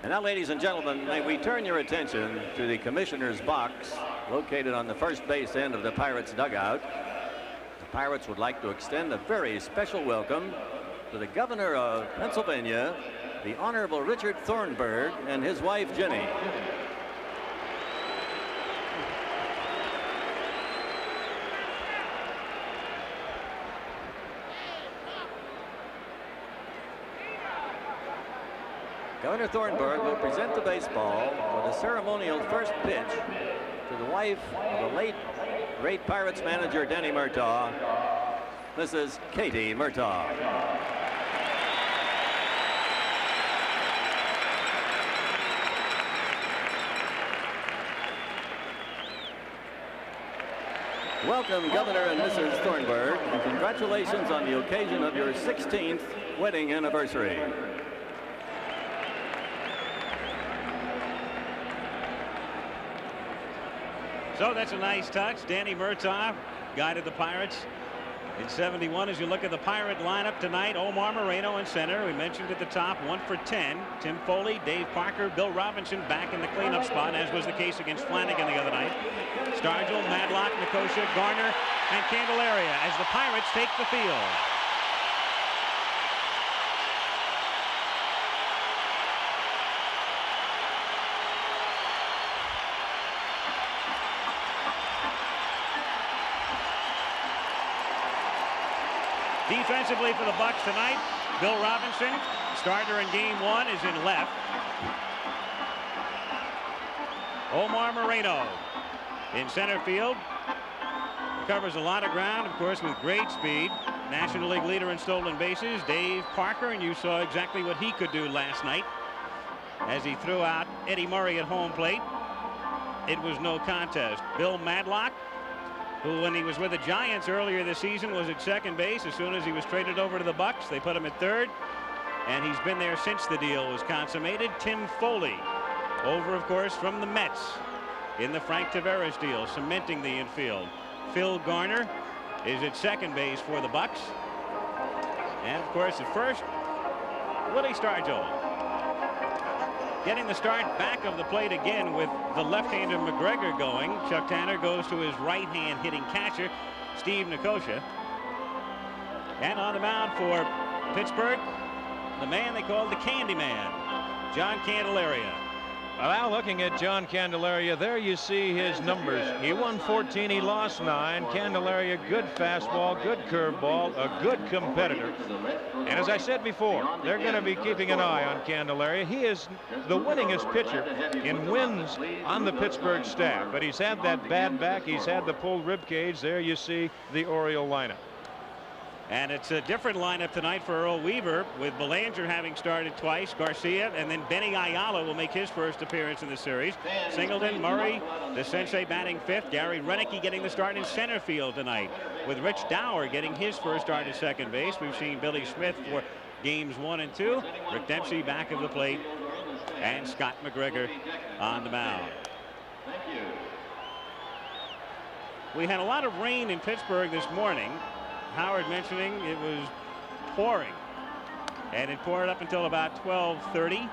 And now, ladies and gentlemen, may we turn your attention to the commissioner's box located on the first base end of the Pirates dugout. The Pirates would like to extend a very special welcome to the governor of Pennsylvania, the Honorable Richard Thornburg, and his wife, Jenny. Governor Thornburg will present the baseball for the ceremonial first pitch to the wife of the late great Pirates manager Denny Murtaugh, Mrs. Katie Murtaugh. Welcome, Governor and Mrs. Thornburg, and congratulations on the occasion of your 16th wedding anniversary. So that's a nice touch. Danny Murtaugh guided the Pirates in '71. As you look at the Pirate lineup tonight, Omar Moreno in center. We mentioned at the top, 1 for 10. Tim Foley, Dave Parker, Bill Robinson back in the cleanup spot, as was the case against Flanagan the other night. Stargell, Madlock, Nicosia, Garner, and Candelaria as the Pirates take the field. Defensively for the Bucs tonight, Bill Robinson, starter in game 1, is in left. Omar Moreno in center field. Covers a lot of ground, of course, with great speed. National League leader in stolen bases, Dave Parker, and you saw exactly what he could do last night as he threw out Eddie Murray at home plate. It was no contest. Bill Madlock, who when he was with the Giants earlier this season was at second base. As soon as he was traded over to the Bucs, they put him at third, and he's been there since the deal was consummated. Tim Foley, over of course from the Mets in the Frank Taveras deal, cementing the infield. Phil Garner is at second base for the Bucs, and of course at first, Willie Stargell getting the start back of the plate again with the left-hander McGregor going. Chuck Tanner goes to his right-hand hitting catcher, Steve Nicosia. And on the mound for Pittsburgh, the man they called the Candy Man, John Candelaria. Well, now looking at John Candelaria, there you see his numbers. He won 14, he lost 9. Candelaria, good fastball, good curveball, a good competitor. And as I said before, they're going to be keeping an eye on Candelaria. He is the winningest pitcher in wins on the Pittsburgh staff, but he's had that bad back. He's had the pulled rib cage. There you see the Oriole lineup. And it's a different lineup tonight for Earl Weaver, with Belanger having started twice, Garcia, and then Benny Ayala will make his first appearance in the series. Singleton, Murray, the sensei batting 5th. Gary Renicky getting the start in center field tonight, with Rich Dower getting his first start at second base. We've seen Billy Smith for games 1 and 2. Rick Dempsey back of the plate, and Scott McGregor on the mound. We had a lot of rain in Pittsburgh this morning. Howard mentioning it was pouring, and it poured up until about 12:30,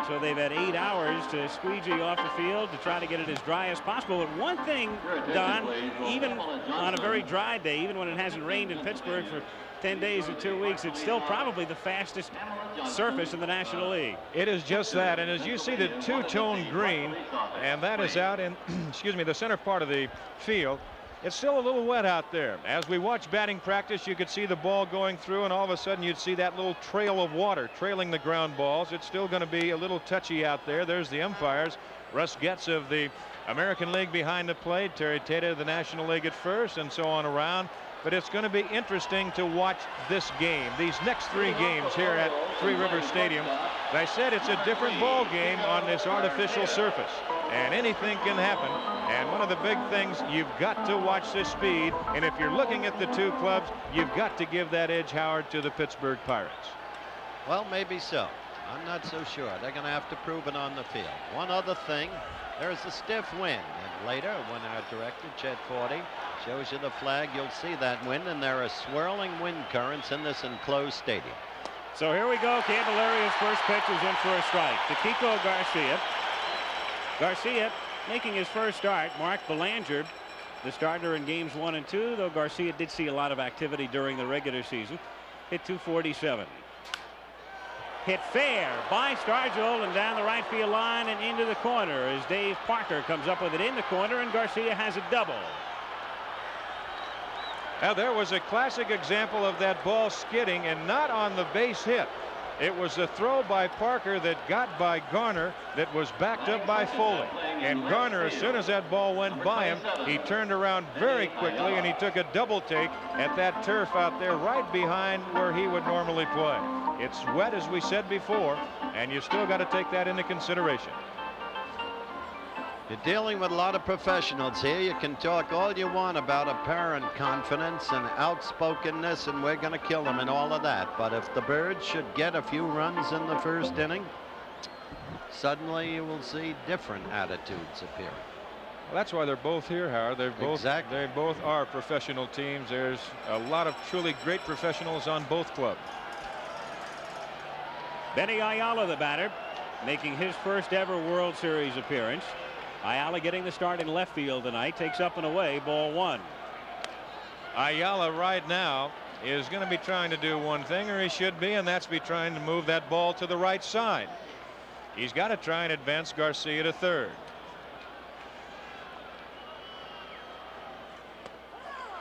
so they've had 8 hours to squeegee off the field to try to get it as dry as possible. But one thing, Don, even on a very dry day, even when it hasn't rained in Pittsburgh for 10 days or 2 weeks, it's still probably the fastest surface in the National League. It is just that, and as you see the two-tone green, and that is out in excuse me, the center part of the field. It's still a little wet out there. As we watch batting practice, you could see the ball going through, and all of a sudden you'd see that little trail of water trailing the ground balls. It's still going to be a little touchy out there. There's the umpires. Russ Getz of the American League behind the plate, Terry Tata of the National League at first, and so on around. But it's going to be interesting to watch this game, these next 3 games here at Three Rivers Stadium. As I said, it's a different ball game on this artificial surface, and anything can happen. And one of the big things, you've got to watch this speed, and if you're looking at the two clubs, you've got to give that edge, Howard, to the Pittsburgh Pirates. Well, maybe so. I'm not so sure. They're going to have to prove it on the field. One other thing, there's a stiff wind, and later when our director, Chet Forty, shows you the flag, you'll see that wind, and there are swirling wind currents in this enclosed stadium. So here we go. Candelaria's first pitch is in for a strike to Kiko Garcia. Garcia making his first start. Mark Belanger, the starter in games 1 and 2, though Garcia did see a lot of activity during the regular season. Hit .247. Hit fair by Stargell and down the right field line and into the corner as Dave Parker comes up with it in the corner, and Garcia has a double. Now there was a classic example of that ball skidding and not on the base hit. It was a throw by Parker that got by Garner that was backed up by Foley. And Garner, as soon as that ball went by him, he turned around very quickly and he took a double take at that turf out there right behind where he would normally play. It's wet, as we said before, and you still got to take that into consideration. You're dealing with a lot of professionals here. You can talk all you want about apparent confidence and outspokenness, and we're going to kill them and all of that. But if the Birds should get a few runs in the first inning, suddenly you will see different attitudes appearing. Well, that's why they're both here, Howard. They Exactly. both are professional teams. There's a lot of truly great professionals on both clubs. Benny Ayala, the batter, making his first ever World Series appearance. Ayala getting the start in left field tonight. Takes up and away, ball 1. Ayala right now is going to be trying to do one thing, or he should be, and that's be trying to move that ball to the right side. He's got to try and advance Garcia to third.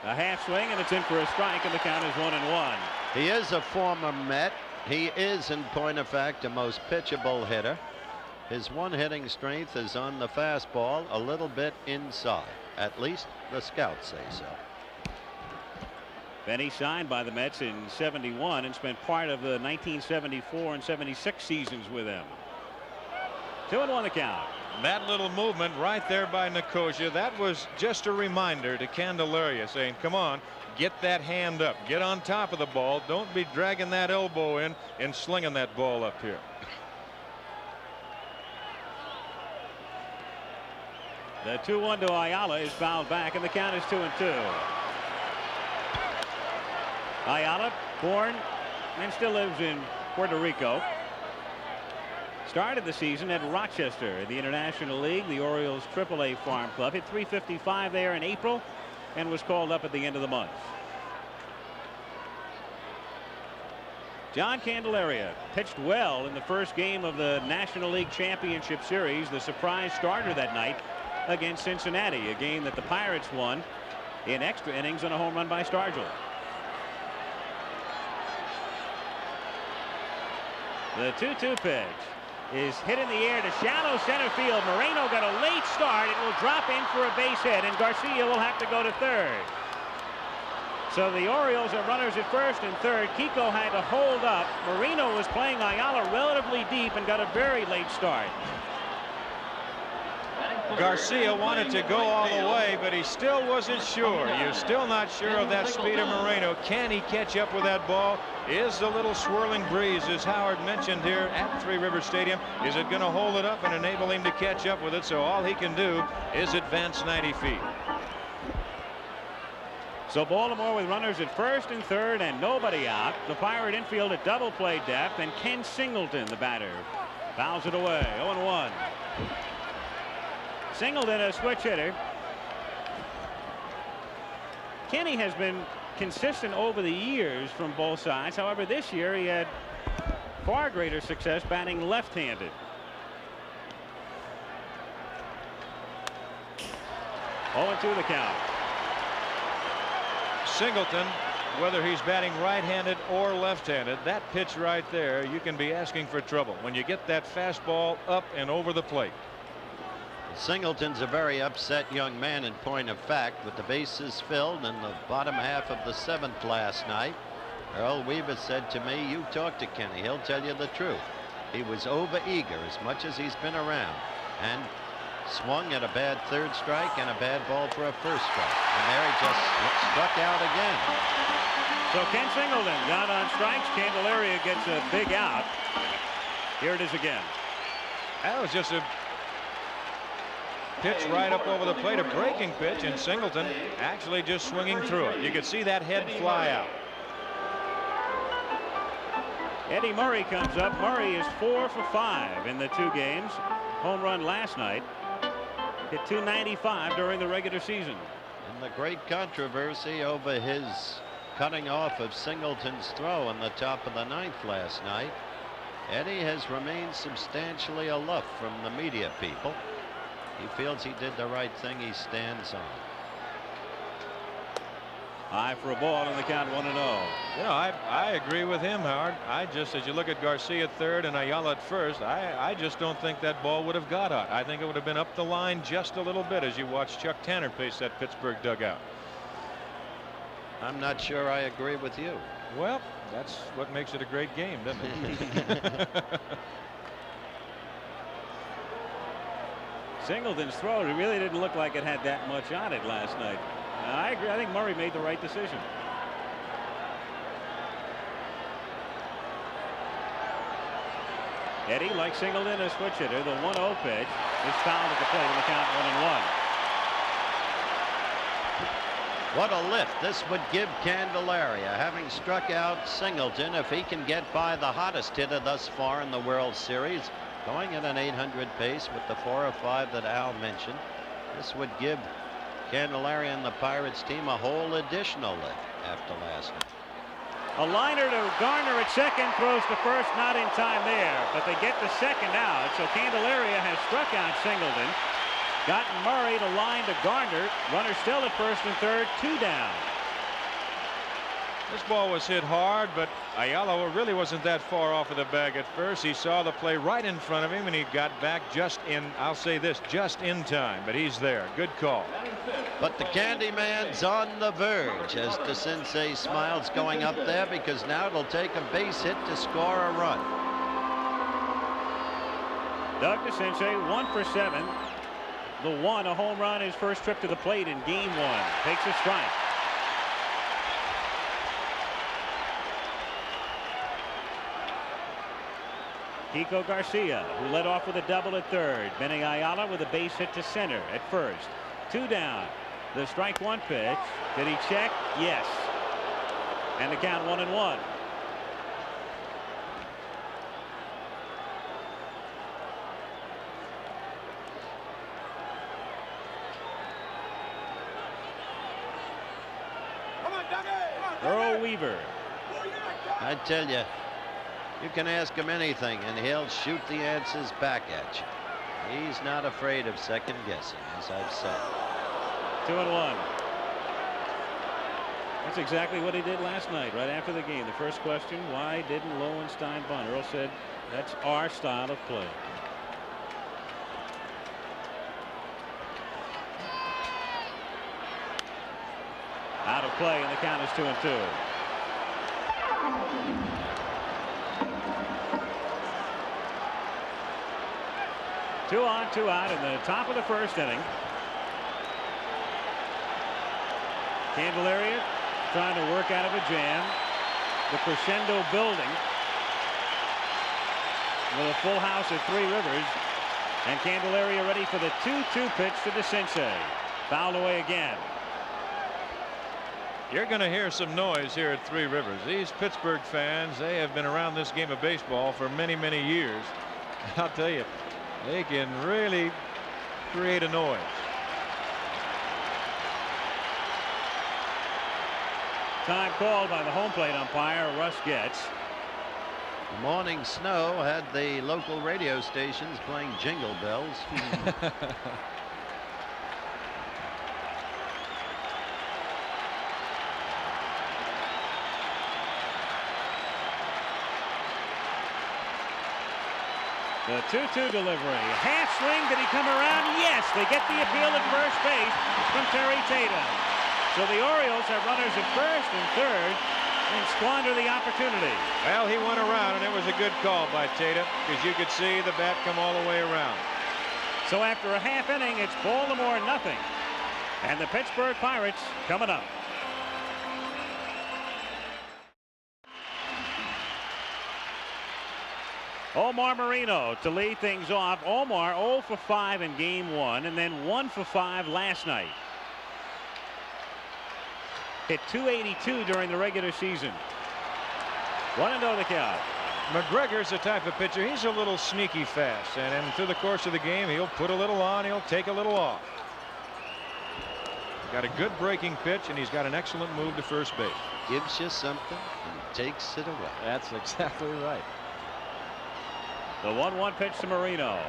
A half swing, and it's in for a strike, and the count is 1-1. He is a former Met. He is, in point of fact, a most pitchable hitter. His one hitting strength is on the fastball, a little bit inside. At least the scouts say so. Benny signed by the Mets in '71 and spent part of the 1974 and '76 seasons with them. 2-1 the count. That little movement right there by Nicosia, that was just a reminder to Candelaria saying, come on, get that hand up, get on top of the ball, don't be dragging that elbow in and slinging that ball up here. The 2-1 to Ayala is fouled back, and the count is 2-2. Ayala, born and still lives in Puerto Rico. Started the season at Rochester in the International League, the Orioles AAA farm club. Hit .355 there in April and was called up at the end of the month. John Candelaria pitched well in the first game of the National League Championship Series, the surprise starter that night against Cincinnati, a game that the Pirates won in extra innings on a home run by Stargell. The 2-2 pitch is hit in the air to shallow center field. Moreno got a late start. It will drop in for a base hit, and Garcia will have to go to third. So the Orioles are runners at first and third. Kiko had to hold up. Moreno was playing Ayala relatively deep and got a very late start. Garcia wanted to go all the way, but he still wasn't sure. You're still not sure of that speed of Moreno. Can he catch up with that ball? Is the little swirling breeze, as Howard mentioned here at Three Rivers Stadium, is it going to hold it up and enable him to catch up with it? So all he can do is advance 90 feet. So Baltimore with runners at first and third and nobody out. The Pirate infield at double play depth, and Ken Singleton, the batter, fouls it away. 0-1. Singleton, a switch hitter. Kenny has been consistent over the years from both sides. However, this year he had far greater success batting left-handed. Oh, 0-2 the count. Singleton, whether he's batting right-handed or left-handed, that pitch right there, you can be asking for trouble when you get that fastball up and over the plate. Singleton's a very upset young man, in point of fact, with the bases filled in the bottom half of the 7th last night. Earl Weaver said to me, you talk to Kenny, he'll tell you the truth. He was over-eager as much as he's been around, and swung at a bad third strike and a bad ball for a first strike. And there he just struck out again. So Ken Singleton got on strikes. Candelaria gets a big out. Here it is again. That was just a pitch right up over the plate, a breaking pitch, and Singleton actually just swinging through it. You could see that head fly out. Eddie Murray comes up. Murray is 4 for 5 in the 2 games. Home run last night. Hit .295 during the regular season. And the great controversy over his cutting off of Singleton's throw in the top of the 9th last night. Eddie has remained substantially aloof from the media people. He feels he did the right thing. He stands on. High for a ball and the count 1-0. You know, I agree with him, Howard. I just, as you look at Garcia at third and Ayala at first, I just don't think that ball would have got out. I think it would have been up the line just a little bit as you watch Chuck Tanner pace that Pittsburgh dugout. I'm not sure I agree with you. Well, that's what makes it a great game, doesn't it? Singleton's throw really didn't look like it had that much on it last night. I agree. I think Murray made the right decision. Eddie, like Singleton, a switch hitter. The 1-0 pitch is fouled at the plate and the count 1-1. What a lift this would give Candelaria, having struck out Singleton. If he can get by the hottest hitter thus far in the World Series, going at an 800 pace with the 4 or 5 that Al mentioned, this would give Candelaria and the Pirates team a whole additional lift after last night. A liner to Garner at second, throws to first, not in time there, but they get the second out. So Candelaria has struck out Singleton, gotten Murray to line to Garner. Runner still at first and third, 2 down. This ball was hit hard, but Ayala really wasn't that far off of the bag at first. He saw the play right in front of him, and he got back just in, I'll say this, just in time. But he's there. Good call. But the Candyman's on the verge as DeCinces smiles going up there, because now it'll take a base hit to score a run. Doug DeCinces 1 for 7. The 1, a home run, his first trip to the plate in game 1. Takes a strike. Kiko Garcia, who led off with a double at third. Benny Ayala with a base hit to center at first. 2 down. The strike 1 pitch. Did he check? Yes. And the count 1-1. Earl Weaver. I tell you, you can ask him anything and he'll shoot the answers back at you. He's not afraid of second guessing, as I've said. 2-1. That's exactly what he did last night, right after the game. The first question, why didn't Lowenstein bunt? Earl said, that's our style of play. Out of play, and the count is 2-2. Two on, 2 out in the top of the first inning. Candelaria trying to work out of a jam. The crescendo building with a full house at Three Rivers. And Candelaria ready for the 2-2 pitch to DeCinces. Fouled away again. You're going to hear some noise here at Three Rivers. These Pittsburgh fans, they have been around this game of baseball for many, many years. I'll tell you, they can really create a noise. Time called by the home plate umpire, Russ Getz. The morning snow had the local radio stations playing Jingle Bells. The 2-2 delivery. Half swing. Did he come around? Yes. They get the appeal at first base from Terry Tatum. So the Orioles have runners at first and third and squander the opportunity. Well, he went around, and it was a good call by Tatum, because you could see the bat come all the way around. So after a half inning, it's Baltimore nothing. And the Pittsburgh Pirates coming up. Omar Moreno to lead things off. Omar 0 for 5 in game 1 and then 1 for 5 last night. Hit .282 during the regular season. 1-0 the count. McGregor's the type of pitcher, he's a little sneaky fast, and then through the course of the game he'll put a little on, he'll take a little off. Got a good breaking pitch, and he's got an excellent move to first base. Gives you something and takes it away. That's exactly right. The 1-1 pitch to Marino.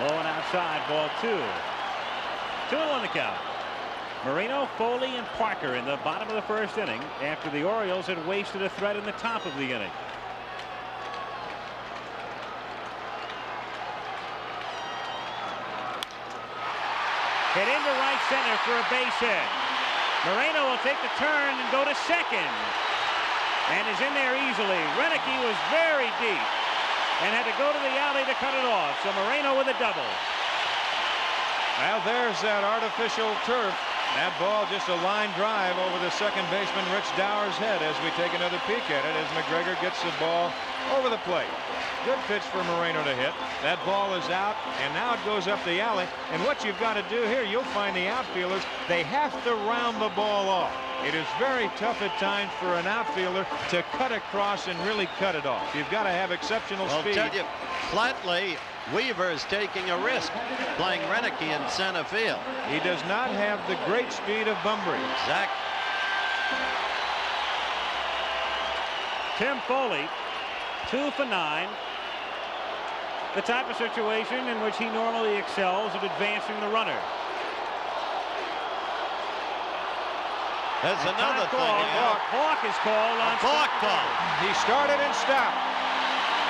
Low and outside, ball 2. 2-1 the count. Marino, Foley, and Parker in the bottom of the first inning after the Orioles had wasted a threat in the top of the inning. Hit into right center for a base hit. Moreno will take the turn and go to second. And is in there easily. Renicky was very deep and had to go to the alley to cut it off. So Moreno with a double. Well, there's that artificial turf. That ball just a line drive over the second baseman Rich Dower's head as we take another peek at it as McGregor gets the ball over the plate. Good pitch for Moreno to hit. That ball is out, and now it goes up the alley. And what you've got to do here, you'll find the outfielders, they have to round the ball off. It is very tough at times for an outfielder to cut across and really cut it off. You've got to have exceptional speed. I'll tell you, flatly, Weaver is taking a risk playing Renicky in center field. He does not have the great speed of Bunbury. Exactly. Tim Foley, 2 for 9. The type of situation in which he normally excels at advancing the runner. There's another thing. Balk is called on Balk call. He started and stopped.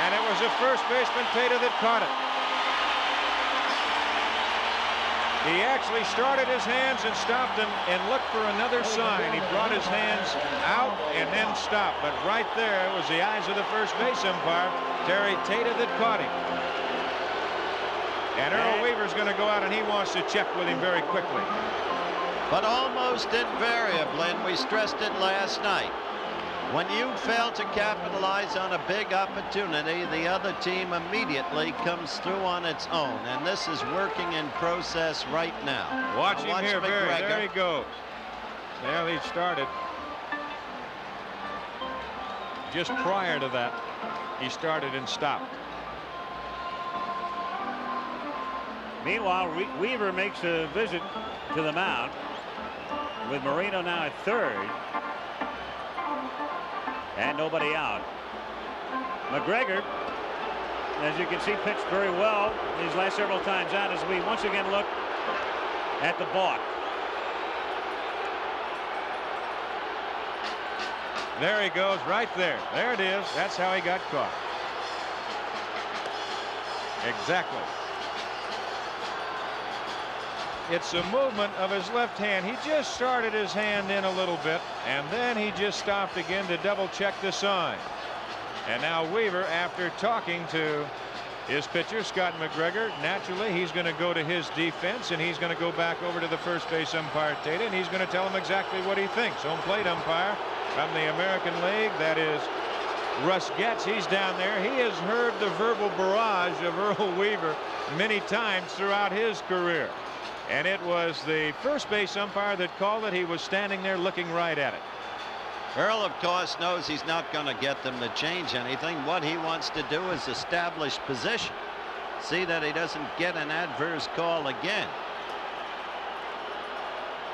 And it was the first baseman, Tata, that caught it. He actually started his hands and stopped and looked for another sign. He brought his hands out and then stopped. But right there was the eyes of the first base umpire, Terry Tata, that caught him. And Earl Weaver's going to go out and he wants to check with him very quickly. But almost invariably, and we stressed it last night, when you fail to capitalize on a big opportunity, the other team immediately comes through on its own. And this is working in process right now. Watch him here, McGregor. there he goes. Well, he started. Just prior to that, he started and stopped. Meanwhile, Weaver makes a visit to the mound with Marino now at third. And nobody out. McGregor, as you can see, pitched very well these last several times out as we once again look at the balk. There he goes, right there. There it is. That's how he got caught. Exactly. It's a movement of his left hand. He just started his hand in a little bit, and then he just stopped again to double check the sign. And now Weaver, after talking to his pitcher, Scott McGregor, naturally he's going to go to his defense, and he's going to go back over to the first base umpire, Tata, and he's going to tell him exactly what he thinks. Home plate umpire from the American League, that is Russ Getz. He's down there. He has heard the verbal barrage of Earl Weaver many times throughout his career. And it was the first base umpire that called it. He was standing there looking right at it. Earl, of course, knows he's not going to get them to change anything. What he wants to do is establish position. See that he doesn't get an adverse call again.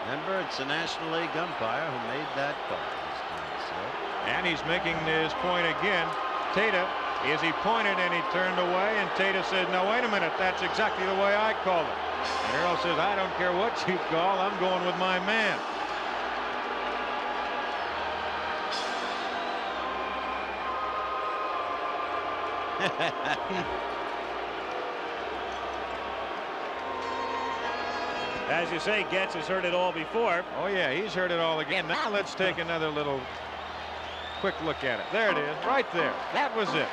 Remember, it's a National League umpire who made that call this time, so. And he's making his point again. Tata, as he pointed and he turned away, and Tata said, "No, wait a minute, that's exactly the way I called it." And Earl says, "I don't care what you call, I'm going with my man." As you say, Getz has heard it all before. Oh yeah, he's heard it all again. Now let's take another little quick look at it. There it is, right there. That was it.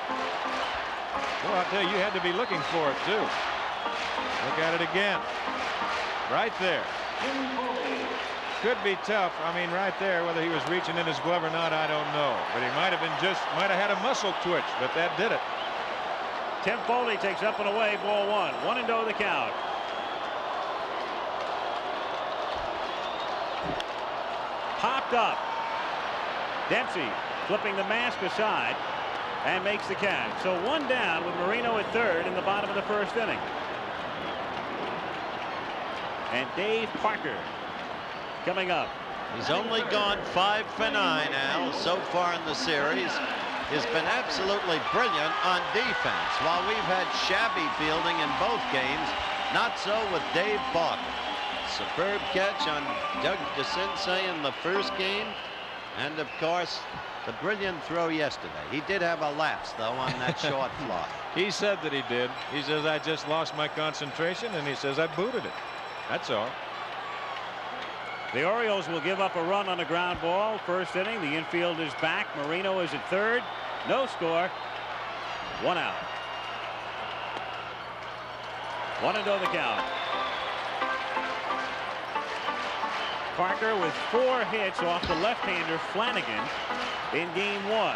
Well, I'll tell you, you had to be looking for it too. Look at it again. Right there. Could be tough. I mean, right there, whether he was reaching in his glove or not, I don't know. But he might have had a muscle twitch, but that did it. Tim Foley takes up and away, ball 1. 1-0 the count. Popped up. Dempsey flipping the mask aside. and makes the catch. So 1 down with Marino at third in the bottom of the first inning. And Dave Parker coming up. He's only gone 5 for 9, Al, so far in the series. He's been absolutely brilliant on defense. While we've had shabby fielding in both games, not so with Dave Parker. Superb catch on Doug DeCinces in the first game. And, of course, the brilliant throw yesterday. He did have a lapse, though, on that short fly. He said that he did. He says, I just lost my concentration, and he says, I booted it. That's all. The Orioles will give up a run on a ground ball. First inning, the infield is back. Marino is at third. No score. 1 out. 1-0 the count. Parker with 4 hits off the left-hander Flanagan in game 1.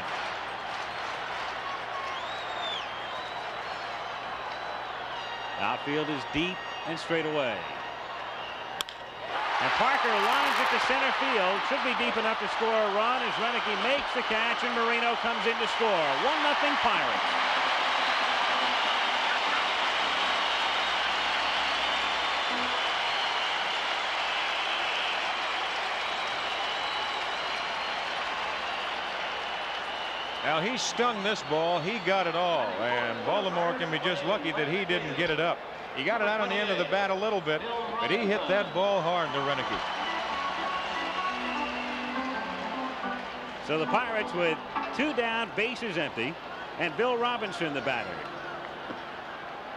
Outfield is deep and straight away. And Parker lines it to center field. Should be deep enough to score a run as Renicky makes the catch and Marino comes in to score. 1-0 Pirates. Now he stung this ball. He got it all, and Baltimore can be just lucky that he didn't get it up. He got it out on the end of the bat a little bit, but he hit that ball hard to Renicky. So the Pirates with 2 down, bases empty, and Bill Robinson the batter.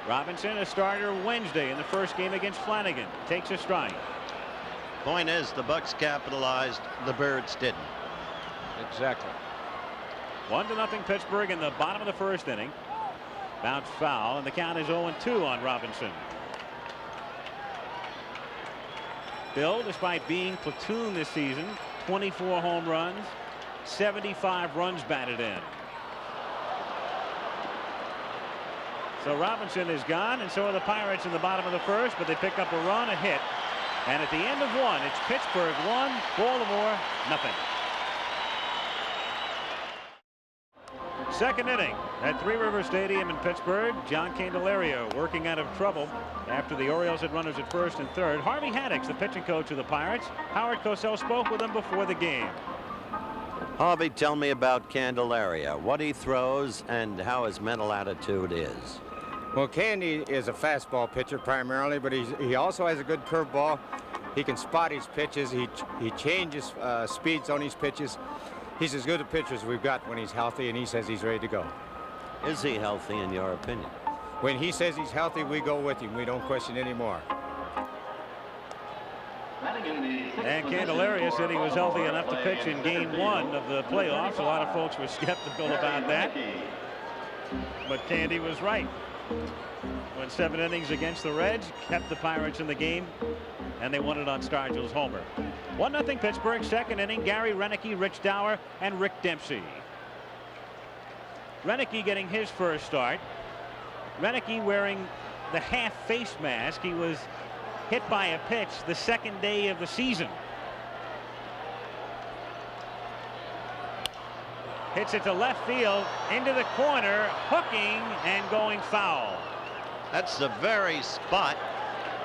Robinson a starter Wednesday in the first game against Flanagan. Takes a strike. Point is, the Bucks capitalized, the Birds didn't. Exactly. 1-0 Pittsburgh in the bottom of the first inning. Bounce foul, and the count is 0-2 on Robinson. Bill, despite being platoon this season, 24 home runs, 75 runs batted in. So Robinson is gone, and so are the Pirates in the bottom of the first, but they pick up a run, a hit, and at the end of 1, it's Pittsburgh 1, Baltimore nothing. Second inning at Three River Stadium in Pittsburgh. John Candelario working out of trouble after the Orioles had runners at first and third. Harvey Haddix, the pitching coach of the Pirates. Howard Cosell spoke with him before the game. Harvey, tell me about Candelario, what he throws and how his mental attitude is. Well, Candy is a fastball pitcher primarily, but he also has a good curveball. He can spot his pitches. He changes speeds on his pitches. He's as good a pitcher as we've got when he's healthy, and he says he's ready to go. Is he healthy in your opinion? When he says he's healthy, we go with him. We don't question anymore. And Candelario said he was healthy enough to pitch in game 1 of the playoffs. A lot of folks were skeptical about that, but Candy was right. Went 7 innings against the Reds, kept the Pirates in the game, and they won it on Stargell's homer. 1-0 Pittsburgh. Second inning, Gary Renicky, Rich Dower, and Rick Dempsey. Renicky getting his first start. Renicky wearing the half face mask. He was hit by a pitch the second day of the season. Hits it to left field, into the corner, hooking and going foul. That's the very spot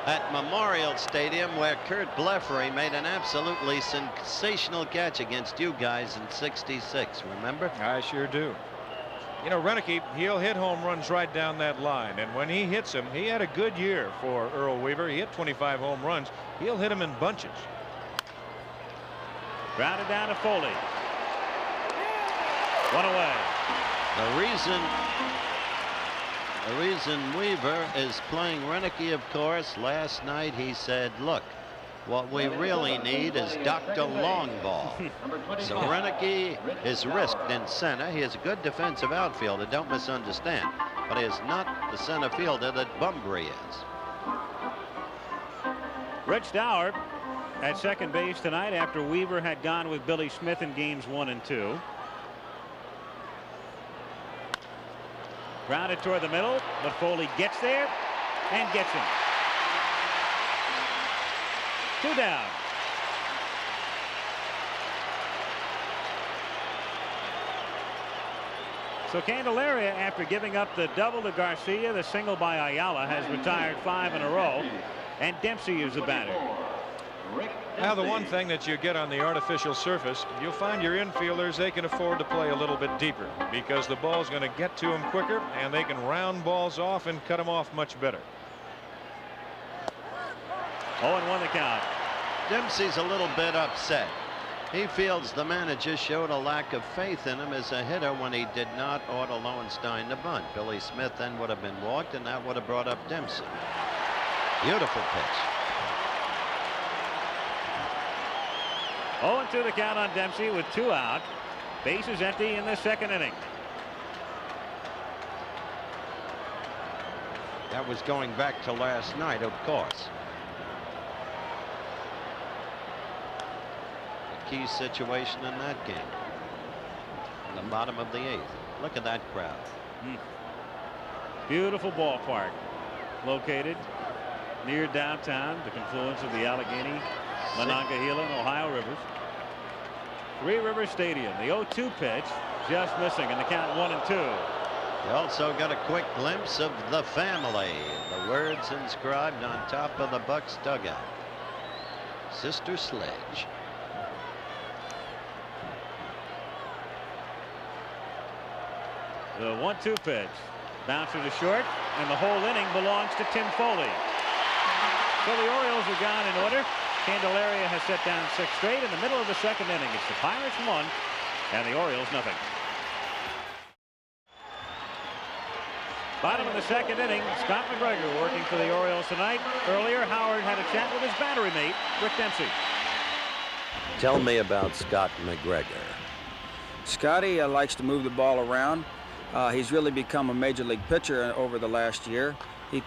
at Memorial Stadium where Kurt Blefary made an absolutely sensational catch against you guys in '66. Remember? I sure do. You know, Renicky, he'll hit home runs right down that line, and when he hits them, he had a good year for Earl Weaver. He hit 25 home runs. He'll hit them in bunches. Grounded down to Foley. 1 away. The reason Weaver is playing Renicky, of course, last night he said, look, what we really need is Dr. Longball. So Renicky is risked in center. He is a good defensive outfielder, don't misunderstand, but he is not the center fielder that Bunbury is. Rich Dower at second base tonight after Weaver had gone with Billy Smith in games 1 and 2. Grounded toward the middle, but Foley gets there and gets him. 2 down. So Candelaria, after giving up the double to Garcia, the single by Ayala, has retired 5 in a row, and Dempsey is the batter. Now, the one thing that you get on the artificial surface, you'll find your infielders, they can afford to play a little bit deeper because the ball's going to get to them quicker and they can round balls off and cut them off much better. 0-1 the count. Dempsey's a little bit upset. He feels the manager showed a lack of faith in him as a hitter when he did not order Lowenstein to bunt. Billy Smith then would have been walked, and that would have brought up Dempsey. Beautiful pitch. 0-2 the count on Dempsey with 2 out. Bases empty in the second inning. That was going back to last night, of course. The key situation in that game. In the bottom of the 8th. Look at that crowd. Beautiful ballpark. Located near downtown, the confluence of the Allegheny, Monongahela, and Ohio rivers. Three River Stadium. The 0-2 pitch just missing, and the count 1-2. You also got a quick glimpse of the family. The words inscribed on top of the Bucks dugout. Sister Sledge. The 1-2 pitch. Bouncer to short, and the whole inning belongs to Tim Foley. So the Orioles are gone in order. Candelaria has set down 6 straight in the middle of the second inning. It's the Pirates 1 and the Orioles nothing. Bottom of the second inning, Scott McGregor working for the Orioles tonight. Earlier, Howard had a chat with his battery mate, Rick Dempsey. Tell me about Scott McGregor. Scotty likes to move the ball around. He's really become a major league pitcher over the last year.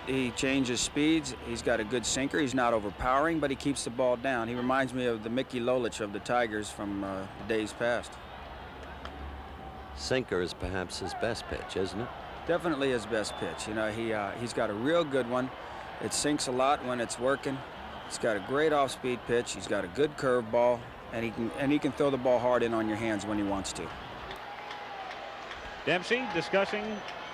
He changes speeds. He's got a good sinker. He's not overpowering, but he keeps the ball down. He reminds me of the Mickey Lolich of the Tigers from the days past. Sinker is perhaps his best pitch, isn't it? Definitely his best pitch. You know, he's got a real good one. It sinks a lot when it's working. He's got a great off-speed pitch. He's got a good curveball, and he can throw the ball hard in on your hands when he wants to. Dempsey discussing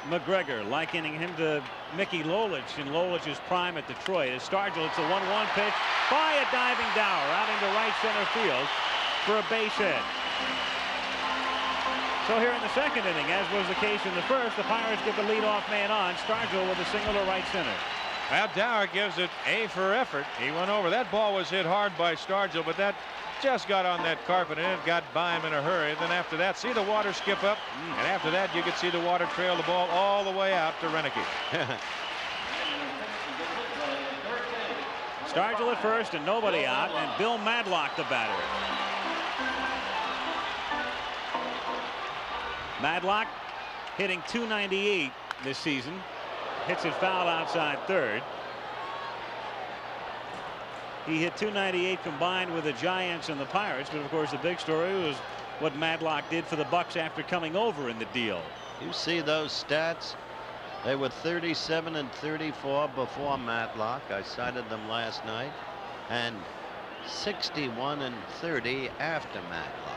McGregor, likening him to Mickey Lolich in Lolich's prime at Detroit. As Stargell, it's a 1-1 pitch by a diving Dower out into right center field for a base hit. So here in the second inning, as was the case in the first, the Pirates get the leadoff man on. Stargell with a single to right center. Well, Dower gives it A for effort. He went over. That ball was hit hard by Stargell, but that just got on that carpet and it got by him in a hurry. Then after that, see the water skip up, and after that you could see the water trail the ball all the way out to Renicky. Stargell at first and nobody out, and Bill Madlock the batter. Madlock hitting .298 this season. Hits it foul outside third. He hit .298 combined with the Giants and the Pirates, but of course the big story was what Madlock did for the Bucks after coming over in the deal. You see those stats? They were 37 and 34 before Matlock. I cited them last night, and 61 and 30 after Matlock.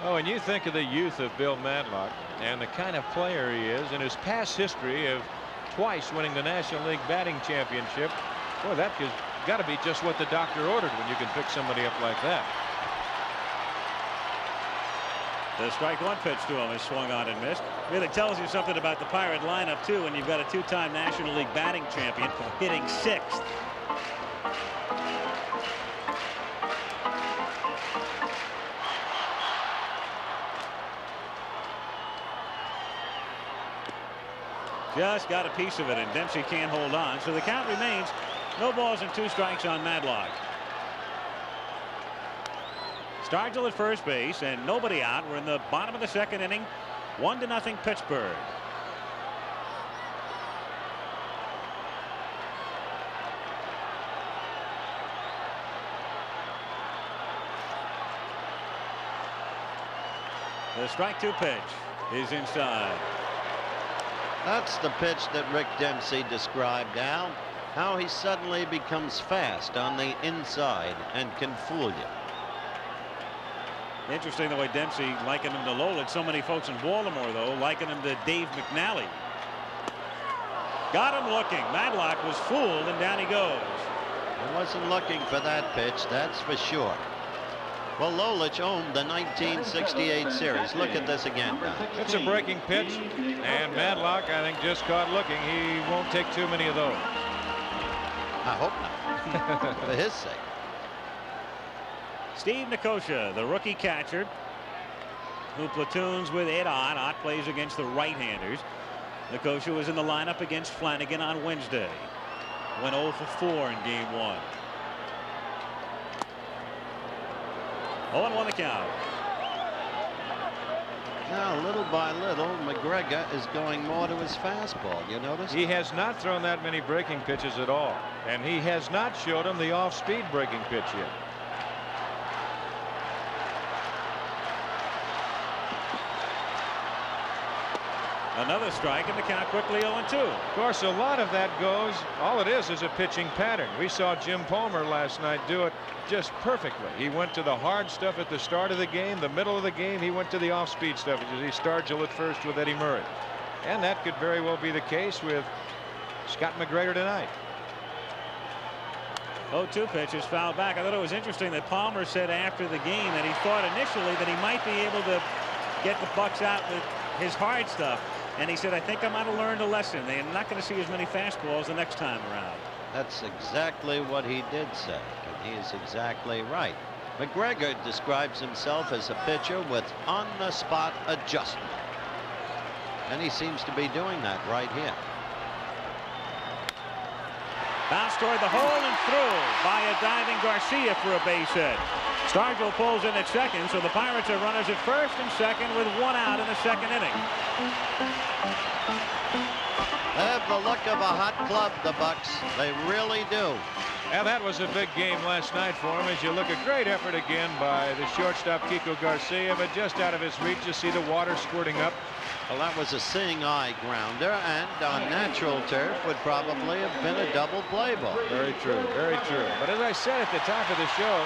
Oh, and you think of the youth of Bill Madlock and the kind of player he is, and his past history of twice winning the National League batting championship. Boy, that has got to be just what the doctor ordered when you can pick somebody up like that. The strike one pitch to him is swung on and missed. Really tells you something about the Pirate lineup too when you've got a two-time National League batting champion hitting sixth. Just got a piece of it, and Dempsey can't hold on. So the count remains no balls and 2 strikes on Madlock. Stargell at first base and nobody out. We're in the bottom of the second inning. 1-0 Pittsburgh. The strike 2 pitch is inside. That's the pitch that Rick Dempsey described, Al. How he suddenly becomes fast on the inside and can fool you. Interesting the way Dempsey likened him to Lolich. So many folks in Baltimore, though, liken him to Dave McNally. Got him looking. Madlock was fooled, and down he goes. He wasn't looking for that pitch, that's for sure. Well, Lolich owned the 1968 series. Look at this again, Don. It's a breaking pitch, and Madlock, I think, just caught looking. He won't take too many of those. I hope not, for his sake. Steve Nicosia, the rookie catcher, who platoons with Ed Ott. Ott plays against the right-handers. Nicosia was in the lineup against Flanagan on Wednesday. Went 0 for 4 in game 1. 0-1 the count. Now, little by little, McGregor is going more to his fastball. You notice? He has not thrown that many breaking pitches at all, and he has not showed him the off-speed breaking pitch yet. Another strike, and the count quickly 0-2. Of course, a lot of that goes, all it is a pitching pattern. We saw Jim Palmer last night do it just perfectly. He went to the hard stuff at the start of the game. The middle of the game, he went to the off-speed stuff. He Stargell at first with Eddie Murray. And that could very well be the case with Scott McGregor tonight. 0-2 pitch is fouled back. I thought it was interesting that Palmer said after the game that he thought initially that he might be able to get the Bucks out with his hard stuff. And he said, I think I might have learned a lesson. They're not going to see as many fastballs the next time around. That's exactly what he did say, and he is exactly right. McGregor describes himself as a pitcher with on-the-spot adjustment. And he seems to be doing that right here. Bounce toward the hole and through by a diving Garcia for a base hit. Stargell pulls in at second, so the Pirates are runners at first and second with 1 out in the second inning. They have the look of a hot club, the Bucks. They really do. And that was a big game last night for him. As you look, a great effort again by the shortstop Kiko Garcia, but just out of his reach. You see the water squirting up. Well, that was a seeing eye grounder, and on natural turf would probably have been a double play ball. Very true, very true. But as I said at the top of the show,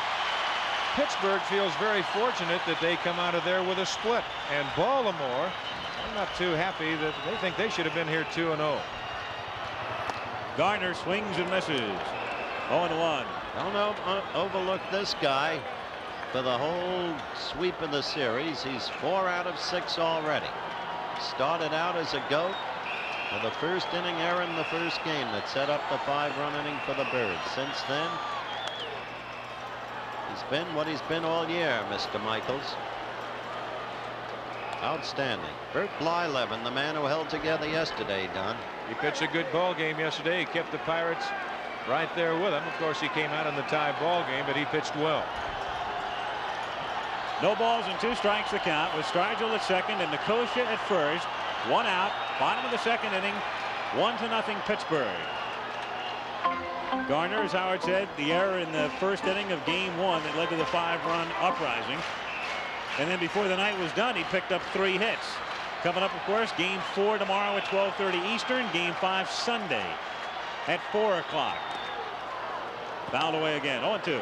Pittsburgh feels very fortunate that they come out of there with a split. And Baltimore, I'm not too happy that they think they should have been here 2-0. Garner swings and misses. 0-1. Don't overlook this guy for the whole sweep of the series. He's 4 out of 6 already. Started out as a goat with a first inning error in the first game that set up the 5-run inning for the Birds. Since then, he's been what he's been all year, Mr. Michaels. Outstanding. Bert Blyleven, the man who held together yesterday, Don. He pitched a good ball game yesterday. He kept the Pirates right there with him. Of course, he came out in the tie ball game, but he pitched well. No balls and 2 strikes the count with Stargell at second and Nicosia at first. 1 out. Bottom of the second inning. 1-0 Pittsburgh. Garner, as Howard said, the error in the first inning of game 1 that led to the 5-run uprising. And then before the night was done, he picked up 3 hits. Coming up, of course, game 4 tomorrow at 12:30 Eastern. Game 5 Sunday at 4 o'clock. Fouled away again. 0-2.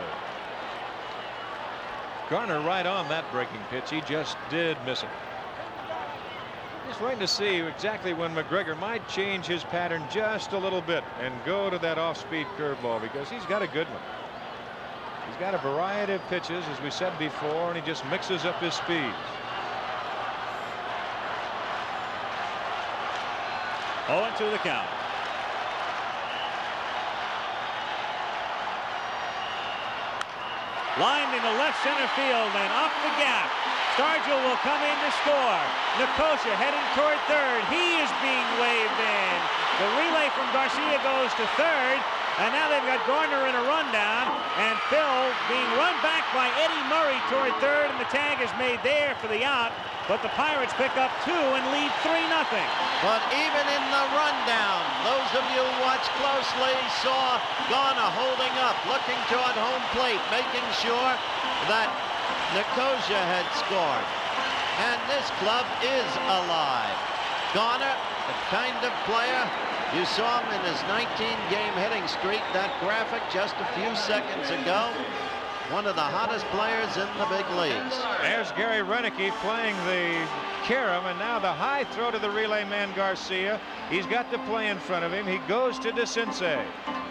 Garner right on that breaking pitch. He just did miss it. Just waiting to see exactly when McGregor might change his pattern just a little bit and go to that off-speed curveball, because he's got a good one. He's got a variety of pitches, as we said before, and he just mixes up his speeds. 0-2 the count. Lined into left center field and up the gap. Stargell will come in to score. Nicosia heading toward third. He is being waved in. The relay from Garcia goes to third. And now they've got Garner in a rundown. And Phil being run back by Eddie Murray toward third. And the tag is made there for the out. But the Pirates pick up 2 and lead 3-0. But even in the rundown, those of you who watched closely saw Garner holding up, looking toward home plate, making sure that Nicosia had scored. And this club is alive. Garner, the kind of player you saw him in his 19-game hitting streak, that graphic just a few seconds ago. one of the hottest players in the big leagues. There's Gary Renicky playing the carom, and now the high throw to the relay man Garcia. He's got the play in front of him. He goes to DeCinces.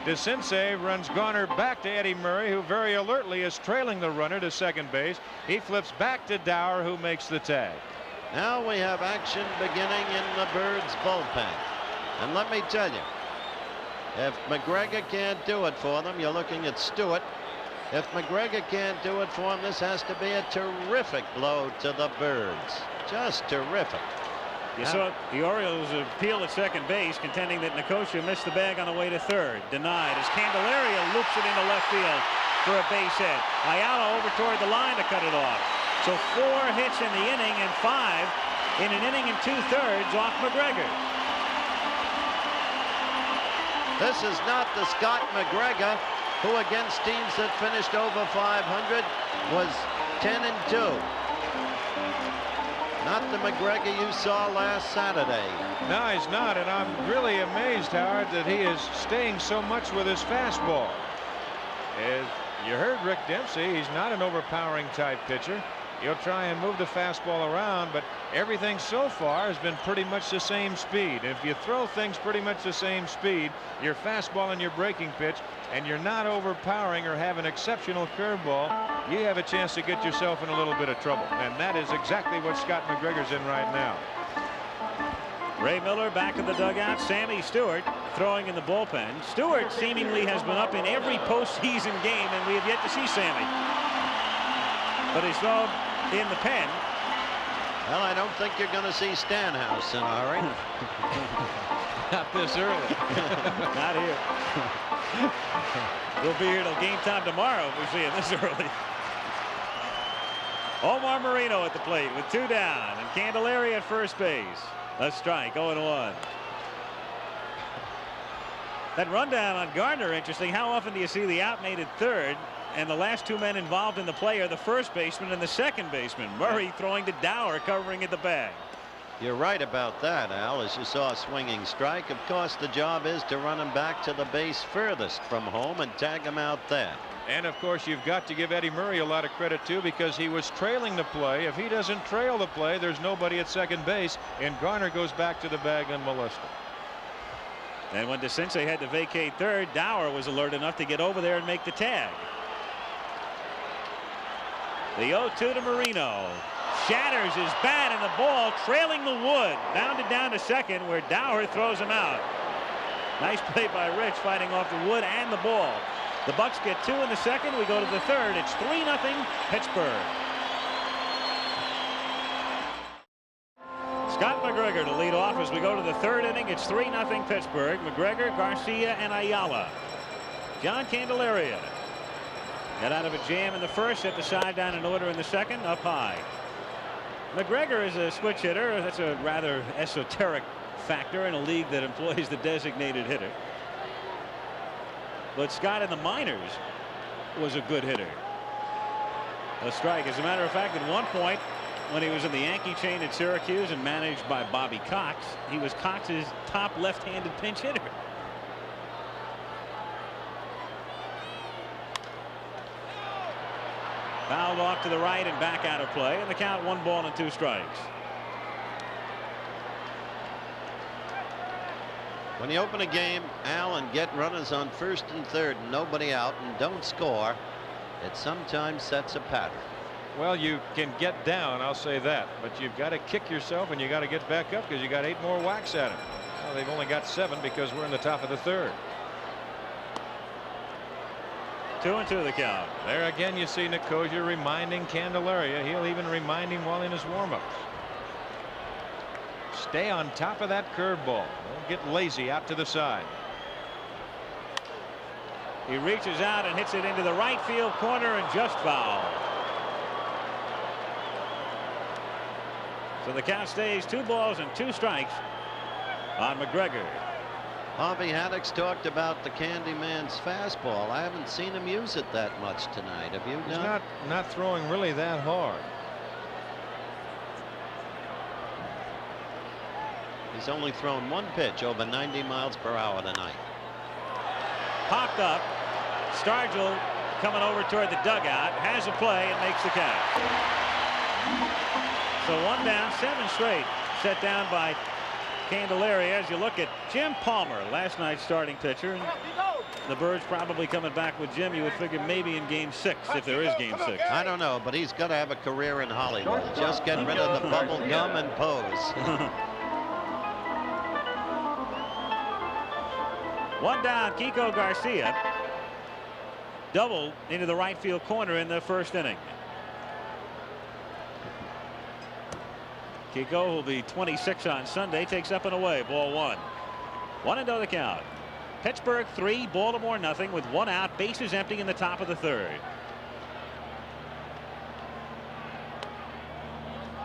DeCinces runs Garner back to Eddie Murray, who very alertly is trailing the runner to second base. He flips back to Dower, who makes the tag. Now we have action beginning in the Birds bullpen. And let me tell you, if McGregor can't do it for them, you're looking at Stewart. If McGregor can't do it for him, this has to be a terrific blow to the Birds. Just terrific. You saw the Orioles appeal at second base, contending that Nicosia missed the bag on the way to third. Denied as Candelaria loops it into left field for a base hit. Ayala over toward the line to cut it off. So 4 hits in the inning and 5 in an inning and 2/3 off McGregor. This is not the Scott McGregor who against teams that finished over 500 was 10-2. Not the McGregor you saw last Saturday. No, he's not, and I'm really amazed, Howard, that he is staying so much with his fastball. As you heard Rick Dempsey, he's not an overpowering type pitcher. He'll try and move the fastball around, but everything so far has been pretty much the same speed. If you throw things pretty much the same speed, your fastball and your breaking pitch, and you're not overpowering or have an exceptional curveball, you have a chance to get yourself in a little bit of trouble. And that is exactly what Scott McGregor's in right now. Ray Miller back in the dugout. Sammy Stewart throwing in the bullpen. Stewart seemingly has been up in every postseason game, and we have yet to see Sammy. But he's thrown in the pen. Well, I don't think you're going to see Stanhouse in a hurry. Not this early. Not here. We'll be here till game time tomorrow if we see him this early. Omar Moreno at the plate with 2 down, and Candelaria at first base. A strike, 0-1. That rundown on Gardner, interesting. How often do you see the outmate at third, and the last 2 men involved in the play are the first baseman and the second baseman? Murray throwing to Dower, covering at the bag. You're right about that, Al. As you saw a swinging strike, of course the job is to run him back to the base furthest from home and tag him out there. And of course you've got to give Eddie Murray a lot of credit too, because he was trailing the play. If he doesn't trail the play, there's nobody at second base, and Garner goes back to the bag unmolested. And when DeCinces had to vacate third, Dower was alert enough to get over there and make the tag. The 0-2 to Marino. Shatters his bat, and the ball trailing the wood. Bounded down to second, where Dower throws him out. Nice play by Rich, fighting off the wood and the ball. The Bucks get 2 in the second. We go to the third. It's 3-0 Pittsburgh. Scott McGregor to lead off as we go to the third inning. It's 3-0 Pittsburgh. McGregor, Garcia, and Ayala. John Candelaria got out of a jam in the first, set the side down in order in the second, up high. McGregor is a switch hitter. That's a rather esoteric factor in a league that employs the designated hitter. But Scott in the minors was a good hitter. A strike. As a matter of fact, at one point when he was in the Yankee chain at Syracuse and managed by Bobby Cox, he was Cox's top left-handed pinch hitter. Fouled off to the right and back out of play, and the count 1 ball and 2 strikes. When you open a game, Al, and get runners on first and third and nobody out and don't score, it sometimes sets a pattern. Well, you can get down, I'll say that, but you've got to kick yourself and you got to get back up because you got 8 more whacks at him. Well, they've only got 7 because we're in the top of the third. 2-2 the count. There again you see Nicosia reminding Candelaria. He'll even remind him while in his warm-ups. Stay on top of that curveball. Don't get lazy out to the side. He reaches out and hits it into the right field corner and just foul. So the count stays 2 balls and 2 strikes on McGregor. Bobby Haddock's talked about the Candyman's fastball. I haven't seen him use it that much tonight. Have you? He's not throwing really that hard. He's only thrown 1 pitch over 90 miles per hour tonight. Popped up. Stargell coming over toward the dugout, has a play and makes the catch. So 1 down, 7 straight set down by Candelaria. As you look at Jim Palmer, last night's starting pitcher. And the Birds probably coming back with Jim. You would figure maybe in game 6, if there is game 6. I don't know, but he's got to have a career in Hollywood. Just get rid of the bubble gum and pose. 1 down, Kiko Garcia doubled into the right field corner in the first inning. Kiko, who'll be 26 on Sunday, takes up and away. Ball 1. 1-0 the count. Pittsburgh 3, Baltimore nothing, with 1 out, bases empty in the top of the 3rd.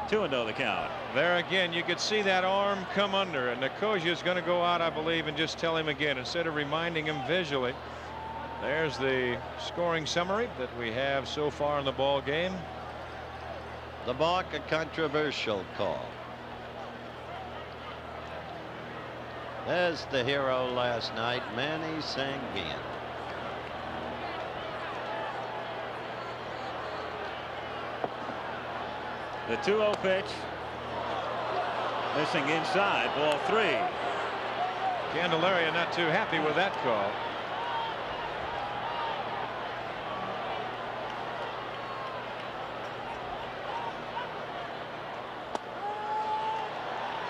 2-0 the count. There again, you could see that arm come under, and Nicosia is going to go out, I believe, and just tell him again instead of reminding him visually. There's the scoring summary that we have so far in the ball game. The balk, a controversial call. There's the hero last night, Manny Sanguin. The 2-0 pitch. Missing inside. Ball 3. Candelaria not too happy with that call.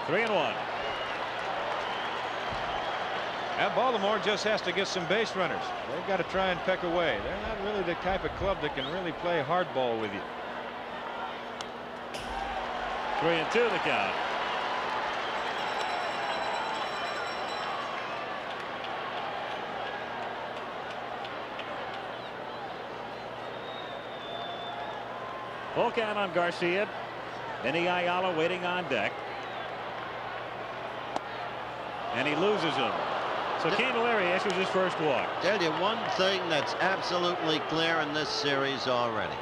Three and 1. Now Baltimore just has to get some base runners. They've got to try and peck away. They're not really the type of club that can really play hardball with you. 3-2 the count. Full count on Garcia. Benny Ayala waiting on deck. And he loses him. So Candelaria issues his first walk. Tell you one thing that's absolutely clear in this series already.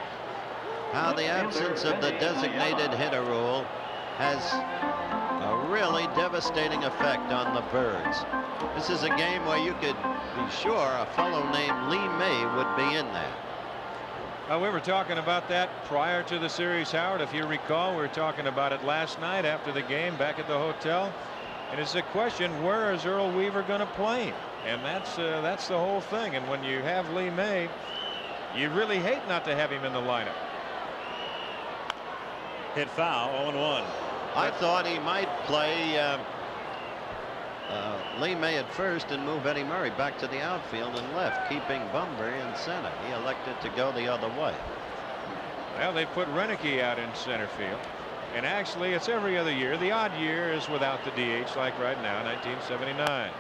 How the absence of the designated hitter rule has a really devastating effect on the Birds. This is a game where you could be sure a fellow named Lee May would be in there. We were talking about that prior to the series, Howard. If you recall, we were talking about it last night after the game back at the hotel. And it's a question, where is Earl Weaver going to play? And that's the whole thing. And when you have Lee May, you really hate not to have him in the lineup. Hit foul, 0-1. I thought he might play Lee May at first and move Eddie Murray back to the outfield and left, keeping Bunbury in center. He elected to go the other way. Well, they put Renicky out in center field. And actually, it's every other year. The odd year is without the DH, like right now, 1979.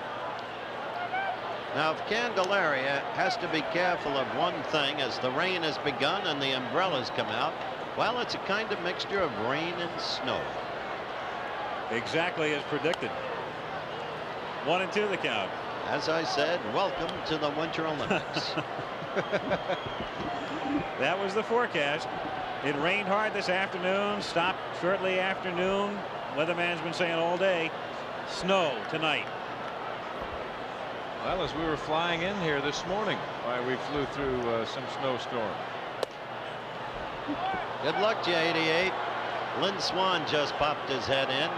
Now, if Candelaria has to be careful of one thing as the rain has begun and the umbrellas come out, well, it's a kind of mixture of rain and snow. Exactly as predicted. 1-2 the count. As I said, welcome to the Winter Olympics. That was the forecast. It rained hard this afternoon, stopped shortly after noon. Weatherman's been saying all day, snow tonight. Well, as we were flying in here this morning, we flew through some snowstorm. Good luck to you, 88. Lynn Swan just popped his head in.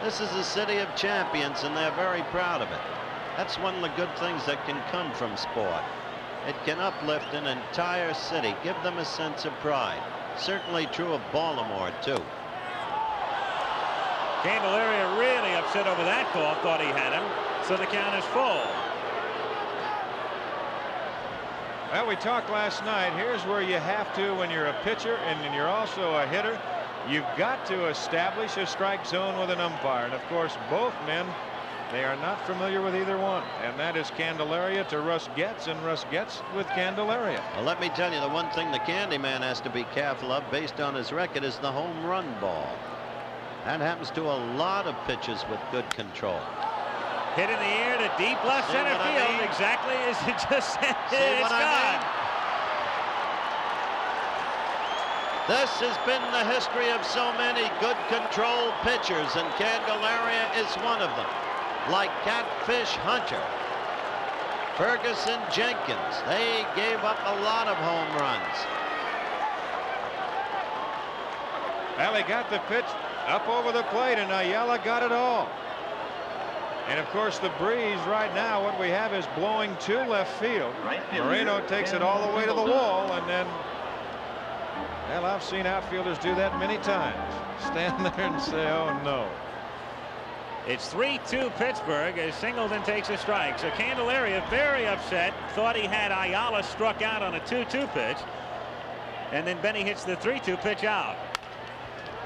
This is a city of champions, and they're very proud of it. That's one of the good things that can come from sport. It can uplift an entire city, give them a sense of pride. Certainly true of Baltimore, too. Candelaria really upset over that call, thought he had him, so the count is full. Well, we talked last night. Here's where you have to, when you're a pitcher and you're also a hitter, you've got to establish a strike zone with an umpire. And of course, both men, they are not familiar with either one. And that is Candelaria to Russ Getz, and Russ Getz with Candelaria. Well, let me tell you, the one thing the Candyman has to be careful of based on his record is the home run ball. That happens to a lot of pitchers with good control. Hit in the air to deep left See center what I field, mean? exactly as it just said. See It's what I gone. This has been the history of so many good control pitchers, and Candelaria is one of them. Like Catfish Hunter. Ferguson, Jenkins. They gave up a lot of home runs. Well, he got the pitch up over the plate, and Ayala got it all. And of course, the breeze right now, what we have is blowing to left field. Moreno takes it all the way to the wall, and then, well, I've seen outfielders do that many times. Stand there and say, oh no. It's 3-2 Pittsburgh as Singleton takes a strike. So Candelaria very upset, thought he had Ayala struck out on a 2-2 pitch, and then Benny hits the 3-2 pitch out.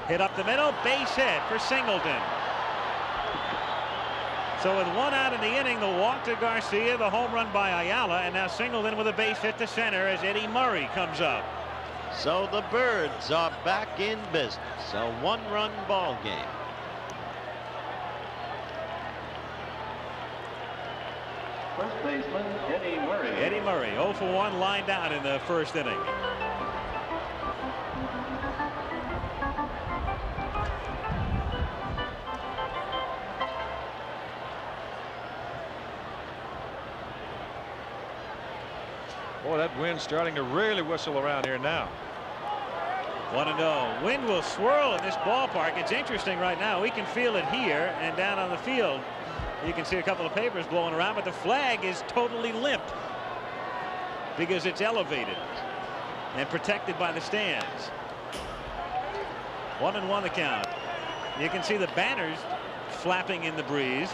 Hit up the middle, base hit for Singleton. So with 1 out in the inning, the walk to Garcia, the home run by Ayala, and now Singleton with a base hit to center as Eddie Murray comes up. So the Birds are back in business. A 1-run ball game. First baseman Eddie Murray. Eddie Murray 0 for 1, lined out in the first inning. Boy, that wind's starting to really whistle around here now. 1-0. Wind will swirl in this ballpark. It's interesting right now. We can feel it here and down on the field. You can see a couple of papers blowing around, but the flag is totally limp because it's elevated and protected by the stands. 1-1 the count. You can see the banners flapping in the breeze.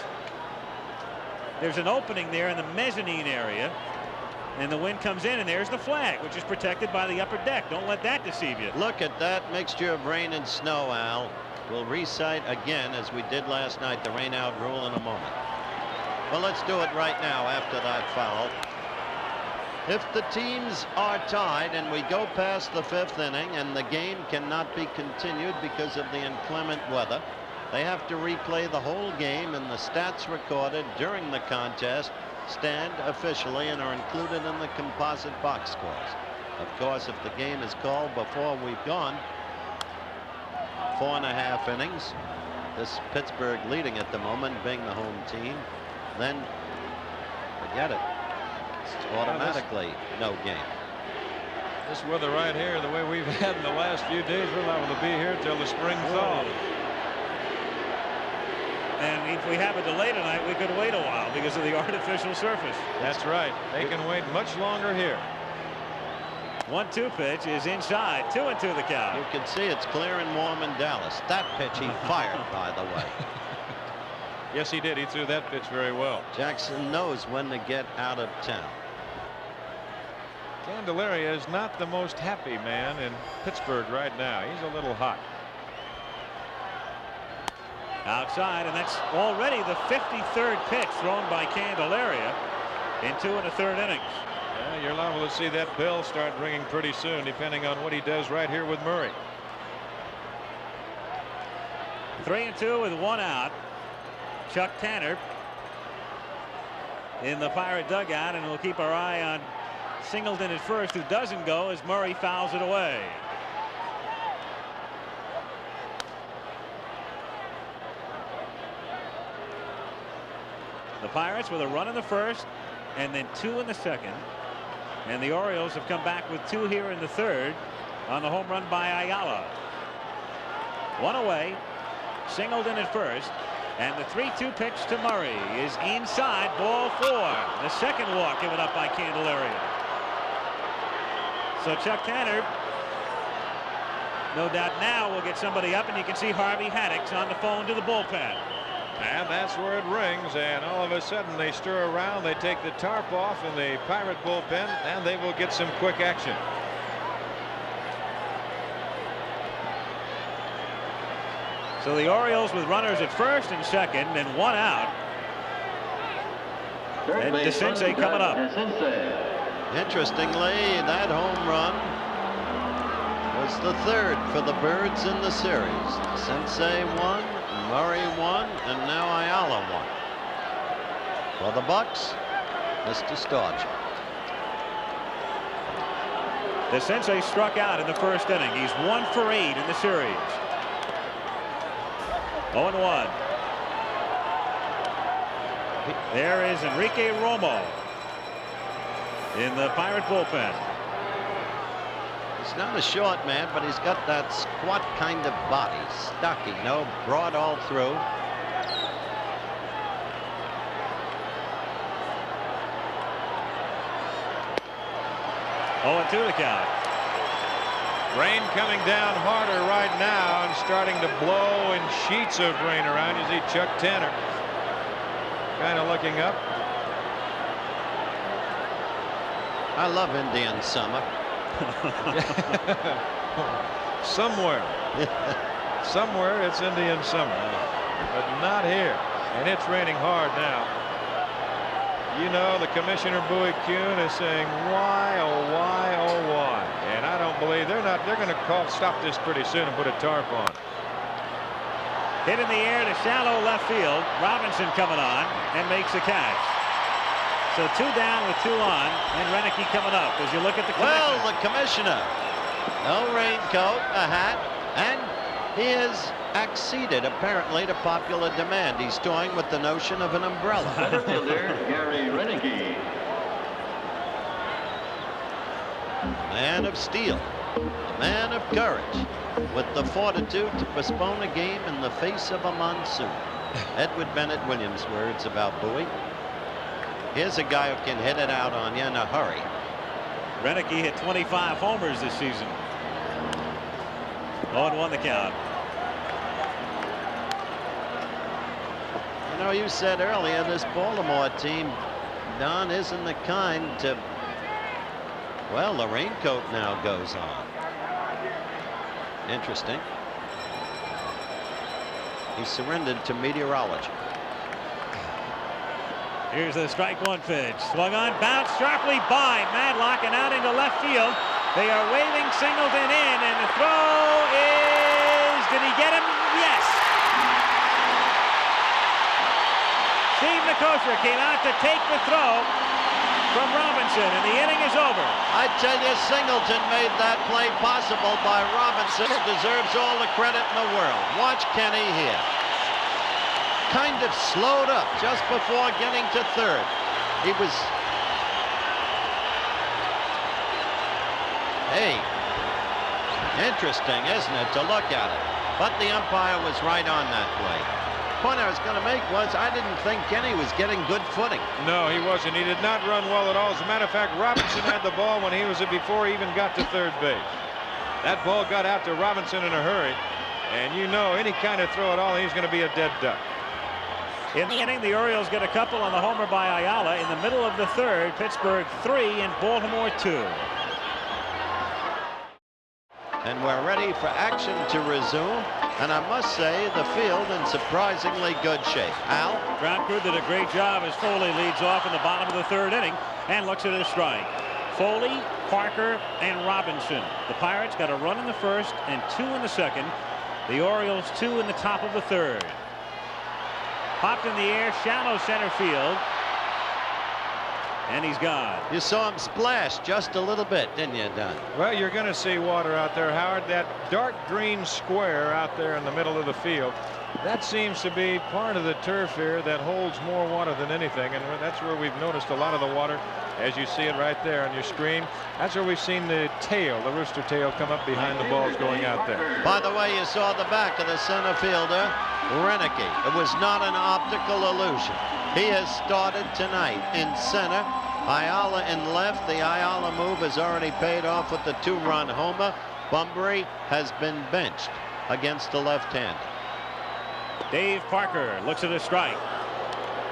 There's an opening there in the mezzanine area, and the wind comes in, and there's the flag, which is protected by the upper deck. Don't let that deceive you. Look at that mixture of rain and snow, Al. We'll recite again, as we did last night, the rain out rule in a moment. Well, let's do it right now after that foul. If the teams are tied and we go past the 5th inning and the game cannot be continued because of the inclement weather, they have to replay the whole game, and the stats recorded during the contest stand officially and are included in the composite box scores. Of course, if the game is called before we've gone 4.5 innings, this Pittsburgh leading at the moment, being the home team, then forget it. It's automatically no game. This weather right here, the way we've had in the last few days, we're liable to be here till the spring thaw. And if we have a delay tonight, we could wait a while because of the artificial surface. That's right. They can wait much longer here. 1-2 pitch is inside. 2-2 the count. You can see it's clear and warm in Dallas. That pitch he fired, by the way. Yes, he did. He threw that pitch very well. Jackson knows when to get out of town. Candelaria is not the most happy man in Pittsburgh right now. He's a little hot. Outside, and that's already the 53rd pitch thrown by Candelaria in 2 1/3 innings. Yeah, you're liable to see that bell start ringing pretty soon, depending on what he does right here with Murray. 3-2 with 1 out. Chuck Tanner in the Pirate dugout, and we'll keep our eye on Singleton at first, who doesn't go as Murray fouls it away. The Pirates with a run in the first and then 2 in the second, and the Orioles have come back with 2 here in the third on the home run by Ayala. 1 away, Singleton at first, and the 3-2 pitch to Murray is inside, ball 4. The second walk given up by Candelaria. So Chuck Tanner, no doubt now will get somebody up, and you can see Harvey Haddix on the phone to the bullpen. And that's where it rings, and all of a sudden they stir around. They take the tarp off in the Pirate bullpen, and they will get some quick action. So the Orioles with runners at first and second and 1 out. And DeCinces coming up. Interestingly, that home run was the 3rd for the Birds in the series. Sensei won, Murray won, and now Ayala won. For the Bucks, Mr. Starcher. DeCinces struck out in the first inning. He's 1 for 8 in the series. 0-1. There is Enrique Romo. in the Pirate bullpen. He's not a short man, but he's got that squat kind of body. Stocky, no, broad all through. Oh, and 2 the count. Rain coming down harder right now and starting to blow in sheets of rain around. You see Chuck Tanner kind of looking up. I love Indian summer. Somewhere it's Indian summer, but not here, and it's raining hard now. You know, the Commissioner Bowie Kuhn is saying, why, oh why, oh why? And I don't believe they're going to stop this pretty soon and put a tarp on. Hit in the air to shallow left field. Robinson coming on and makes a catch. So 2 down with 2 on, and Renicky coming up. As you look at the commissioner. Well, the commissioner, no raincoat, a hat, and he is acceded apparently to popular demand. He's toying with the notion of an umbrella. Center fielder Gary Renicky. Man of steel, a man of courage, with the fortitude to postpone a game in the face of a monsoon. Edward Bennett Williams' words about Bowie. Here's a guy who can hit it out on you in a hurry. Renicky hit 25 homers this season. 0-1 the count. You know, you said earlier this Baltimore team, Don, isn't the kind to. Well, the raincoat now goes on. Interesting. He surrendered to meteorology. Here's the strike 1 pitch. Swung on, bounced sharply by Madlock and out into left field. They are waving Singleton in, and the throw is. Did he get him? Yes. Steve Nikosha came out to take the throw from Robinson, and the inning is over. I tell you, Singleton made that play possible by Robinson. Deserves all the credit in the world. Watch Kenny here. Kind of slowed up just before getting to third. He was. Hey, interesting, isn't it, to look at it? But the umpire was right on that play. The point I was going to make was I didn't think Kenny was getting good footing. No, he wasn't. He did not run well at all. As a matter of fact, Robinson had the ball when he was before he even got to third base. That ball got out to Robinson in a hurry, and you know any kind of throw at all, he's going to be a dead duck. In the inning, the Orioles get a couple on the homer by Ayala. In the middle of the third, Pittsburgh 3 and Baltimore 2. And we're ready for action to resume. And I must say, the field in surprisingly good shape. Al? Ground crew did a great job as Foley leads off in the bottom of the third inning and looks at a strike. Foley, Parker, and Robinson. The Pirates got a run in the first and 2 in the second. The Orioles 2 in the top of the third. Popped in the air, shallow center field. And he's gone. You saw him splash just a little bit, didn't you, Don? Well, you're going to see water out there, Howard. That dark green square out there in the middle of the field, that seems to be part of the turf here that holds more water than anything. And that's where we've noticed a lot of the water, as you see it right there on your screen. That's where we've seen the tail, the rooster tail, come up behind the balls going out there. By the way, you saw the back of the center fielder, Renicky. It was not an optical illusion. He has started tonight in center. Ayala in left. The Ayala move has already paid off with the 2-run homer. Bunbury has been benched against the left-hander. Dave Parker looks at a strike.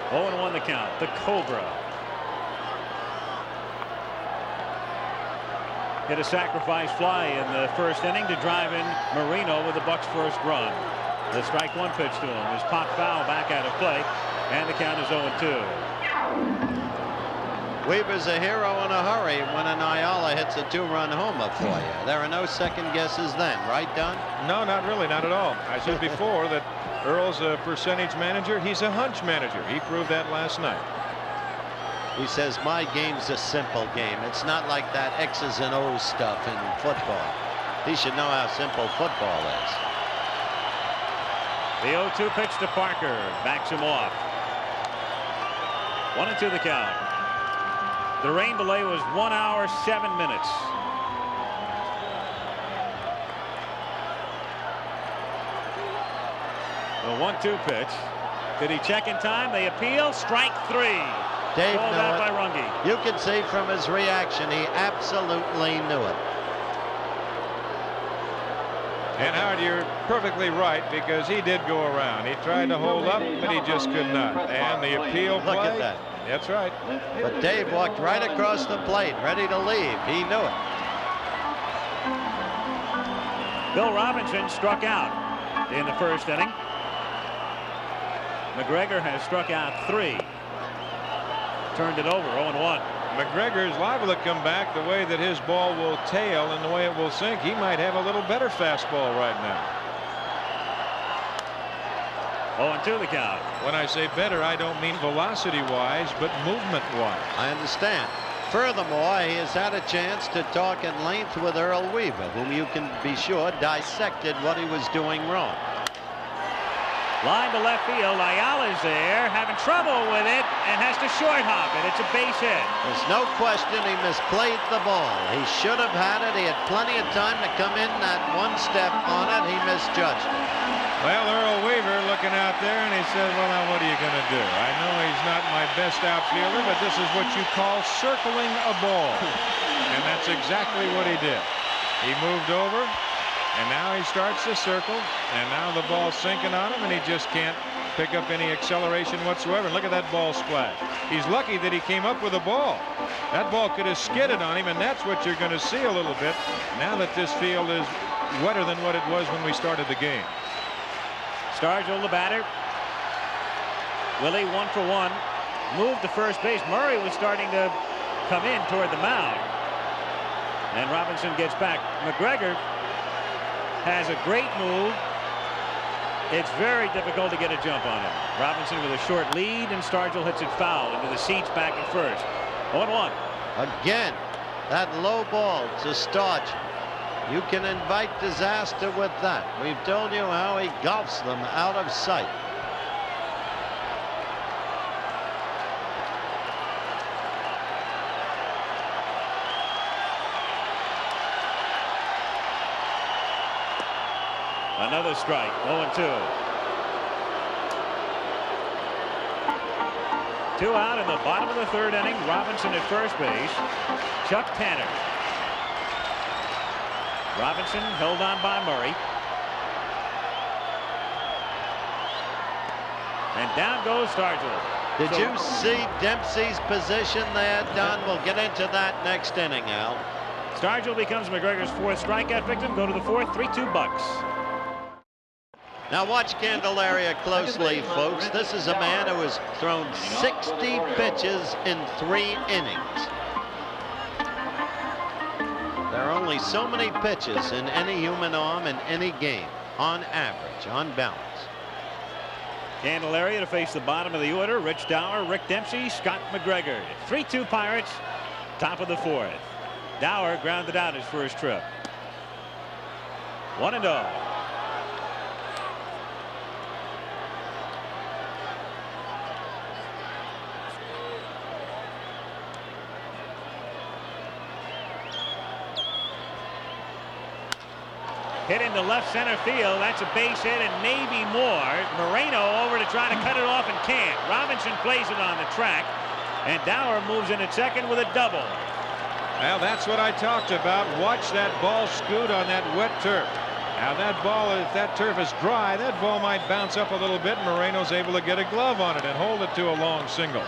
0-1 the count. The Cobra. Hit a sacrifice fly in the first inning to drive in Marino with the Bucks' first run. The strike 1 pitch to him is popped foul back out of play, and the count is 0-2. Weaver's a hero in a hurry when an Ayala hits a 2-run homer for you. There are no second guesses then, right, Don? No, not really, not at all. I said before that Earl's a percentage manager. He's a hunch manager. He proved that last night. He says, my game's a simple game. It's not like that X's and O's stuff in football. He should know how simple football is. The 0-2 pitch to Parker backs him off. 1-2 the count. The rain delay was 1 hour 7 minutes. The 1-2 pitch. Did he check in time? They appeal. Strike 3. Dave Called knew out it. by Runge. You can see from his reaction, he absolutely knew it. And Howard, you're perfectly right, because he did go around. He tried to hold up, but he just could not. And the appeal play. Look at that. That's right. But Dave walked right across the plate, ready to leave. He knew it. Bill Robinson struck out in the first inning. McGregor has struck out 3. Turned it over, 0-1. McGregor is liable to come back the way that his ball will tail and the way it will sink. He might have a little better fastball right now. 0-2 the count. When I say better, I don't mean velocity-wise, but movement-wise. I understand. Furthermore, he has had a chance to talk at length with Earl Weaver, whom you can be sure dissected what he was doing wrong. Line to left field. Ayala's there, having trouble with it, and has to short hop it. It's a base hit. There's no question he misplayed the ball. He should have had it. He had plenty of time to come in that one step on it. He misjudged it. Well, Earl Weaver looking out there, and he said, well, now what are you going to do? I know he's not my best outfielder, but this is what you call circling a ball. And that's exactly what he did. He moved over, and now he starts to circle, and now the ball's sinking on him, and he just can't pick up any acceleration whatsoever. And look at that ball splash. He's lucky that he came up with a ball. That ball could have skidded on him, and that's what you're going to see a little bit now that this field is wetter than what it was when we started the game. Stargell the batter. Willie 1 for 1. Moved to first base. Murray was starting to come in toward the mound. And Robinson gets back. McGregor has a great move. It's very difficult to get a jump on him. Robinson with a short lead, and Stargell hits it foul into the seats back at first. 0-1. Again, that low ball to Stargell. You can invite disaster with that. We've told you how he golfs them out of sight. Another strike. 0-2. 2 out in the bottom of the third inning. Robinson at first base. Chuck Tanner. Robinson held on by Murray. And down goes Stargell. Did you see Dempsey's position there, Don? We'll get into that next inning, Al. Stargell becomes McGregor's 4th strikeout victim. Go to the 4th, 3-2 Bucks. Now watch Candelaria closely, folks. This is a man who has thrown 60 pitches in 3 innings. There are only so many pitches in any human arm in any game, on average, on balance. Candelaria to face the bottom of the order. Rich Dower, Rick Dempsey, Scott McGregor. 3-2 Pirates, top of the 4th. Dower grounded out his first trip. 1-0. Hit into left center field. That's a base hit and maybe more. Moreno over to try to cut it off and can't. Robinson plays it on the track, and Dower moves in at second with a double. Well, that's what I talked about. Watch that ball scoot on that wet turf. Now that ball, if that turf is dry, that ball might bounce up a little bit. Moreno's able to get a glove on it and hold it to a long single.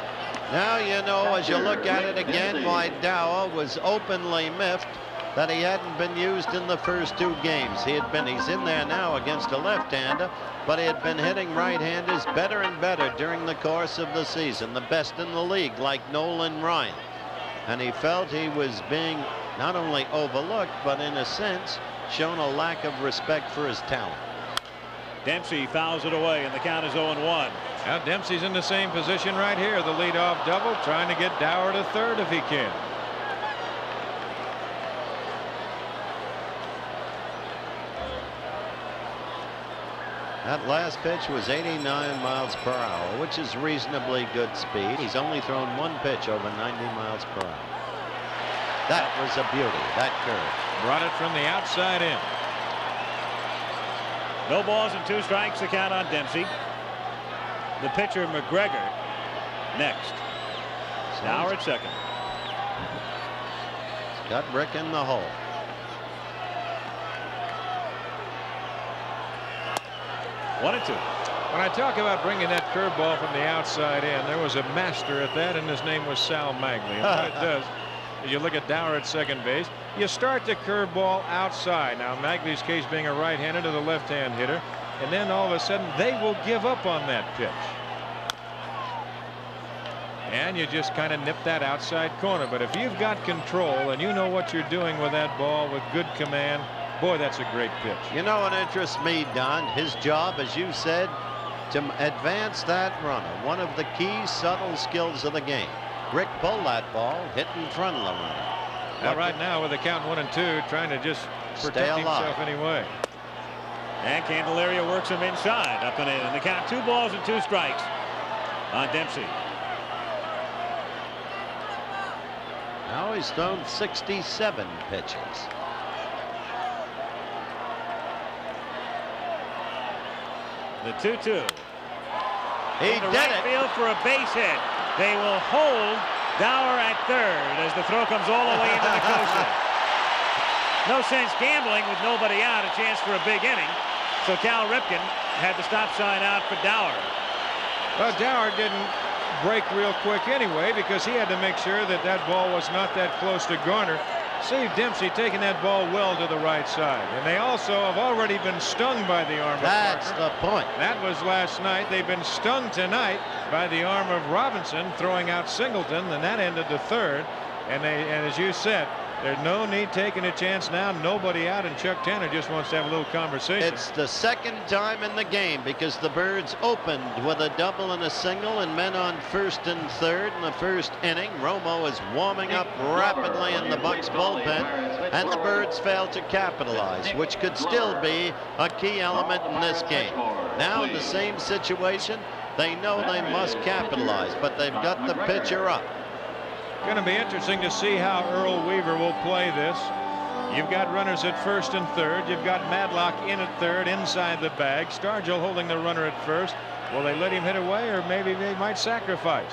Now you know, as you look at it again, why Dower was openly miffed that he hadn't been used in the first 2 games. He's in there now against a left-hander, but he had been hitting right-handers better and better during the course of the season, the best in the league, like Nolan Ryan. And he felt he was being not only overlooked, but in a sense shown a lack of respect for his talent. Dempsey fouls it away, and the count is 0-1. Now Dempsey's in the same position right here, the leadoff double, trying to get Dower to third if he can. That last pitch was 89 miles per hour, which is reasonably good speed. He's only thrown one pitch over 90 miles per hour. That was a beauty, that curve. Brought it from the outside in. No balls and 2 strikes, the count on Dempsey. The pitcher McGregor next. Dower at second. It's got Rick in the hole. One and 2. When I talk about bringing that curveball from the outside in, there was a master at that, and his name was Sal Magley. And what it does is you look at Dower at second base. You start the curveball outside. Now, Magley's case being a right-hander to the left-hand hitter, and then all of a sudden they will give up on that pitch. And you just kind of nip that outside corner. But if you've got control and you know what you're doing with that ball with good command, boy, that's a great pitch. You know what interests me, Don? His job, as you said, to advance that runner. One of the key subtle skills of the game. Rick pulled that ball, hit in front of the runner. Now, right now, with the count 1 and 2, trying to just protect himself anyway. And Candelaria works him inside, up and in. And the count 2 balls and 2 strikes on Dempsey. Now he's thrown 67 pitches. The 2-2. He did it. Field for a base hit. They will hold Dower at third as the throw comes all the way into the coaster. No sense gambling with nobody out. A chance for a big inning. So Cal Ripken had the stop sign out for Dower. Well, Dower didn't break real quick anyway because he had to make sure that that ball was not that close to Garner. See Dempsey taking that ball well to the right side. And they also have already been stung by the arm of That's Parker. the point. That was last night. They've been stung tonight by the arm of Robinson throwing out Singleton, and that ended the third. And as you said, there's no need taking a chance now. Nobody out, and Chuck Tanner just wants to have a little conversation. It's the second time in the game because the Birds opened with a double and a single and men on first and third in the first inning. Romo is warming up rapidly in the Bucks bullpen, and the Birds failed to capitalize, which could still be a key element in this game. Now in the same situation, they know they must capitalize, but they've got the pitcher up. Going to be interesting to see how Earl Weaver will play this. You've got runners at first and third. You've got Madlock in at third inside the bag. Stargell holding the runner at first. Will they let him hit away, or maybe they might sacrifice?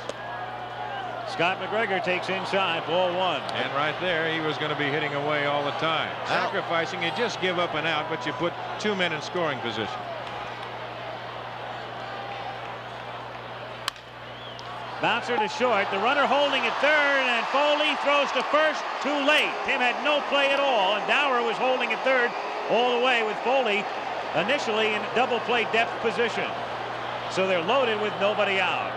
Scott McGregor takes inside, ball 1. And right there, he was going to be hitting away all the time. Sacrificing, you just give up and out, but you put 2 men in scoring position. Bouncer to short. The runner holding at third, and Foley throws to first too late. Tim had no play at all, and Dower was holding at third all the way with Foley initially in double play depth position. So they're loaded with nobody out.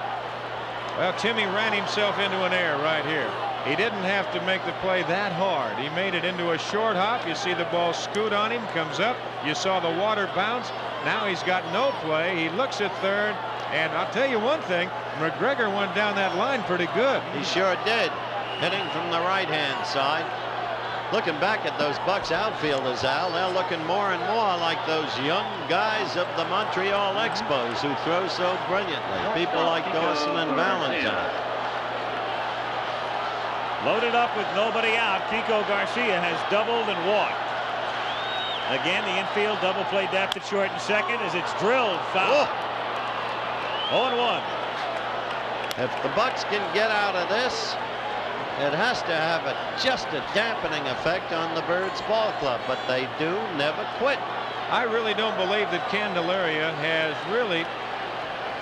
Well, Timmy ran himself into an error right here. He didn't have to make the play that hard. He made it into a short hop. You see the ball scoot on him, comes up. You saw the water bounce. Now he's got no play. He looks at third. And I'll tell you one thing, McGregor went down that line pretty good. He sure did, hitting from the right-hand side. Looking back at those Bucks outfielders, Al, they're looking more and more like those young guys of the Montreal Expos who throw so brilliantly. People like Dawson and Valentine. Loaded up with nobody out, Kiko Garcia has doubled and walked. Again, the infield double play depth at short and second as it's drilled foul. 0-1. If the Bucks can get out of this, it has to have just a dampening effect on the Birds ball club, but they do never quit. I really don't believe that Candelaria has really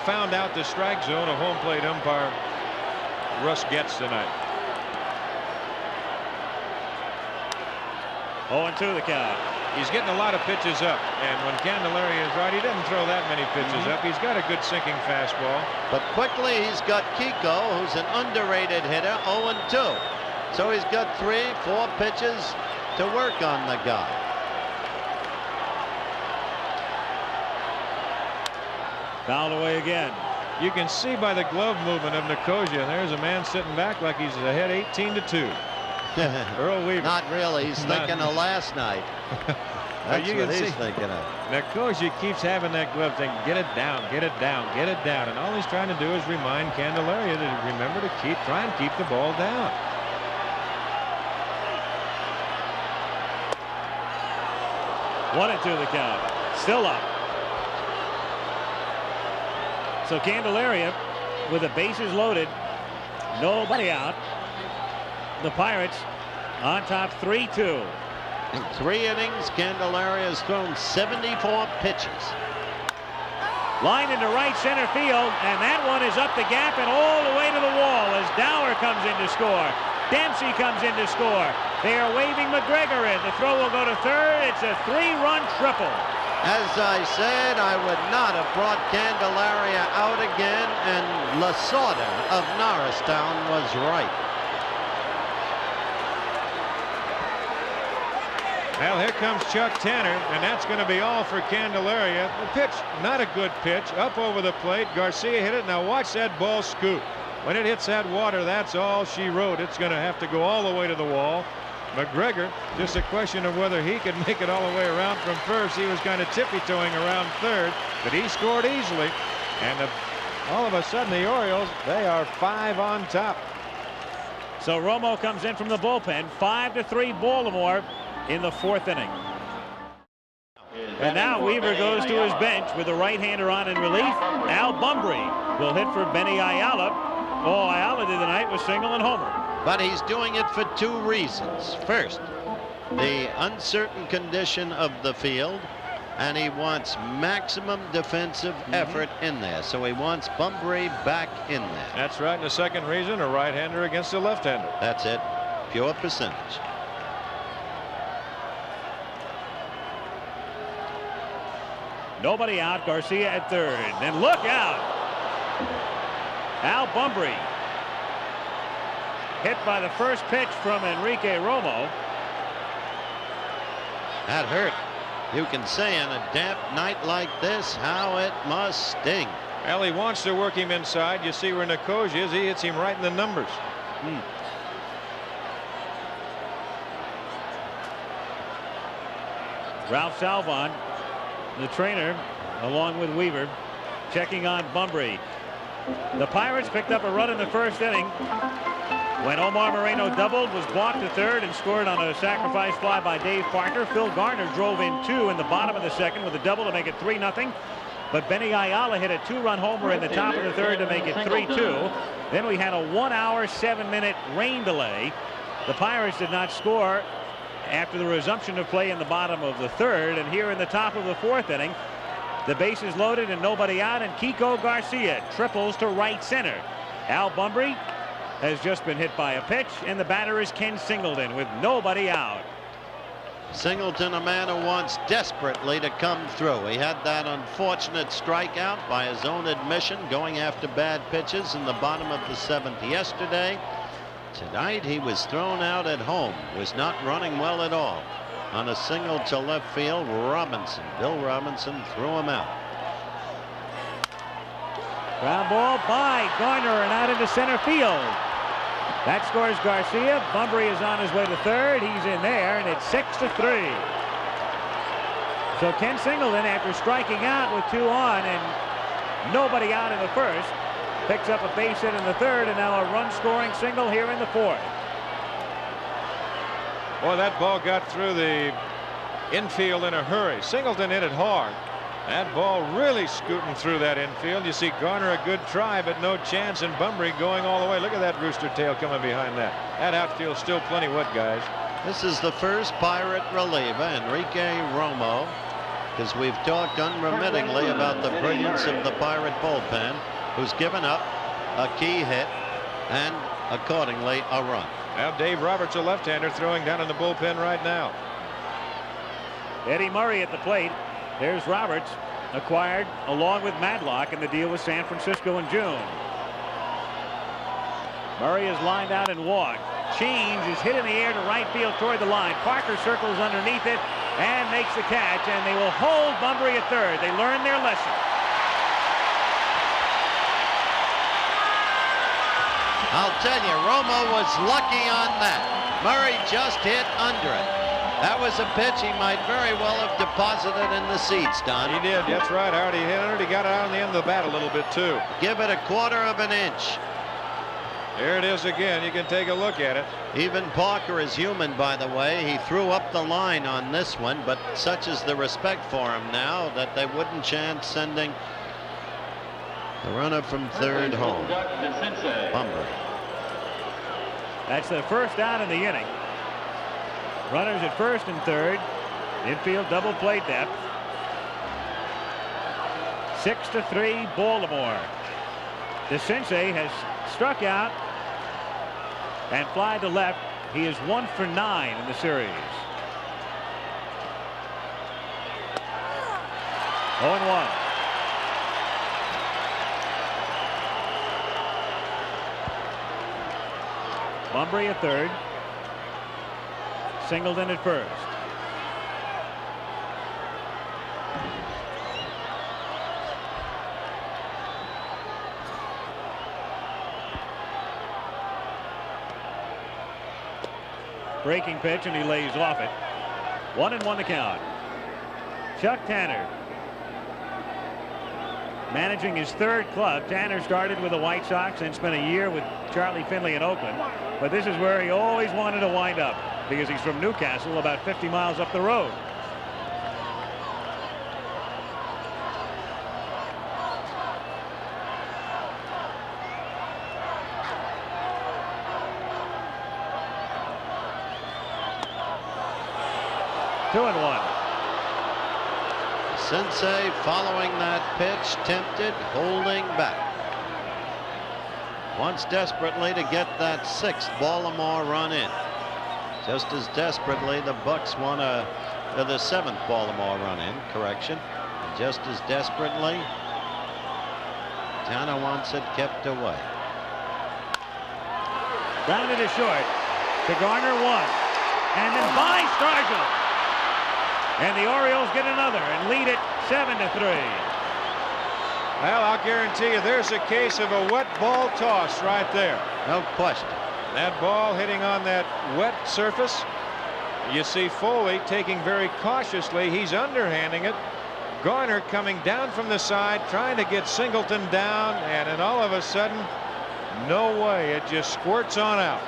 found out the strike zone of home plate umpire Russ Getz tonight. 0-2 the count. He's getting a lot of pitches up, and when Candelaria is right, he doesn't throw that many pitches up. He's got a good sinking fastball. But quickly he's got Kiko, who's an underrated hitter, 0-2. So he's got 3-4 pitches to work on the guy. Fouled away again. You can see by the glove movement of Nicosia, there's a man sitting back like he's ahead 18-2. Earl Weaver. Not really. He's thinking of last night. That's you what can he's see thinking of. Nicosia keeps having that glove thing. Get it down, get it down, get it down. And all he's trying to do is remind Candelaria to remember to try and keep the ball down. One and two the count. Still up. So Candelaria with the bases loaded, nobody out. The Pirates on top 3-2. In 3 innings, Candelaria has thrown 74 pitches. Line into right center field, and that one is up the gap and all the way to the wall as Dower comes in to score. Dempsey comes in to score. They are waving McGregor in. The throw will go to third. It's a 3-run triple. As I said, I would not have brought Candelaria out again, and Lasorda of Norristown was right. Well, here comes Chuck Tanner, and that's going to be all for Candelaria. The pitch, not a good pitch, up over the plate. Garcia hit it. Now watch that ball scoot. When it hits that water, that's all she wrote. It's going to have to go all the way to the wall. McGregor, just a question of whether he could make it all the way around from first. He was kind of tippy-toeing around third, but he scored easily. And all of a sudden, the Orioles, they are 5 on top. So Romo comes in from the bullpen. 5-3 Baltimore in the 4th inning. And now Weaver goes to his bench with the right-hander on in relief. Al Bumbry will hit for Benny Ayala. All Ayala did tonight was single and homer. But he's doing it for 2 reasons. First, the uncertain condition of the field, and he wants maximum defensive effort in there. So he wants Bumbry back in there. That's right. And the second reason, a right-hander against a left-hander. That's it. Pure percentage. Nobody out. Garcia at third. And look out. Al Bumbry hit by the first pitch from Enrique Romo. That hurt. You can say on a damp night like this how it must sting. Well, he wants to work him inside. You see where Nicosia is. He hits him right in the numbers. Ralph Salvon, the trainer, along with Weaver, checking on Bumbry. The Pirates picked up a run in the first inning when Omar Moreno doubled, was blocked to third, and scored on a sacrifice fly by Dave Parker. Phil Garner drove in 2 in the bottom of the second with a double to make it 3-0. But Benny Ayala hit a 2-run homer in the top of the third to make it 3-2. Then we had a 1-hour, 7-minute rain delay. The Pirates did not score after the resumption of play in the bottom of the third, and here in the top of the 4th inning, the bases loaded and nobody out, and Kiko Garcia triples to right center. Al Bumbry has just been hit by a pitch, and the batter is Ken Singleton with nobody out. Singleton, a man who wants desperately to come through. He had that unfortunate strikeout by his own admission, going after bad pitches in the bottom of the 7th yesterday. Tonight he was thrown out at home, was not running well at all. On a single to left field, Bill Robinson threw him out. Ground ball by Garner and out into center field. That scores Garcia. Bumbry is on his way to third. He's in there, and it's 6-3. So Ken Singleton, after striking out with 2 on and nobody out in the first, picks up a base hit in the third, and now a run-scoring single here in the 4th. Boy, that ball got through the infield in a hurry. Singleton hit it hard. That ball really scooting through that infield. You see Garner a good try, but no chance, and Bumbry going all the way. Look at that rooster tail coming behind that. That outfield's still plenty wet, guys. This is the first Pirate reliever, Enrique Romo, because we've talked unremittingly about the brilliance of the Pirate bullpen, who's given up a key hit and accordingly a run. Now Dave Roberts, a left-hander, throwing down in the bullpen right now. Eddie Murray at the plate. There's Roberts, acquired along with Madlock in the deal with San Francisco in June. Murray is lined out and walked. Change is hit in the air to right field toward the line. Parker circles underneath it and makes the catch, and they will hold Bumbry at third. They learned their lesson. I'll tell you, Romo was lucky on that. Murray just hit under it. That was a pitch he might very well have deposited in the seats, Don. He did. That's right. I already got it out on the end of the bat a little bit too. Give it a quarter of an inch. There it is again. You can take a look at it. Even Parker is human, by the way. He threw up the line on this one, but such is the respect for him now that they wouldn't chance sending the runner from third home. Bunbury. That's the first out in the inning. Runners at first and third. Infield double play depth. 6-3 Baltimore. DeCinces has struck out and fly to left. He is 1 for 9 in the series. 0-1. Bunbury at third. Singleton at first. Breaking pitch, and he lays off it. 1-1 the count. Chuck Tanner managing his third club. Tanner started with the White Sox and spent a year with Charlie Finley in Oakland, but this is where he always wanted to wind up because he's from Newcastle, about 50 miles up the road. Two and one. Sensei following that pitch, tempted, holding back. Wants desperately to get that 6th Baltimore run in. Just as desperately the Bucks want the 7th Baltimore run in, correction. And just as desperately, Tanner wants it kept away. Grounded to short to Garner 1. And then by Stargell. And the Orioles get another and lead it 7-3. Well, I'll guarantee you there's a case of a wet ball toss right there. No question. That ball hitting on that wet surface. You see Foley taking very cautiously. He's underhanding it. Garner coming down from the side, trying to get Singleton down, and then all of a sudden, no way. It just squirts on out.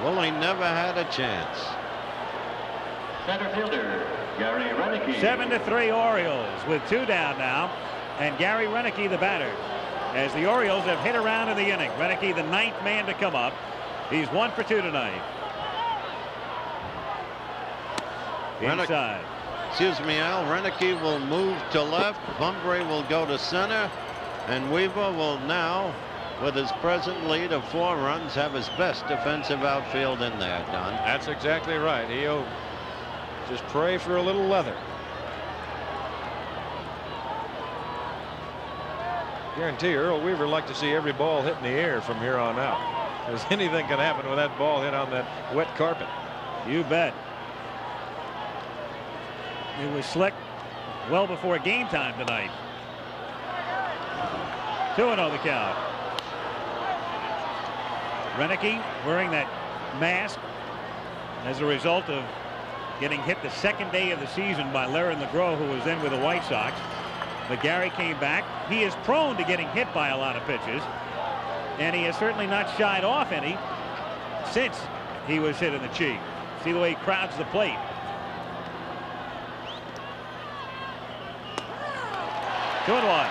Willie never had a chance. Center fielder, Gary Renicky. 7-3 Orioles with 2 down now, and Gary Renicky the batter. As the Orioles have hit around in the inning. Renicky the 9th man to come up. He's 1 for 2 tonight. Inside. Excuse me, Al. Renicky will move to left. Bunbury will go to center, and Weaver will now, with his present lead of 4 runs, have his best defensive outfield in there, Don. That's exactly right. He'll just pray for a little leather. Guarantee you, Earl Weaver would like to see every ball hit in the air from here on out, because anything can happen with that ball hit on that wet carpet. You bet. It was slick well before game time tonight. 2-0 the count. Renicky wearing that mask as a result of getting hit the 2nd day of the season by Larry LeGros, who was then with the White Sox. But Gary came back. He is prone to getting hit by a lot of pitches, and he has certainly not shied off any since he was hit in the cheek. See the way he crowds the plate. Two and one.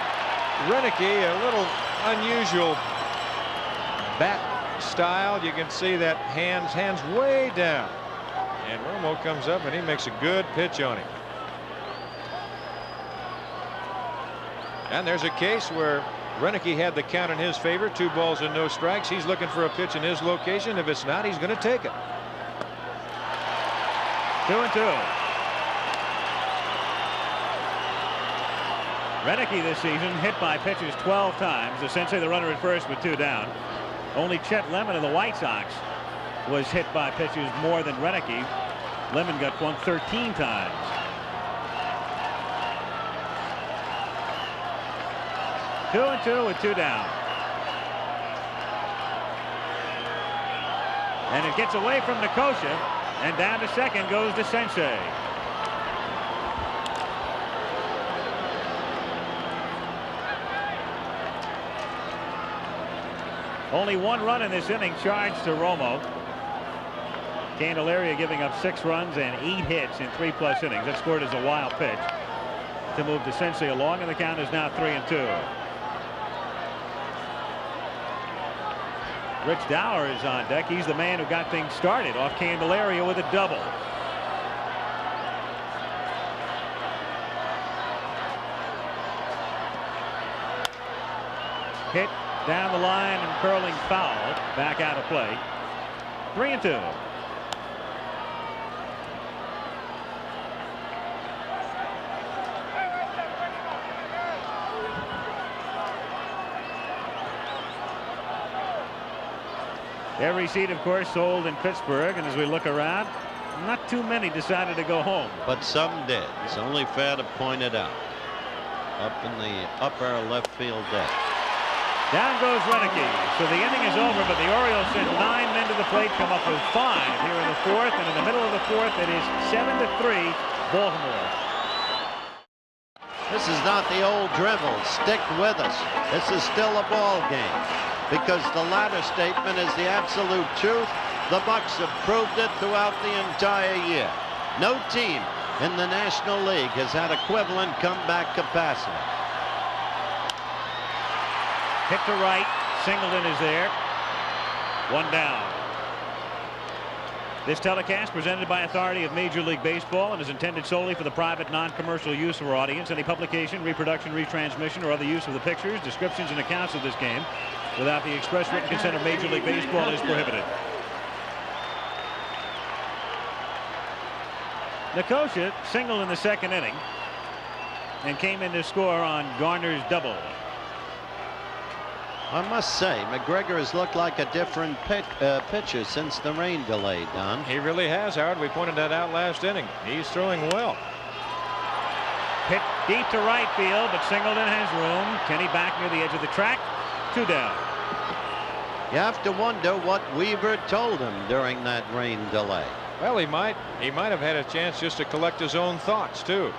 Renicky, a little unusual bat style. You can see that hands way down, and Romo comes up and he makes a good pitch on him. And there's a case where Renicky had the count in his favor, 2 balls and no strikes. He's looking for a pitch in his location. If it's not, he's going to take it. 2-2. Renicky this season hit by pitches 12 times. Essentially the runner at first with 2 down. Only Chet Lemon of the White Sox was hit by pitches more than Renicky. Lemon got one 13 times. Two and two with 2 down. And it gets away from Nicosia. And down to second goes the Sensei. Only one run in this inning charged to Romo. Candelaria giving up 6 runs and 8 hits in 3+ innings. That scored as a wild pitch to move the Sensei along, and the count is now 3-2. Rich Dower is on deck. He's the man who got things started off Candelaria with a double. Hit down the line and curling foul. Back out of play. 3-2. Every seat, of course, sold in Pittsburgh, and as we look around, not too many decided to go home. But some did. It's only fair to point it out. Up in the upper left field deck. Down goes Renicky. So the inning is over, but the Orioles send 9 men to the plate, come up with 5 here in the 4th, and in the middle of the 4th, it is 7-3 Baltimore. This is not the old drivel. Stick with us. This is still a ball game, because the latter statement is the absolute truth. The Bucks have proved it throughout the entire year. No team in the National League has had equivalent comeback capacity. Hit to right. Singleton is there. 1 down. This telecast presented by authority of Major League Baseball and is intended solely for the private non-commercial use of our audience. Any publication, reproduction, retransmission, or other use of the pictures, descriptions, and accounts of this game without the express written consent of Major League Baseball is prohibited. Nicosia singled in the 2nd inning and came in to score on Garner's double. I must say, McGregor has looked like a different pitcher since the rain delay, Don. He really has, Howard. We pointed that out last inning. He's throwing well. Hit deep to right field, but Singleton has room. Kenny back near the edge of the track. 2 down. You have to wonder what Weaver told him during that rain delay. Well, he might have had a chance just to collect his own thoughts, too.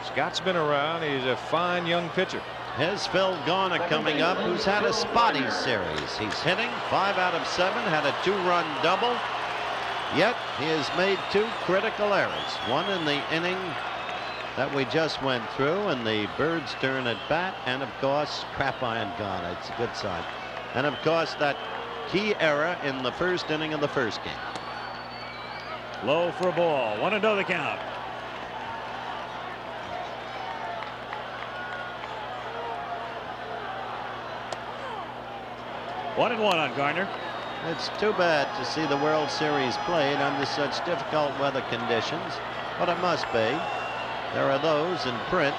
Scott's been around. He's a fine young pitcher. Here's Phil Garner coming up, who's had a spotty series. He's hitting 5 out of 7, had a 2-run double. Yet he has made 2 critical errors. One in the inning that we just went through, and the Birds' turn at bat, and of course, crap iron Garner. It's a good sign. And of course, that key error in the 1st inning of the 1st game. Low for a ball. 1-0 the count. One and 1 on Garner. It's too bad to see the World Series played under such difficult weather conditions, but it must be. There are those in print.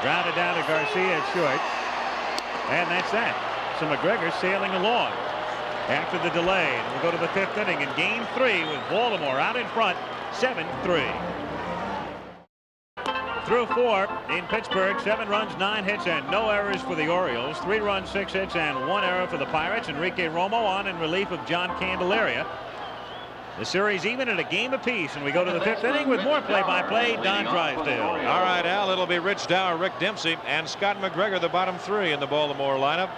Grounded down to Garcia at short. And that's that. So McGregor sailing along after the delay. And we'll go to the 5th inning in game 3 with Baltimore out in front, 7-3. Through 4 in Pittsburgh, 7 runs, 9 hits, and no errors for the Orioles. 3 runs, 6 hits, and 1 error for the Pirates. Enrique Romo on in relief of John Candelaria. The series even at a game apiece, and we go to the 5th inning with more play-by-play. Don Drysdale. All right, Al, it'll be Rich Dower, Rick Dempsey, and Scott McGregor, the bottom 3 in the Baltimore lineup.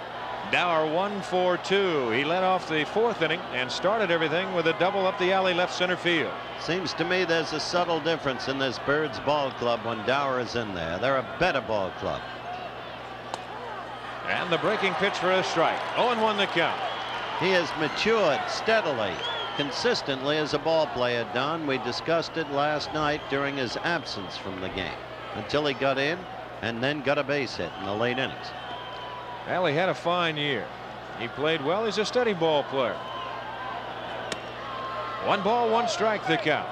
Dower 1 for 2. He led off the 4th inning and started everything with a double up the alley left center field. Seems to me there's a subtle difference in this Birds ball club when Dower is in there. They're a better ball club. And the breaking pitch for a strike. 0-1 the count. He has matured steadily, consistently as a ball player, Don. We discussed it last night during his absence from the game until he got in and then got a base hit in the late innings. Well, he had a fine year. He played well. He's a steady ball player. 1 ball, 1 strike the count.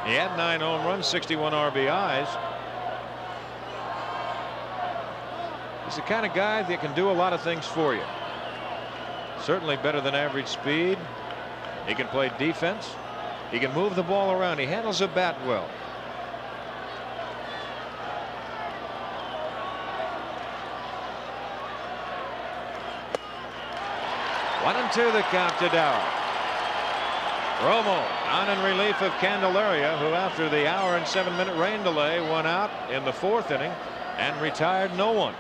He had 9 home runs, 61 RBIs. He's the kind of guy that can do a lot of things for you. Certainly better than average speed. He can play defense. He can move the ball around. He handles the bat well. 1-2 the count to Dower. Romo on in relief of Candelaria, who after the hour and 7-minute rain delay went out in the 4th inning and retired no one.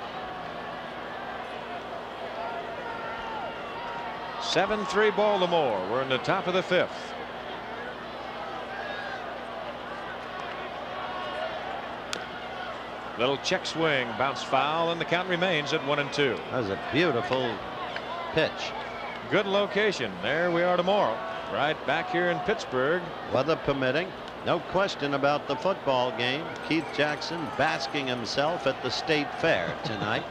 7-3 Baltimore. We're in the top of the 5th. Little check swing, bounce foul, and the count remains at 1-2. That was a beautiful pitch. Good location. There we are tomorrow, right back here in Pittsburgh. Weather permitting. No question about the football game. Keith Jackson basking himself at the State Fair tonight.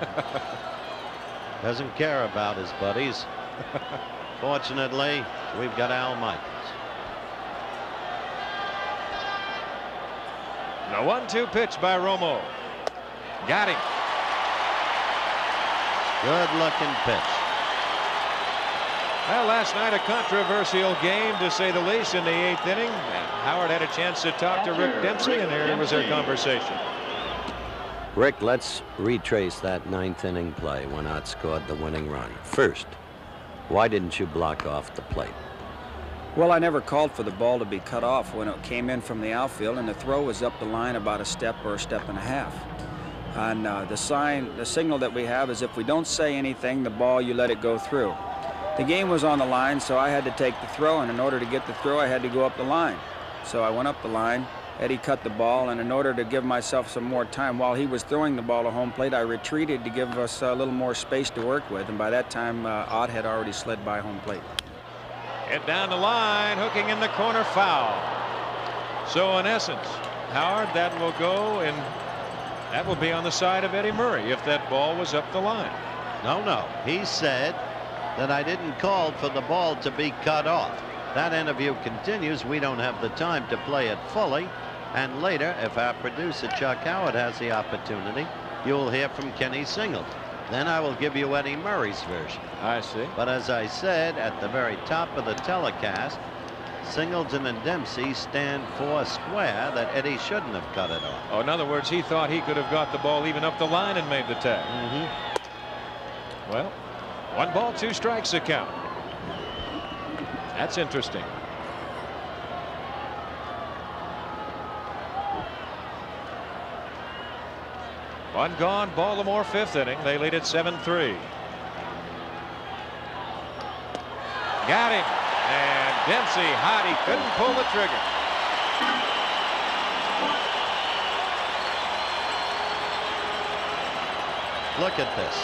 Doesn't care about his buddies. Fortunately, we've got Al Michaels. The 1-2 pitch by Romo. Got him. Good looking pitch. Well, last night a controversial game to say the least in the 8th inning. Howard had a chance to talk to Rick Dempsey, and there was their conversation. Rick, let's retrace that 9th inning play when Ott scored the winning run. First, why didn't you block off the plate? Well, I never called for the ball to be cut off when it came in from the outfield, and the throw was up the line about a step or a step and a half. And the signal that we have is if we don't say anything, the ball, you let it go through. The game was on the line, so I had to take the throw, and in order to get the throw, I had to go up the line. So I went up the line. Eddie cut the ball, and in order to give myself some more time while he was throwing the ball to home plate, I retreated to give us a little more space to work with, and by that time, Ott had already slid by home plate. Hit down the line, hooking in the corner, foul. So in essence, Howard, that will go, and that will be on the side of Eddie Murray if that ball was up the line. No. He said that I didn't call for the ball to be cut off. That interview continues. We don't have the time to play it fully. And later, if our producer Chuck Howard has the opportunity, you'll hear from Kenny Singleton. Then I will give you Eddie Murray's version. I see. But as I said at the very top of the telecast, Singleton and Dempsey stand for square that Eddie shouldn't have cut it off. Oh, in other words, he thought he could have got the ball even up the line and made the tag. Well, 1 ball, 2 strikes the count. That's interesting. One gone, Baltimore 5th inning. They lead at 7-3. Got him. And Dempsey hot. He couldn't pull the trigger. Look at this.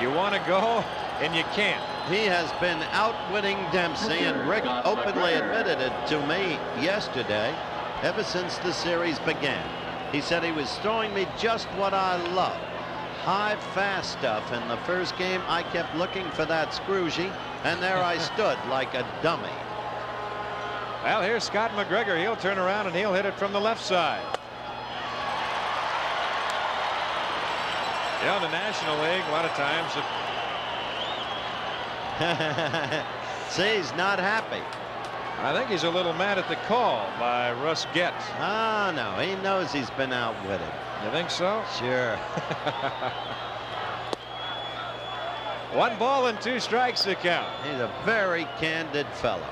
You want to go, and you can't. He has been outwitting Dempsey, and Rick openly admitted it to me yesterday. Ever since the series began, he said he was throwing me just what I love. High, fast stuff. In the first game, I kept looking for that Scroogie, and there I stood like a dummy. Well, here's Scott McGregor. He'll turn around and he'll hit it from the left side. You know, in the National League, a lot of times. See, he's not happy. I think he's a little mad at the call by Russ Getz. Ah, no, he knows he's been outwitted. You think so? Sure. 1 ball and 2 strikes to count. He's a very candid fellow.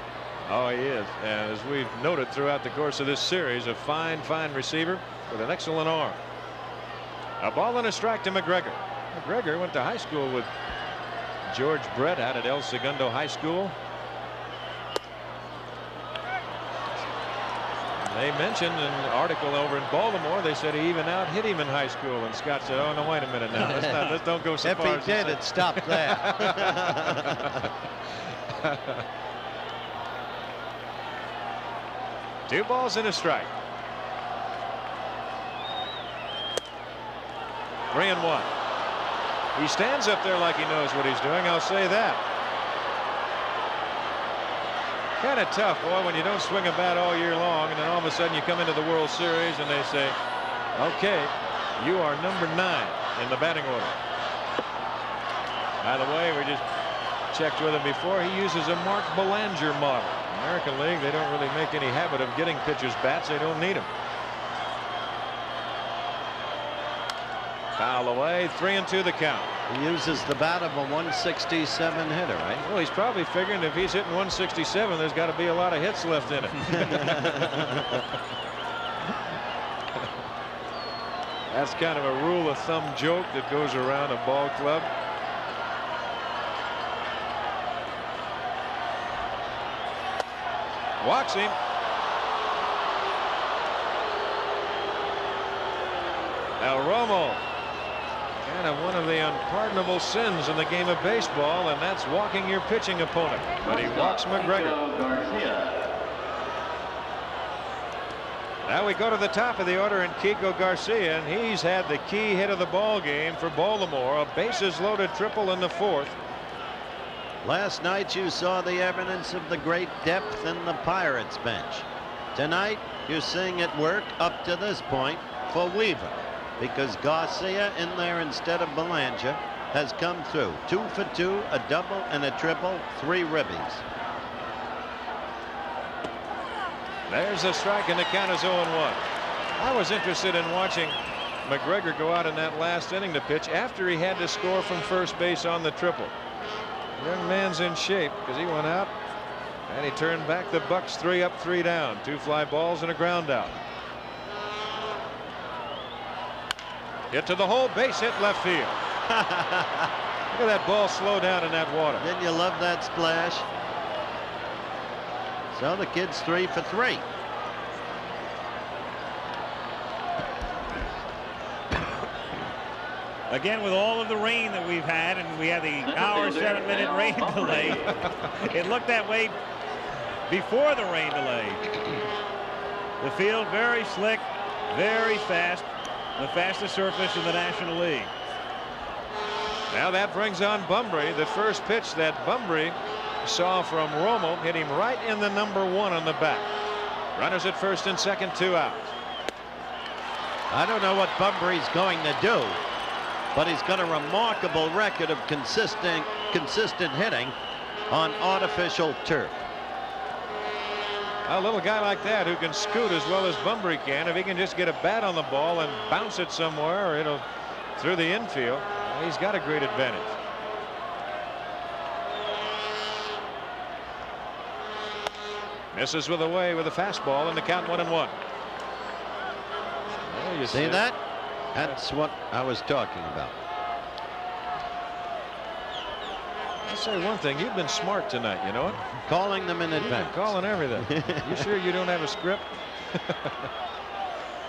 Oh, he is. And as we've noted throughout the course of this series, a fine receiver with an excellent arm. A ball and a strike to McGregor. McGregor went to high school with George Brett out at El Segundo High School. They mentioned in an article over in Baltimore, they said he even out hit him in high school, and Scott said, "Oh no, wait a minute now. Let's don't go so far." If he did, it stopped there. 2 balls and a strike. 3-1. He stands up there like he knows what he's doing. I'll say that. Kind of tough, boy, when you don't swing a bat all year long, and then all of a sudden you come into the World Series and they say, "Okay, you are number 9 in the batting order." By the way, we just checked with him before. He uses a Mark Belanger model. American League, they don't really make any habit of getting pitchers bats. They don't need them. Foul away. 3-2 the count. He uses the bat of a 167 hitter, right? Well, he's probably figuring if he's hitting 167, there's got to be a lot of hits left in it. That's kind of a rule of thumb joke that goes around a ball club. Walks him. Now Romo, kind of one of the unpardonable sins in the game of baseball, and that's walking your pitching opponent. But he walks McGregor. Now we go to the top of the order in Kiko Garcia, and he's had the key hit of the ball game for Baltimore, a bases loaded triple in the fourth. Last night you saw the evidence of the great depth in the Pirates bench. Tonight you're seeing it work up to this point for Weaver, because Garcia in there instead of Belanger has come through. 2 for 2, a double and a triple, 3 ribbies. There's a strike, and the count is 0-1. I was interested in watching McGregor go out in that last inning to pitch after he had to score from first base on the triple. Young man's in shape because he went out and he turned back the Bucks 3 up, 3 down. 2 fly balls and a ground out. Hit to the hole, base hit left field. Look at that ball slow down in that water. Didn't you love that splash? So the kid's 3 for 3. Again, with all of the rain that we've had, and we had the hour 7-minute rain delay, it looked that way before the rain delay. The field very slick, very fast, the fastest surface in the National League. Now that brings on Bunbury. The first pitch that Bunbury saw from Romo hit him right in the number 1 on the back. Runners at first and second, 2 out. I don't know what Bunbury's going to do, but he's got a remarkable record of consistent hitting on artificial turf. A little guy like that who can scoot as well as Bunbury can, if he can just get a bat on the ball and bounce it somewhere, or it'll through the infield, he's got a great advantage. Misses with away with a fastball, and the count 1-1. Well, you See that? That's what I was talking about. I'll say one thing, you've been smart tonight, you know it? Calling them in You've been advance. calling everything. You sure you don't have a script?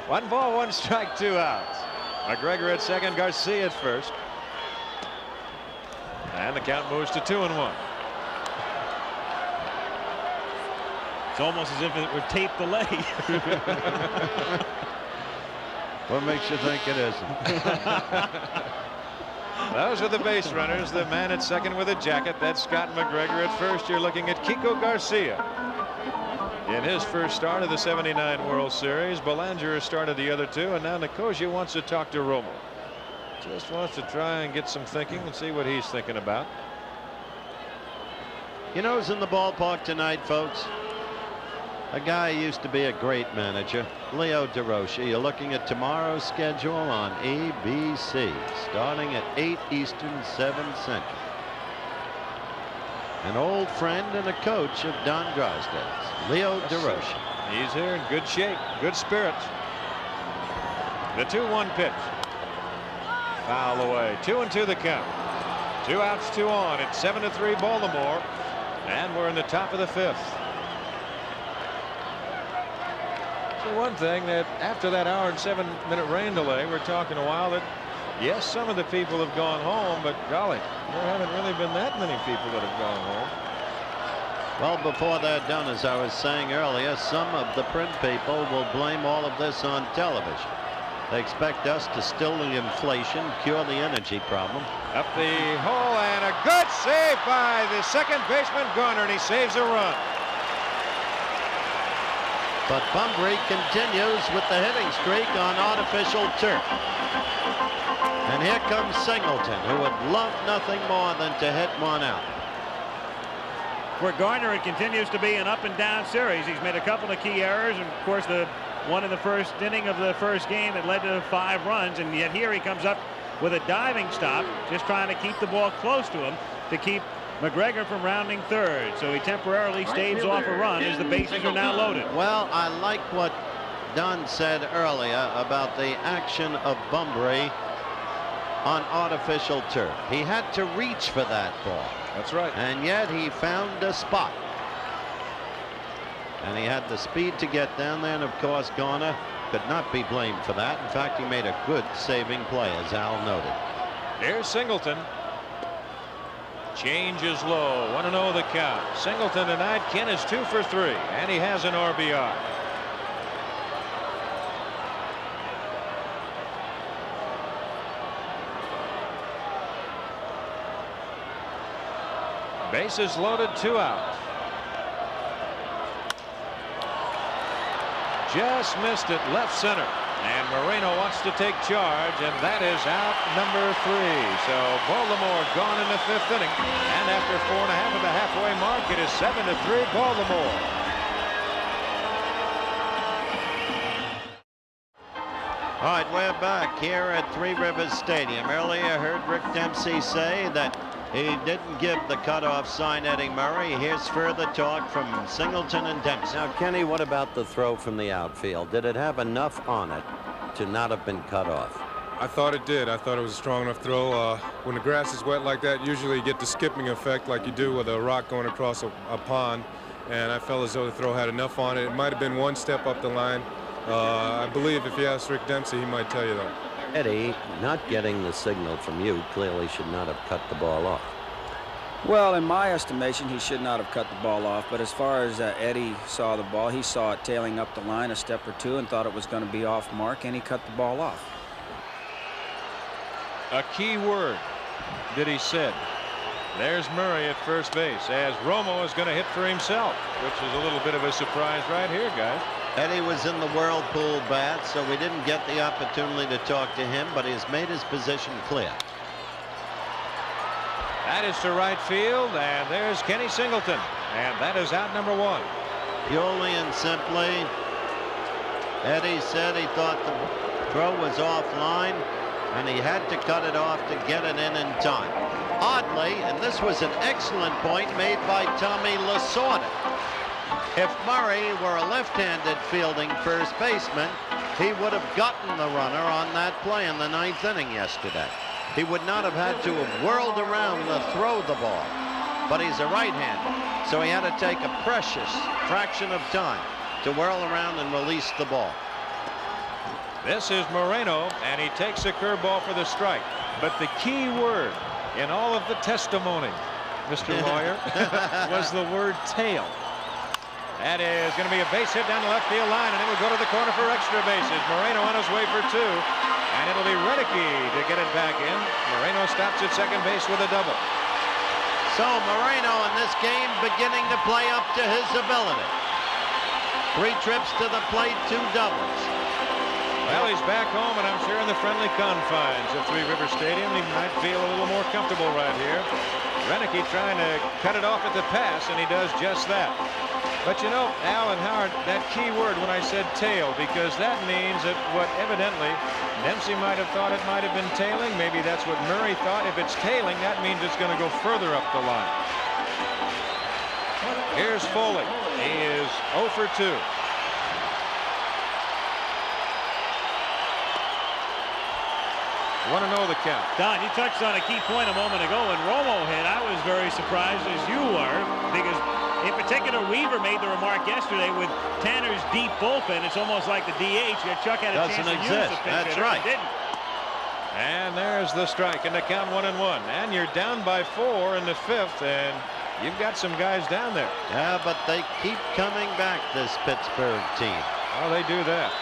1 ball, 1 strike, 2 outs. McGregor at second, Garcia at first. And the count moves to 2-1. It's almost as if it were tape delay. What makes you think it isn't? Those are the base runners. The man at second with a jacket, that's Scott McGregor. At first, you're looking at Kiko Garcia. In his first start of the '79 World Series, Belanger started the other 2, and now Nicosia wants to talk to Romo. Just wants to try and get some thinking and see what he's thinking about. You know who's in the ballpark tonight, folks? A guy who used to be a great manager, Leo DeRocher. You're looking at tomorrow's schedule on ABC, starting at 8 Eastern, 7 Central. An old friend and a coach of Don Drysdale's, Leo DeRocher. He's here in good shape, good spirits. The 2-1 pitch. Foul away. 2-2 the count. 2 outs, 2 on. It's 7-3 Baltimore, and we're in the top of the 5th. So one thing, that after that hour and 7-minute rain delay, we're talking a while that yes, some of the people have gone home, but golly, there haven't really been that many people that have gone home. Well, before they're done, as I was saying earlier, some of the print people will blame all of this on television. They expect us to still the inflation, cure the energy problem. Up the hole, and a good save by the second baseman Garner, and he saves a run. But Bunbury continues with the hitting streak on artificial turf. And here comes Singleton, who would love nothing more than to hit one out. For Garner, it continues to be an up and down series. He's made a couple of key errors, and of course the one in the first inning of the first game that led to 5 runs, and yet here he comes up with a diving stop, just trying to keep the ball close to him to keep McGregor from rounding third. So he temporarily staves off a run as the bases are now loaded. Well, I like what Don said earlier about the action of Bunbury on artificial turf. He had to reach for that ball. That's right. And yet he found a spot. And he had the speed to get down there, and of course Garner could not be blamed for that. In fact, he made a good saving play, as Al noted. Here's Singleton. Change is low. 1-0 the count. Singleton tonight, Ken, is 2 for 3, and he has an RBI. Bases loaded, 2 out. Just missed it left center. And Moreno wants to take charge, and that is out number 3. So Baltimore gone in the 5th inning. And after 4.5 of the halfway mark, it is 7-3 Baltimore. All right, we're back here at Three Rivers Stadium. Earlier, I heard Rick Dempsey say that he didn't give the cutoff sign Eddie Murray. Here's further talk from Singleton and Dempsey. Now, Kenny, what about the throw from the outfield? Did it have enough on it to not have been cut off? I thought it did. I thought it was a strong enough throw. When the grass is wet like that, usually you get the skipping effect like you do with a rock going across a pond. And I felt as though the throw had enough on it. It might have been one step up the line. I believe if you ask Rick Dempsey, he might tell you that. Eddie, not getting the signal from you clearly should not have cut the ball off. Well, in my estimation, he should not have cut the ball off. But as far as Eddie saw the ball, he saw it tailing up the line a step or two and thought it was going to be off mark, and he cut the ball off. A key word that he said. There's Murray at first base as Romo is going to hit for himself, which is a little bit of a surprise right here, guys. Eddie was in the Whirlpool bat, so we didn't get the opportunity to talk to him, but he's made his position clear. That is to right field, and there's Kenny Singleton, and that is out number 1. Purely and simply, Eddie said he thought the throw was offline, and he had to cut it off to get it in time. Oddly, and this was an excellent point made by Tommy Lasorda. If Murray were a left-handed fielding first baseman, he would have gotten the runner on that play in the 9th inning yesterday. He would not have had to have whirled around to throw the ball. But he's a right-hander, so he had to take a precious fraction of time to whirl around and release the ball. This is Moreno, and he takes a curveball for the strike. But the key word in all of the testimony, Mr. Lawyer, was the word tail. That is going to be a base hit down the left field line, and it will go to the corner for extra bases. Moreno on his way for 2, and it'll be Redicky to get it back in. Moreno stops at second base with a double. So Moreno in this game beginning to play up to his ability. 3 trips to the plate, 2 doubles. Well, he's back home, and I'm sure in the friendly confines of Three River Stadium, he might feel a little more comfortable right here. Redicky trying to cut it off at the pass, and he does just that. But you know, Al and Howard, that key word when I said tail, because that means that what evidently Dempsey might have thought it might have been tailing. Maybe that's what Murray thought. If it's tailing, that means it's going to go further up the line. Here's Foley. He is 0 for 2. Want to know the count. Don, you touched on a key point a moment ago. When Romo hit, I was very surprised, as you were, because in particular, Weaver made the remark yesterday with Tanner's deep bullpen. It's almost like the DH. Chuck had a chance to use the pitch. That's right. Didn't. And there's the strike, and the count 1-1. And you're down by 4 in the 5th, and you've got some guys down there. Yeah, but they keep coming back, this Pittsburgh team. Oh, they do that.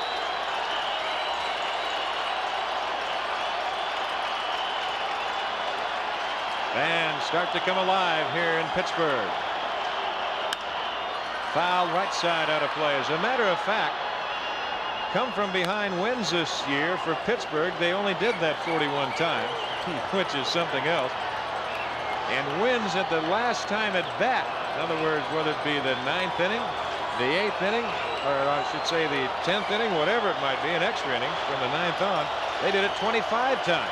Fans start to come alive here in Pittsburgh. Foul right side out of play. As a matter of fact, come from behind wins this year for Pittsburgh. They only did that 41 times, which is something else. And wins at the last time at bat. In other words, whether it be the 9th inning, the 8th inning, or I should say the 10th inning, whatever it might be, an extra inning from the 9th on, they did it 25 times.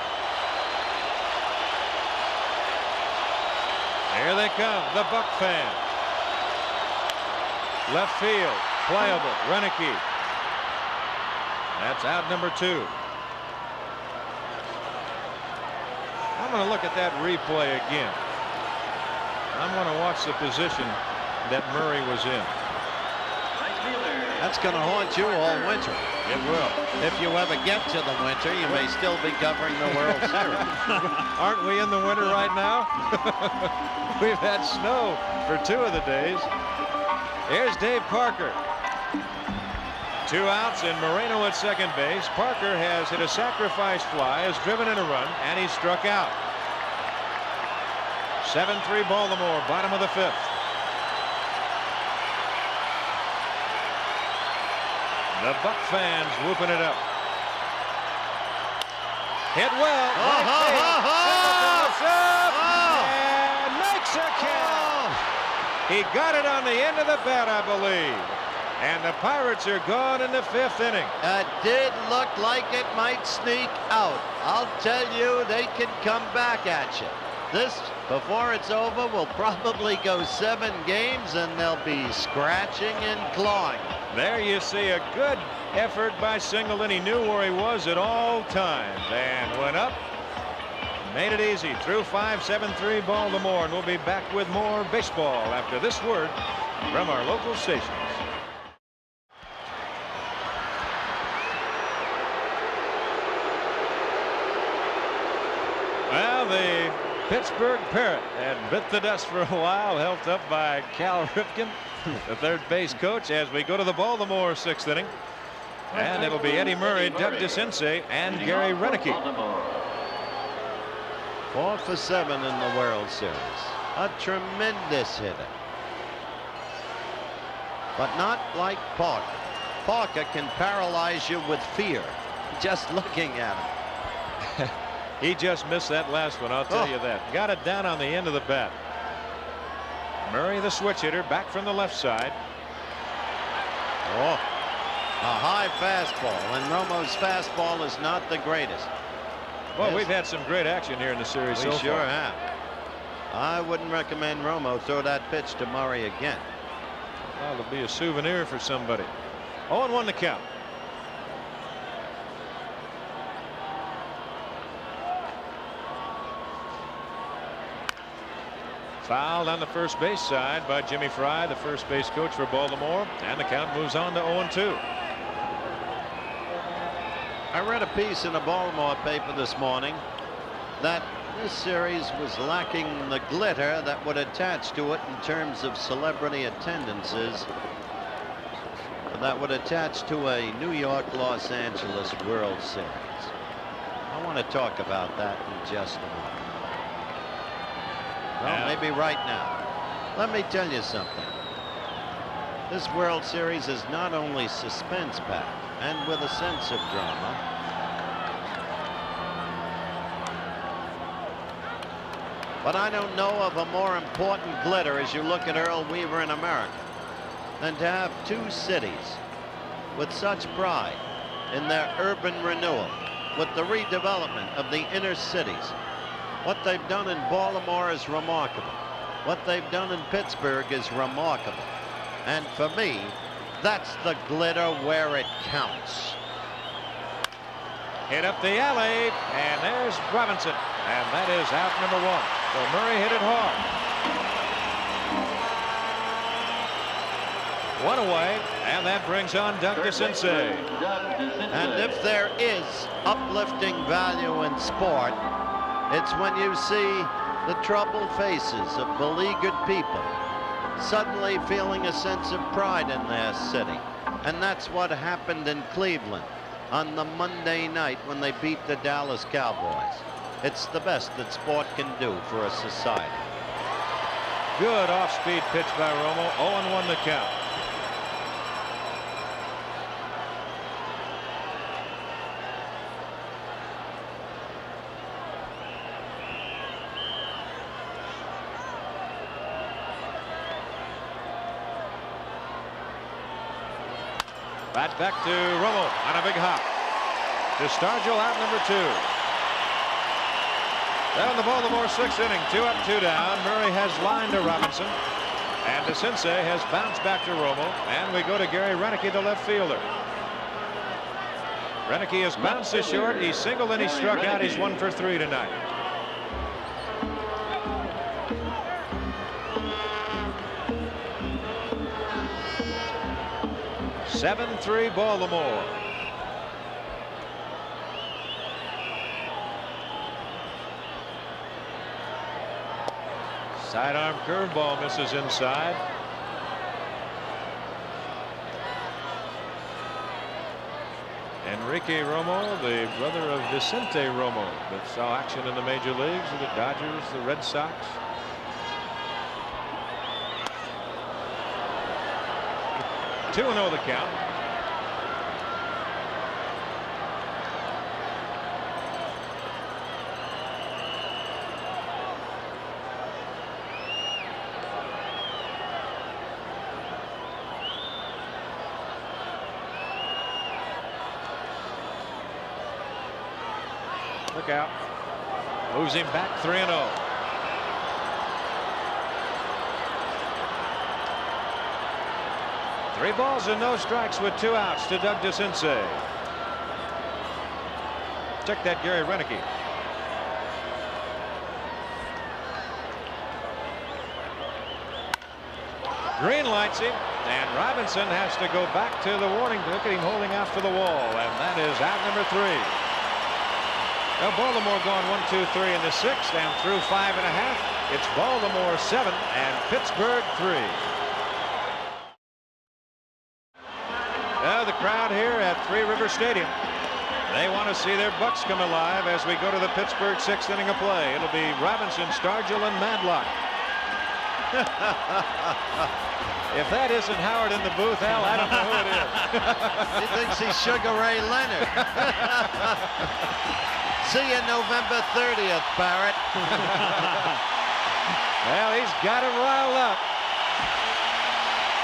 Here they come, the Buck fans. Left field, playable, Renicky. That's out number 2. I'm going to look at that replay again. I'm going to watch the position that Murray was in. That's going to haunt you all winter. It will. If you ever get to the winter, you may still be covering the World Series. Aren't we in the winter right now? We've had snow for 2 of the days. Here's Dave Parker. 2 outs and Moreno at second base. Parker has hit a sacrifice fly, has driven in a run, and he's struck out. 7-3 Baltimore, bottom of the 5th. The Buck fans whooping it up. Hit well. And makes a catch. He got it on the end of the bat, I believe. And the Pirates are gone in the 5th inning. It did look like it might sneak out. I'll tell you, they can come back at you. This, before it's over, will probably go 7 games, and they'll be scratching and clawing. There you see a good effort by Singleton. He knew where he was at all times and went up, made it easy. Through 5, 7-3 Baltimore, and we'll be back with more baseball after this word from our local stations. Well, the Pittsburgh Parrot had bit the dust for a while, helped up by Cal Ripken, the third base coach, as we go to the Baltimore 6th inning. And it'll be Eddie Murray, Doug DeCinces, and Gary Renicky. 4 for 7 in the World Series. A tremendous hitter. But not like Parker. Parker can paralyze you with fear just looking at him. He just missed that last one, I'll tell you that. Got it down on the end of the bat. Murray, the switch hitter, back from the left side. Oh, a high fastball, and Romo's fastball is not the greatest. Well, we've had some great action here in the series so far. We sure have. I wouldn't recommend Romo throw that pitch to Murray again. Well, it'll be a souvenir for somebody. 0-1 the count. Fouled on the first base side by Jimmy Fry, the first base coach for Baltimore, and the count moves on to 0-2. I read a piece in a Baltimore paper this morning that this series was lacking the glitter that would attach to it in terms of celebrity attendances that would attach to a New York-Los Angeles World Series. I want to talk about that in just a moment. Well, maybe right now. Let me tell you something. This World Series is not only suspense-packed and with a sense of drama, but I don't know of a more important glitter as you look at Earl Weaver in America than to have 2 cities with such pride in their urban renewal, with the redevelopment of the inner cities. What they've done in Baltimore is remarkable. What they've done in Pittsburgh is remarkable. And for me, that's the glitter where it counts. Hit up the alley, and there's Robinson, and that is out number 1. So Murray hit it hard. 1 away, and that brings on Doug DeCinces. And if there is uplifting value in sport, it's when you see the troubled faces of beleaguered people suddenly feeling a sense of pride in their city. And that's what happened in Cleveland on the Monday night when they beat the Dallas Cowboys. It's the best that sport can do for a society. Good off-speed pitch by Romo. 0-1 the count. Bat back to Romo on a big hop. To Stargell out number 2. Down the Baltimore 6th inning, 2 up, 2 down. Murray has lined to Robinson. And DeCinces has bounced back to Romo. And we go to Gary Renicky, the left fielder. Renicky has bounced to short. He singled and he struck out. He's 1 for 3 tonight. (7-3) Baltimore. Sidearm curveball misses inside. Enrique Romo, the brother of Vicente Romo, that saw action in the major leagues with the Dodgers, the Red Sox. Two 2-0 the count. Look out. Moves him back 3-0. Three balls and no strikes with 2 outs to Doug DeCinces. Check that, Gary Renicky. Green lights him, and Robinson has to go back to the warning. Look at him holding out for the wall, and that is out number 3. Now Baltimore going 1, 2, 3 in the 6th, and through 5 1/2. It's Baltimore 7 and Pittsburgh 3. Now the crowd here at Three River Stadium, they want to see their Bucks come alive as we go to the Pittsburgh 6th inning of play. It'll be Robinson, Stargell, and Madlock. If that isn't Howard in the booth, Al, I don't know who it is. He thinks he's Sugar Ray Leonard. See you November 30th, Barrett. Well, he's got it riled up.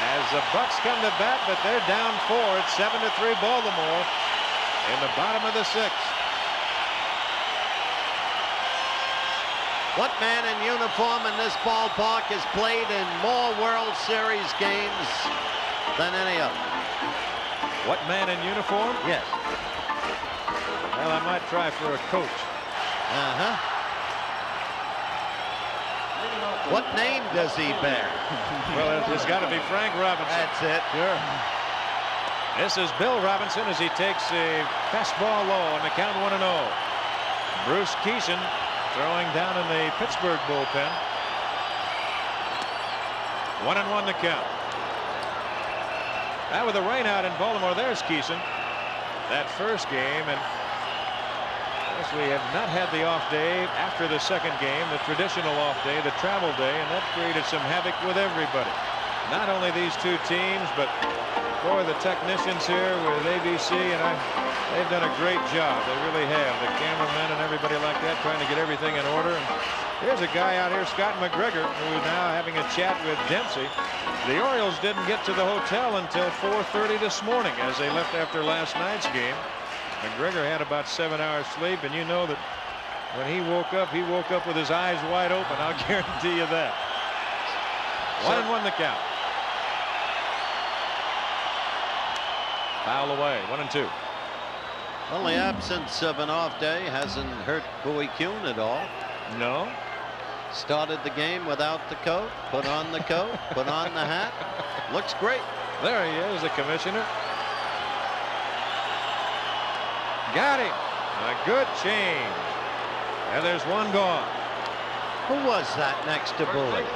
As the Bucks come to bat, but they're down 4. It's 7-3 Baltimore in the bottom of the 6th. What man in uniform in this ballpark has played in more World Series games than any other? What man in uniform? Yes. Well, I might try for a coach. What name does he bear? Well, it's got to be Frank Robinson. That's it. Sure. This is Bill Robinson as he takes a fastball low on the count 1-0. Bruce Keeson throwing down in the Pittsburgh bullpen. 1-1 the count. Now with the rain out in Baltimore, there's Keeson. That first game, and yes, we have not had the off day after the second game, the traditional off day, the travel day, and that created some havoc with everybody. Not only these two teams, but for the technicians here with ABC, and they've done a great job. They really have. The cameramen and everybody like that trying to get everything in order. And there's a guy out here, Scott McGregor, who's now having a chat with Dempsey. The Orioles didn't get to the hotel until 4:30 this morning as they left after last night's game. McGregor had about 7 hours sleep, and you know that when he woke up with his eyes wide open. I'll guarantee you that. 1-1 the count. Foul away. 1-2. Well, the absence of an off day hasn't hurt Bowie Kuhn at all. No. Started the game without the coat, put on the coat, put on the hat. Looks great. There he is, the commissioner. Got him. A good change. And there's one gone. Who was that next to Bowie?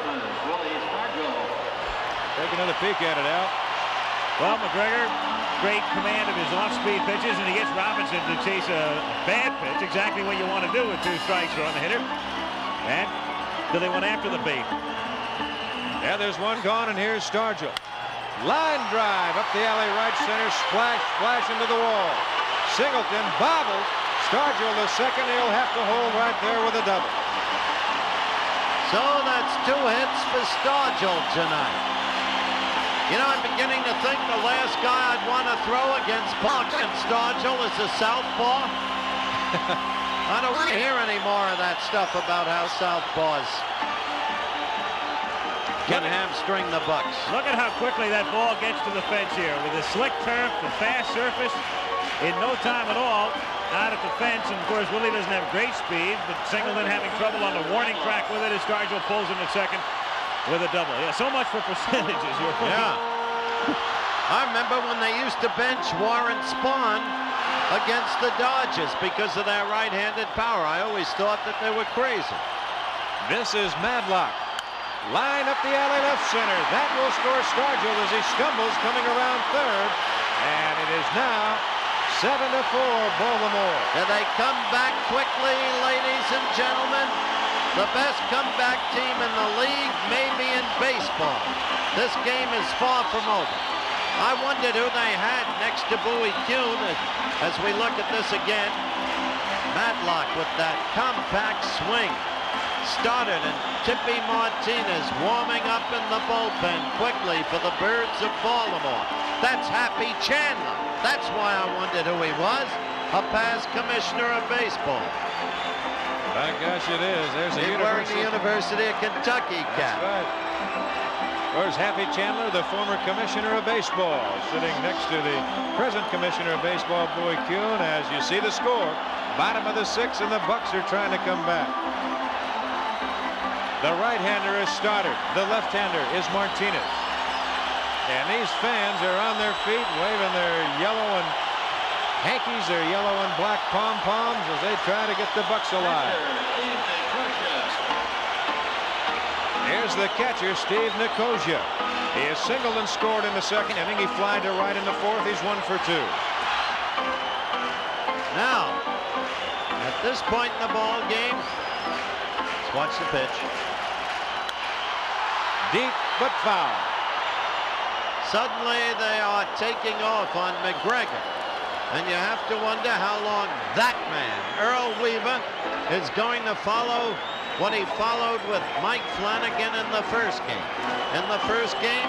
Take another peek at it, Al. Well, McGregor, great command of his off-speed pitches, and he gets Robinson to chase a bad pitch, exactly what you want to do with 2 strikes on the hitter. And so they went after the bait. Yeah, there's one gone, and here's Stargell. Line drive up the alley, right center, splash, splash into the wall. Singleton bobbles. Stargell the second. He'll have to hold right there with a double. So that's 2 hits for Stargell tonight. You know, I'm beginning to think the last guy I'd want to throw against Buck and Stargell is a southpaw. I don't want to hear any more of that stuff about how southpaws can hamstring the Bucks. Look at how quickly that ball gets to the fence here with the slick turf, the fast surface. In no time at all, out at the fence. And of course, Willie doesn't have great speed, but Singleton having trouble on the warning track with it as Stargell pulls him at second with a double. Yeah, so much for percentages. Yeah. I remember when they used to bench Warren Spahn against the Dodgers because of their right-handed power. I always thought that they were crazy. This is Madlock. Line up the alley left center. That will score Stargell as he stumbles coming around third. And it is now 7-4 Baltimore. And they come back quickly, ladies and gentlemen. The best comeback team in the league, maybe in baseball. This game is far from over. I wondered who they had next to Bowie Kuhn as we look at this again. Madlock with that compact swing. Started, and Tippy Martinez warming up in the bullpen quickly for the Birds of Baltimore. That's Happy Chandler. That's why I wondered who he was. A past commissioner of baseball. My gosh, it is. There's a wearing the University of Kentucky cap. That's right. There's Happy Chandler, the former commissioner of baseball, sitting next to the present commissioner of baseball, Bowie Kuhn. As you see the score, bottom of the sixth, and the Bucks are trying to come back. The right-hander is Stoddard. The left-hander is Martinez. And these fans are on their feet waving their yellow and hankies, their yellow and black pom-poms as they try to get the Bucks alive. Here's the catcher, Steve Nicosia. He is singled and scored in the second inning. He flied to right in the fourth. He's 1 for 2. Now, at this point in the ball game, let's watch the pitch. Deep but foul. Suddenly they are taking off on McGregor. And you have to wonder how long that man, Earl Weaver, is going to follow what he followed with Mike Flanagan in the first game. In the first game,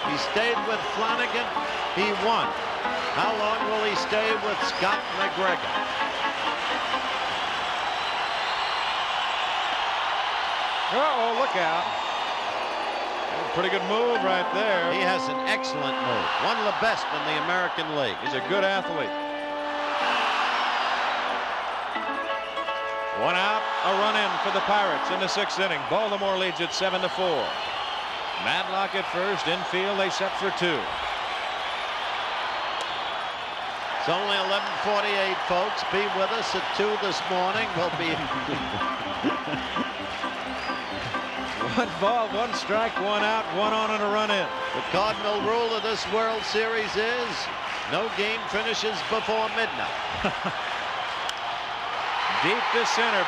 he stayed with Flanagan. He won. How long will he stay with Scott McGregor? Uh-oh, look out. Pretty good move right there. He has an excellent move. One of the best in the American League. He's a good athlete. One out, a run in for the Pirates in the sixth inning. Baltimore leads it 7-4. Madlock at first, infield, they set for 2. It's only 11:48, folks. Be with us at 2 this morning. We'll be... 1 ball, 1 strike, 1 out, 1 on and a run in. The cardinal rule of this World Series is no game finishes before midnight. Deep to center.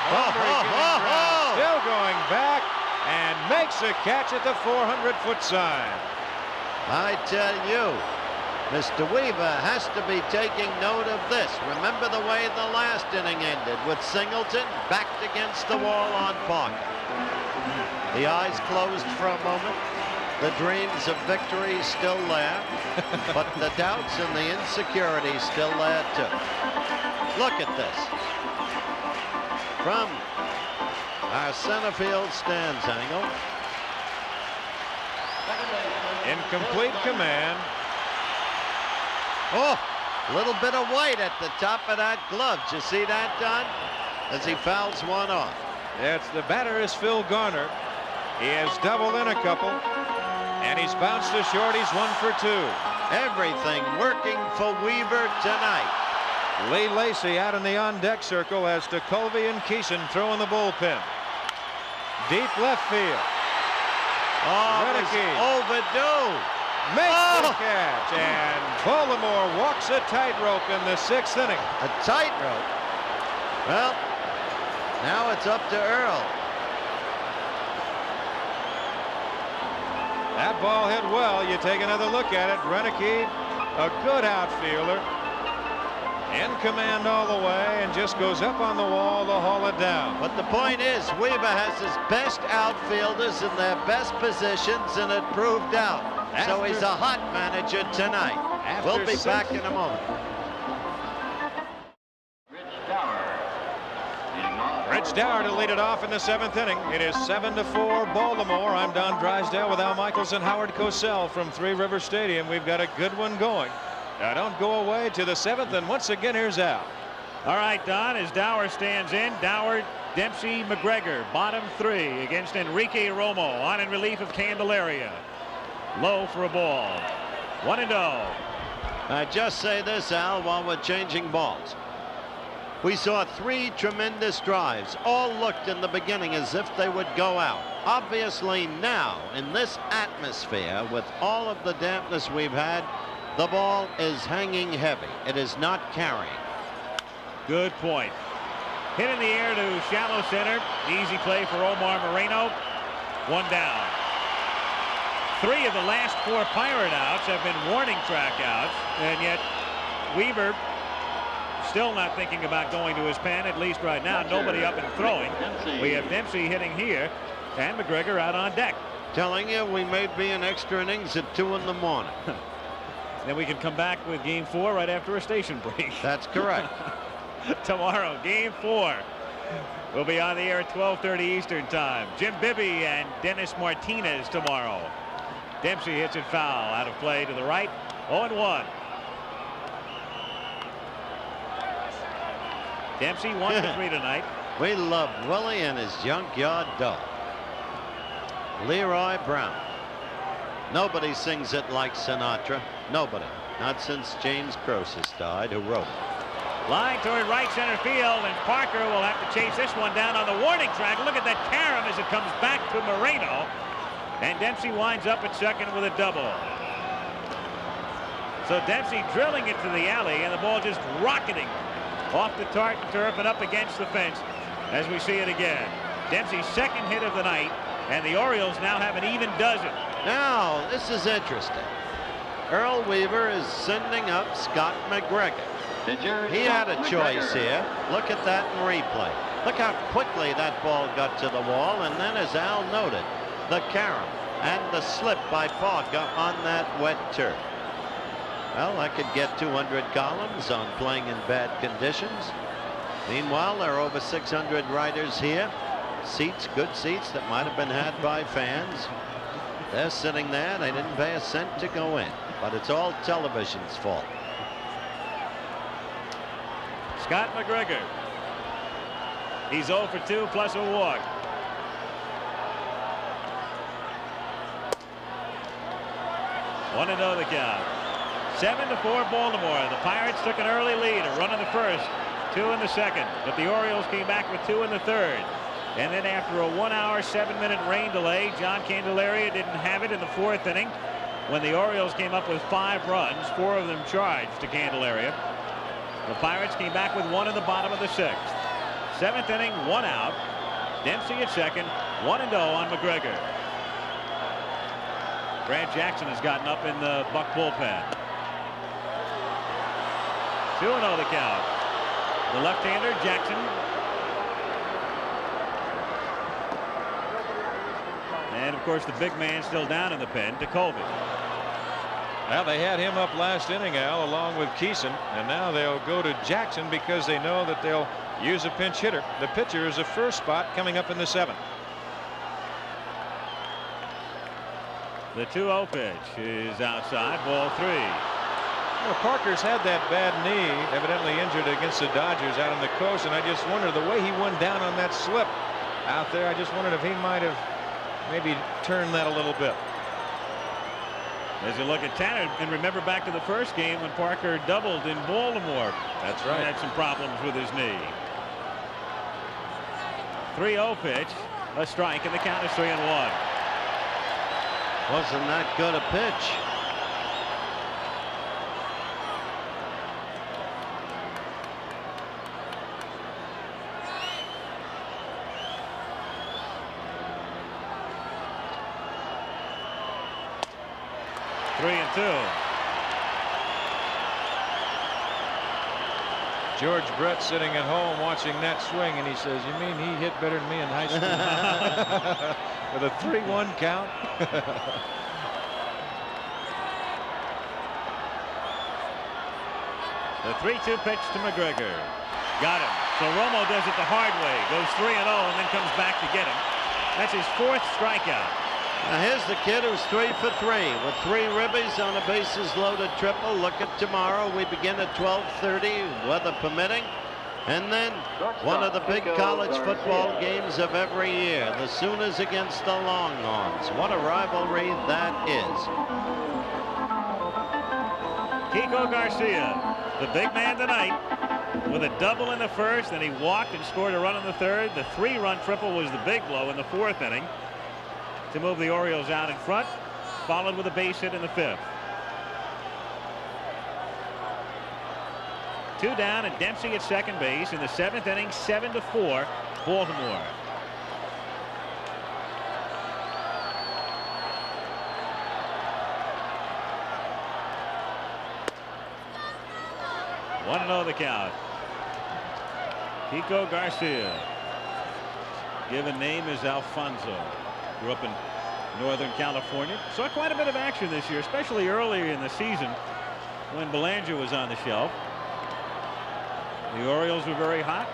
Still going back and makes a catch at the 400-foot sign. I tell you, Mr. Weaver has to be taking note of this. Remember the way the last inning ended with Singleton backed against the wall on Parker. The eyes closed for a moment. The dreams of victory still there, but the doubts and the insecurity still there too. Look at this. From our center field stands angle. In complete command. Oh, a little bit of white at the top of that glove. Did you see that, Don? As he fouls one off. It's the batter is Phil Garner. He has doubled in a couple, and he's bounced to short. He's 1 for 2. Everything working for Weaver tonight. Lee Lacy out in the on-deck circle as DeColvey and Keeson throw in the bullpen. Deep left field. Oh, it was overdue. Makes the catch, and Baltimore walks a tightrope in the sixth inning. A tightrope? Well, now it's up to Earl. That ball hit well. You take another look at it. Renicky, a good outfielder. In command all the way and just goes up on the wall to haul it down. But the point is, Weaver has his best outfielders in their best positions, and it proved out. So he's a hot manager tonight. We'll be back in a moment. That's Dower to lead it off in the 7th inning. It is 7-4 Baltimore. I'm Don Drysdale with Al Michaels and Howard Cosell from Three River Stadium. We've got a good one going. Now don't go away to the 7th, and once again here's Al. All right, Don, as Dower stands in, Dower, Dempsey, McGregor, bottom 3 against Enrique Romo, on in relief of Candelaria. Low for a ball. 1-0. I just say this, Al, while we're changing balls. We saw 3 tremendous drives. All looked in the beginning as if they would go out. Obviously now, in this atmosphere, with all of the dampness we've had, the ball is hanging heavy. It is not carrying. Good point. Hit in the air to shallow center. Easy play for Omar Moreno. 1 down. 3 of the last 4 Pirate outs have been warning track outs, and yet Weaver still not thinking about going to his pen, at least right now. Nobody up and throwing. We have Dempsey hitting here and McGregor out on deck. Telling you, we may be in extra innings at 2 in the morning. Then we can come back with game 4 right after a station break. That's correct. Tomorrow, game 4 will be on the air at 12:30 Eastern time. Jim Bibby and Dennis Martinez tomorrow. Dempsey hits it foul, out of play to the right. 0-1. Dempsey 1-3 tonight. We love Willie and his junkyard dog. Leroy Brown. Nobody sings it like Sinatra. Nobody. Not since James Croces died, who wrote it. Line toward right center field, and Parker will have to chase this one down on the warning track. Look at that carom as it comes back to Moreno. And Dempsey winds up at second with a double. So Dempsey drilling it to the alley, and the ball just rocketing off the tartan turf and up against the fence as we see it again. Dempsey's 2nd hit of the night, and the Orioles now have an even dozen. Now, this is interesting. Earl Weaver is sending up Scott McGregor. He had a choice here. Look at that in replay. Look how quickly that ball got to the wall, and then, as Al noted, the carom and the slip by Parker on that wet turf. Well, I could get 200 columns on playing in bad conditions. Meanwhile, there are over 600 riders here. Seats, good seats that might have been had by fans. They're sitting there. They didn't pay a cent to go in, but it's all television's fault. Scott McGregor. He's 0 for 2 plus a walk. One and 0 the count. 7-4 Baltimore. The Pirates took an early lead, a run in the first, 2 in the second, but the Orioles came back with 2 in the third. And then after a 1-hour, 7-minute rain delay, John Candelaria didn't have it in the 4th inning when the Orioles came up with 5 runs, 4 of them charged to Candelaria. The Pirates came back with 1 in the bottom of the 6th. 7th inning, 1 out. Dempsey at second, 1-0 on McGregor. Grant Jackson has gotten up in the Buck bullpen. 2-0 the count. The left-hander, Jackson. And, of course, the big man still down in the pen, Tekulve. Well, they had him up last inning, Al, along with Keeson, and now they'll go to Jackson because they know that they'll use a pinch hitter. The pitcher is a first spot coming up in the 7th. The 2-0 pitch is outside, ball 3. Well, Parker's had that bad knee, evidently injured against the Dodgers out on the coast, and I just wondered the way he went down on that slip out there. I just wondered if he might have maybe turned that a little bit. As you look at Tanner, and remember back to the first game when Parker doubled in Baltimore. That's right. He had some problems with his knee. 3-0 pitch, a strike, and the count is 3-1. Wasn't that good a pitch? Three and 2. George Brett sitting at home watching that swing, and he says, "You mean he hit better than me in high school?" With a 3-1 count. The 3-2 pitch to McGregor. Got him. So Romo does it the hard way, goes 3-0 and then comes back to get him. That's his 4th strikeout. Now here's the kid who's 3 for 3 with 3 ribbies on a bases loaded triple. Look at tomorrow. We begin at 12:30, weather permitting. And then one of the big college football games of every year, the Sooners against the Longhorns. What a rivalry that is. Kiko Garcia, the big man tonight, with a double in the first, then he walked and scored a run in the third. The 3-run triple was the big blow in the 4th inning to move the Orioles out in front, followed with a base hit in the 5th. 2 down and Dempsey at second base in the 7th inning, 7-4 Baltimore. One and 0 the count. Kiko Garcia. Given name is Alfonso. Grew up in Northern California. Saw quite a bit of action this year, especially earlier in the season when Belanger was on the shelf. The Orioles were very hot.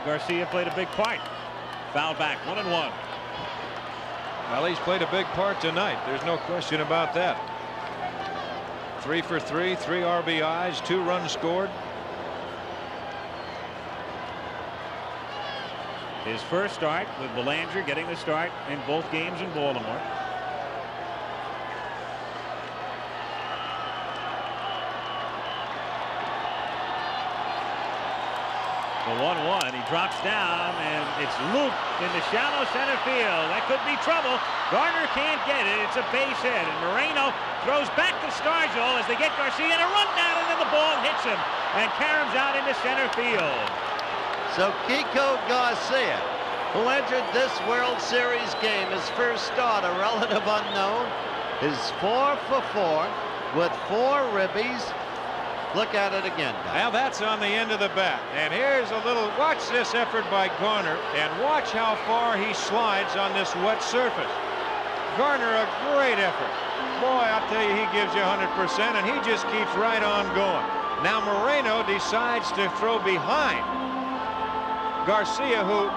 Garcia played a big part. Foul back, 1-1. Well, he's played a big part tonight. There's no question about that. 3 for 3, 3 RBIs, 2 runs scored. His first start with Belanger getting the start in both games in Baltimore. The 1-1, he drops down and it's looped into shallow center field. That could be trouble. Garner can't get it. It's a base hit and Moreno throws back to Stargell as they get Garcia and a run down and then the ball hits him and caroms out into center field. So Kiko Garcia, who entered this World Series game, his first start, a relative unknown, is 4 for 4 with 4 ribbies. Look at it again, guys. Now that's on the end of the bat. And here's a little, watch this effort by Garner and watch how far he slides on this wet surface. Garner, a great effort. Boy, I'll tell you, he gives you 100% and he just keeps right on going. Now Moreno decides to throw behind Garcia, who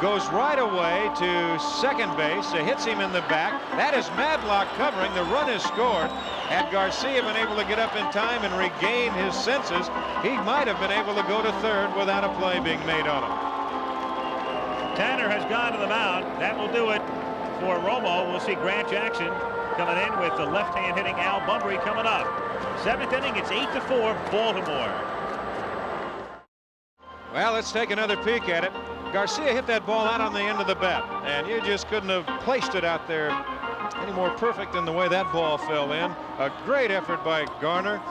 goes right away to second base. It hits him in the back. That is Madlock covering. The run is scored. Had Garcia been able to get up in time and regain his senses, he might have been able to go to third without a play being made on him. Tanner has gone to the mound. That will do it for Romo. We'll see Grant Jackson coming in with the left-hand hitting Al Bunbury coming up. 7th inning, it's 8-4 Baltimore. Well, let's take another peek at it. Garcia hit that ball out on the end of the bat, and you just couldn't have placed it out there any more perfect than the way that ball fell in. A great effort by Garner.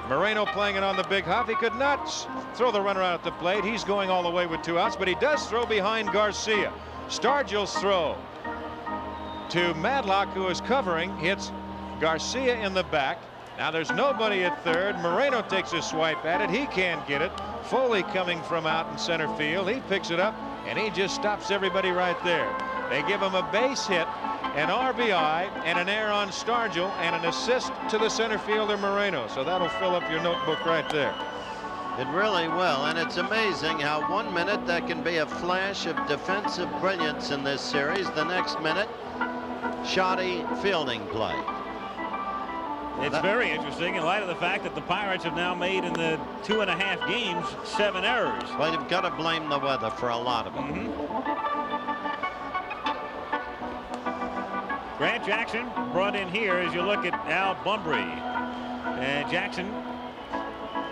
Moreno playing it on the big hop. He could not throw the runner out at the plate. He's going all the way with 2 outs, but he does throw behind Garcia. Stargell's throw to Madlock, who is covering, hits Garcia in the back. Now there's nobody at third. Moreno takes a swipe at it. He can't get it. Foley coming from out in center field. He picks it up and he just stops everybody right there. They give him a base hit, an RBI, and an error on Stargell, and an assist to the center fielder Moreno. So that'll fill up your notebook right there. It really will, and it's amazing how 1 minute there can be a flash of defensive brilliance in this series. The next minute, shoddy fielding play. It's very interesting in light of the fact that the Pirates have now made in the 2.5 games 7 errors. Well, you've got to blame the weather for a lot of them. Grant Jackson brought in here as you look at Al Bunbury. And Jackson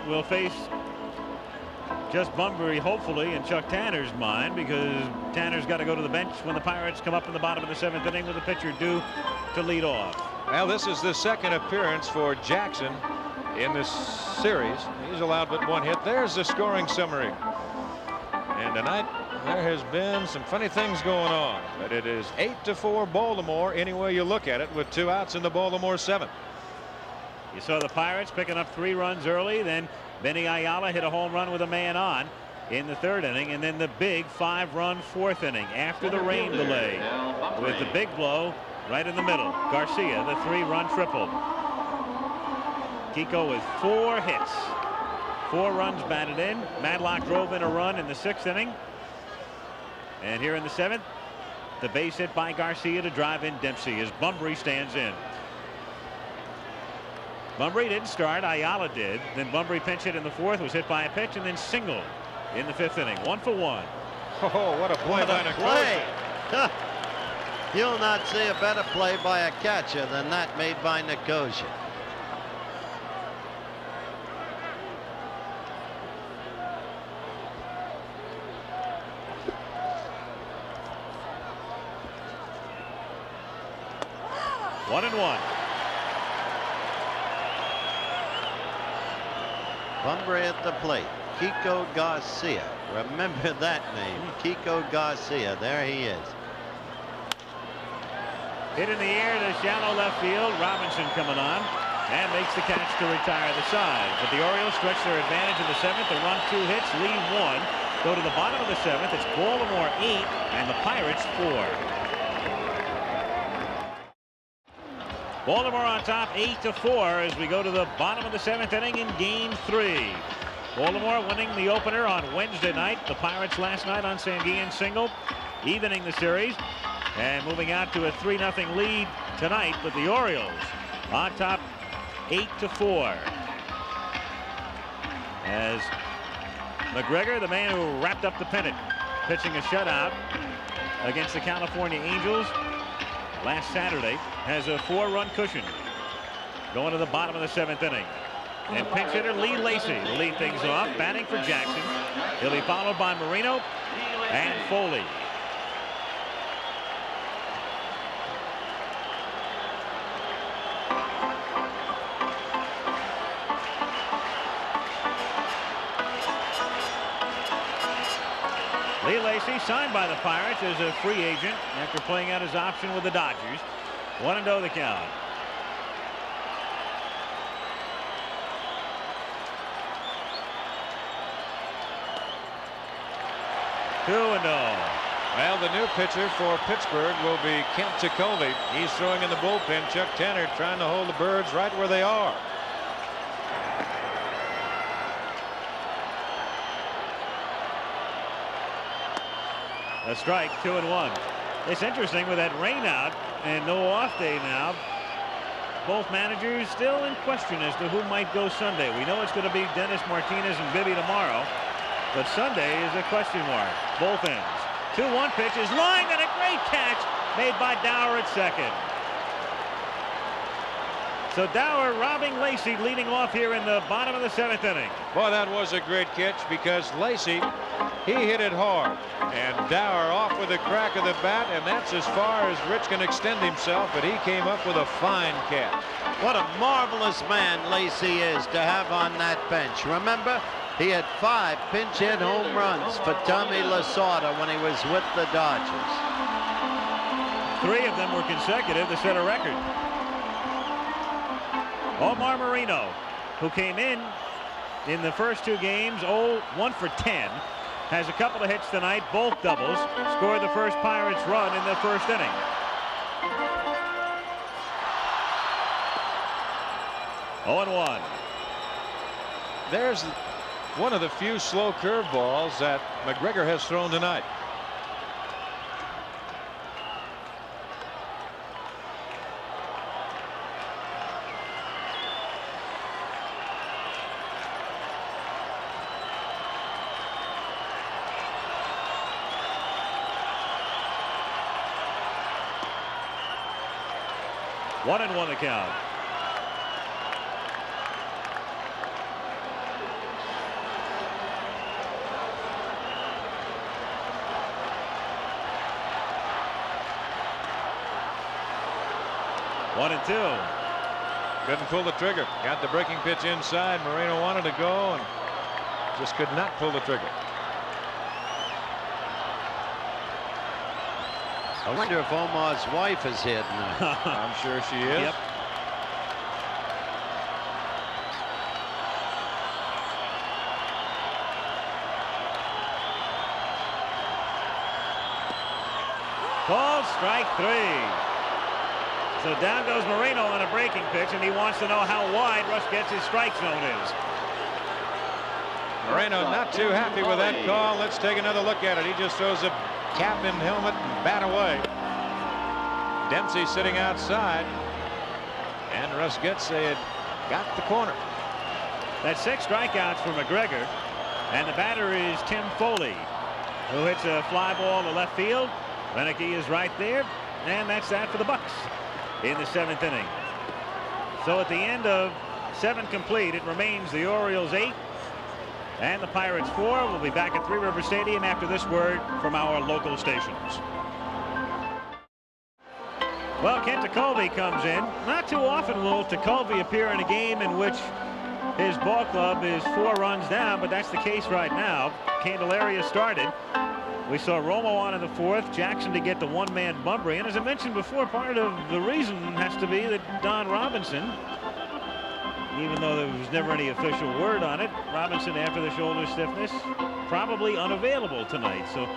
will face just Bunbury, hopefully, in Chuck Tanner's mind, because Tanner's got to go to the bench when the Pirates come up in the bottom of the 7th inning with a pitcher due to lead off. Well, this is the second appearance for Jackson in this series. He's allowed but 1 hit. There's the scoring summary. And tonight there has been some funny things going on, but it is 8-4 Baltimore any way you look at it, with 2 outs in the Baltimore 7th. You saw the Pirates picking up 3 runs early, then Benny Ayala hit a home run with a man on in the 3rd inning, and then the big 5-run 4th inning after the rain delay with the big blow right in the middle. Garcia, the 3-run triple. Kiko with 4 hits. 4 runs batted in. Madlock drove in a run in the 6th inning. And here in the 7th, the base hit by Garcia to drive in Dempsey as Bunbury stands in. Bunbury didn't start. Ayala did. Then Bunbury pinch hit in the 4th, was hit by a pitch, and then singled in the 5th inning. 1 for 1. Oh, what a play by Play. Nicosia. You'll not see a better play by a catcher than that made by Nicosia. One and one. Bunbury at the plate. Kiko Garcia. Remember that name. Kiko Garcia. There he is. Hit in the air to shallow left field. Robinson coming on and makes the catch to retire the side. But the Orioles stretch their advantage in the 7th. They run 2 hits, lead 1. Go to the bottom of the 7th. It's Baltimore 8 and the Pirates 4. Baltimore on top 8-4 as we go to the bottom of the 7th inning in game 3. Baltimore winning the opener on Wednesday night. The Pirates last night on Sanguillen single, evening the series and moving out to a 3-0 lead tonight with the Orioles on top 8-4. As McGregor, the man who wrapped up the pennant, pitching a shutout against the California Angels last Saturday, has a 4-run cushion going to the bottom of the 7th inning. And pinch hitter Lee Lacy will lead things off, batting for Jackson. He'll be followed by Marino and Foley. Lee Lacy signed by the Pirates as a free agent after playing out his option with the Dodgers. 1-0 the count. Well, the new pitcher for Pittsburgh will be Kent Tekulve. He's throwing in the bullpen. Chuck Tanner trying to hold the Birds right where they are. A strike, 2-1. It's interesting with that rain out and no off day now. Both managers still in question as to who might go Sunday. We know it's going to be Dennis Martinez and Bibby tomorrow, but Sunday is a question mark. Both ends. 2-1 pitch is lined and a great catch made by Dower at second. So Dower robbing Lacy, leading off here in the bottom of the 7th inning. Boy, that was a great catch because Lacy, he hit it hard. And Dower off with a crack of the bat, and that's as far as Rich can extend himself, but he came up with a fine catch. What a marvelous man Lacy is to have on that bench. Remember, he had 5 pinch hit home runs for Tommy Lasorda when he was with the Dodgers. 3 of them were consecutive to set a record. Omar Marino, who came in the first 2 games, 1 for 10, has a couple of hits tonight, both doubles, scored the first Pirates run in the 1st inning. Oh, 0-1. There's one of the few slow curveballs that McGregor has thrown tonight. One and 1 the count. One and 2. Couldn't pull the trigger. Got the breaking pitch inside. Moreno wanted to go and just could not pull the trigger. I wonder if Omar's wife is here tonight. I'm sure she is. Yep. Called strike 3. So down goes Moreno on a breaking pitch, and he wants to know how wide Russ gets his strike zone is. Moreno not too happy with that call. Let's take another look at it. He just throws a cap and helmet and bat away. Dempsey sitting outside, and Russ Getze had got the corner. That's 6 strikeouts for McGregor, and the batter is Tim Foley, who hits a fly ball to left field. Renicky is right there, and that's that for the Bucks in the 7th inning. So at the end of 7 complete, it remains the Orioles 8 and the Pirates 4. We'll be back at Three River Stadium after this word from our local stations. Well, Kent Tekulve comes in. Not too often will Tekulve appear in a game in which his ball club is 4 runs down, but that's the case right now. Candelaria started. We saw Romo on in the 4th, Jackson to get the one-man Bumbry, and as I mentioned before, part of the reason has to be that Don Robinson, even though there was never any official word on it, Robinson, after the shoulder stiffness, probably unavailable tonight. So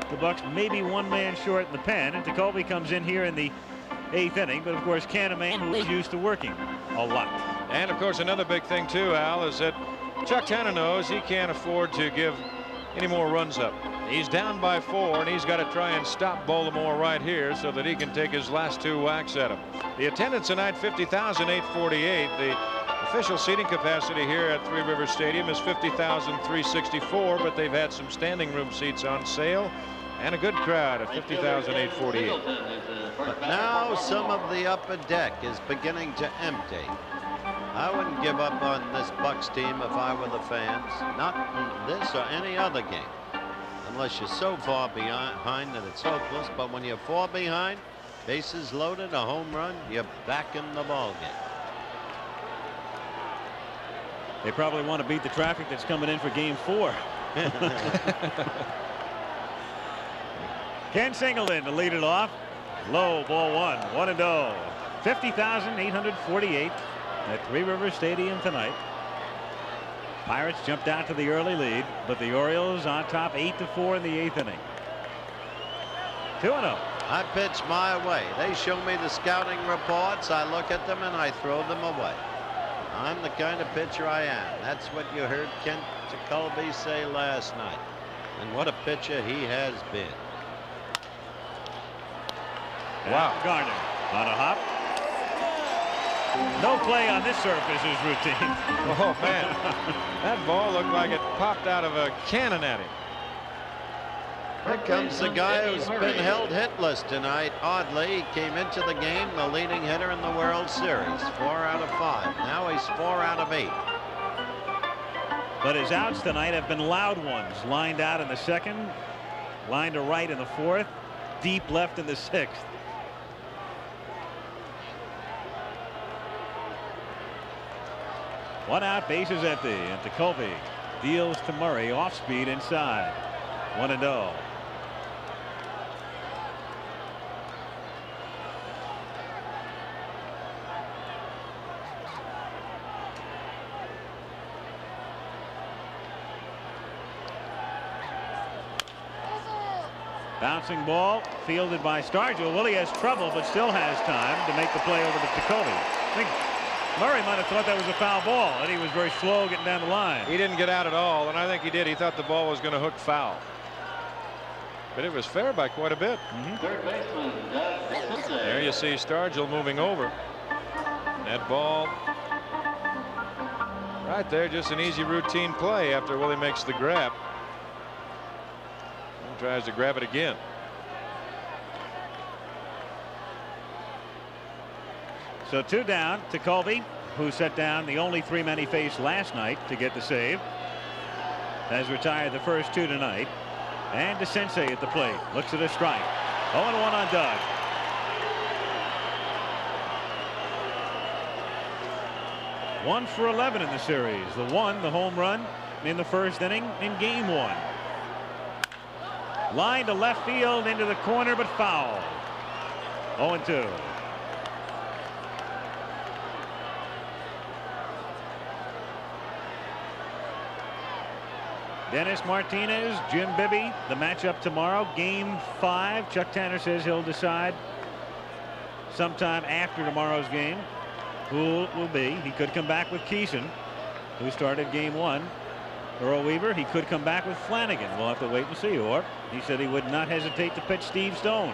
the Bucks may be one man short in the pen, and Tekulve comes in here in the 8th inning, but of course Canterman is used to working a lot. And of course another big thing too, Al, is that Chuck Tanner knows he can't afford to give any more runs up. He's down by 4, and he's got to try and stop Baltimore right here so that he can take his last 2 whacks at him. The attendance tonight, 50,848. The official seating capacity here at Three River Stadium is 50,364, but they've had some standing room seats on sale and a good crowd at 50,848. But now some of the upper deck is beginning to empty. I wouldn't give up on this Bucks team if I were the fans. Not in this or any other game. Unless you're so far behind that it's hopeless. But when you're 4 behind, bases loaded, a home run, you're back in the ball game. They probably want to beat the traffic that's coming in for game 4. Ken Singleton to lead it off. Low, ball 1, 1-0. 50,848 at Three River Stadium tonight. Pirates jumped out to the early lead, but the Orioles on top 8-4 in the 8th inning. 2-0. I pitch my way. They show me the scouting reports. I look at them and I throw them away. I'm the kind of pitcher I am. That's what you heard Kent Tekulve say last night. And what a pitcher he has been. Wow. Garner on a hop. No play on this surface is routine. Oh, man. That ball looked like it popped out of a cannon at him. Here comes the guy who's been held hitless tonight. Oddly, he came into the game the leading hitter in the World Series. 4 out of 5. Now he's 4 out of 8. But his outs tonight have been loud ones. Lined out in the 2nd, lined to right in the 4th, deep left in the 6th. One out, bases empty, and Tekulve deals to Murray, off speed inside. 1-0. Bouncing ball fielded by Stargell. Willie has trouble, but still has time to make the play over to Tekulve. I think Murray might have thought that was a foul ball, and he was very slow getting down the line. He didn't get out at all, and I think he did. He thought the ball was going to hook foul. But it was fair by quite a bit. Third baseman, there you see Stargell moving over. That ball right there, just an easy routine play after Willie makes the grab. And tries to grab it again. So 2 down. Tekulve, who set down the only 3 men he faced last night to get the save, has retired the first 2 tonight. And DeCinces at the plate looks at a strike. 0-1 on Doug. One for 11 in the series. The home run in the 1st inning in game 1. Line to left field into the corner, but foul. 0-2. Dennis Martinez, Jim Bibby, the matchup tomorrow, game 5. Chuck Tanner says he'll decide sometime after tomorrow's game who it will be. He could come back with Keeson, who started game 1. Earl Weaver. He could come back with Flanagan. We'll have to wait and see. Or he said he would not hesitate to pitch Steve Stone.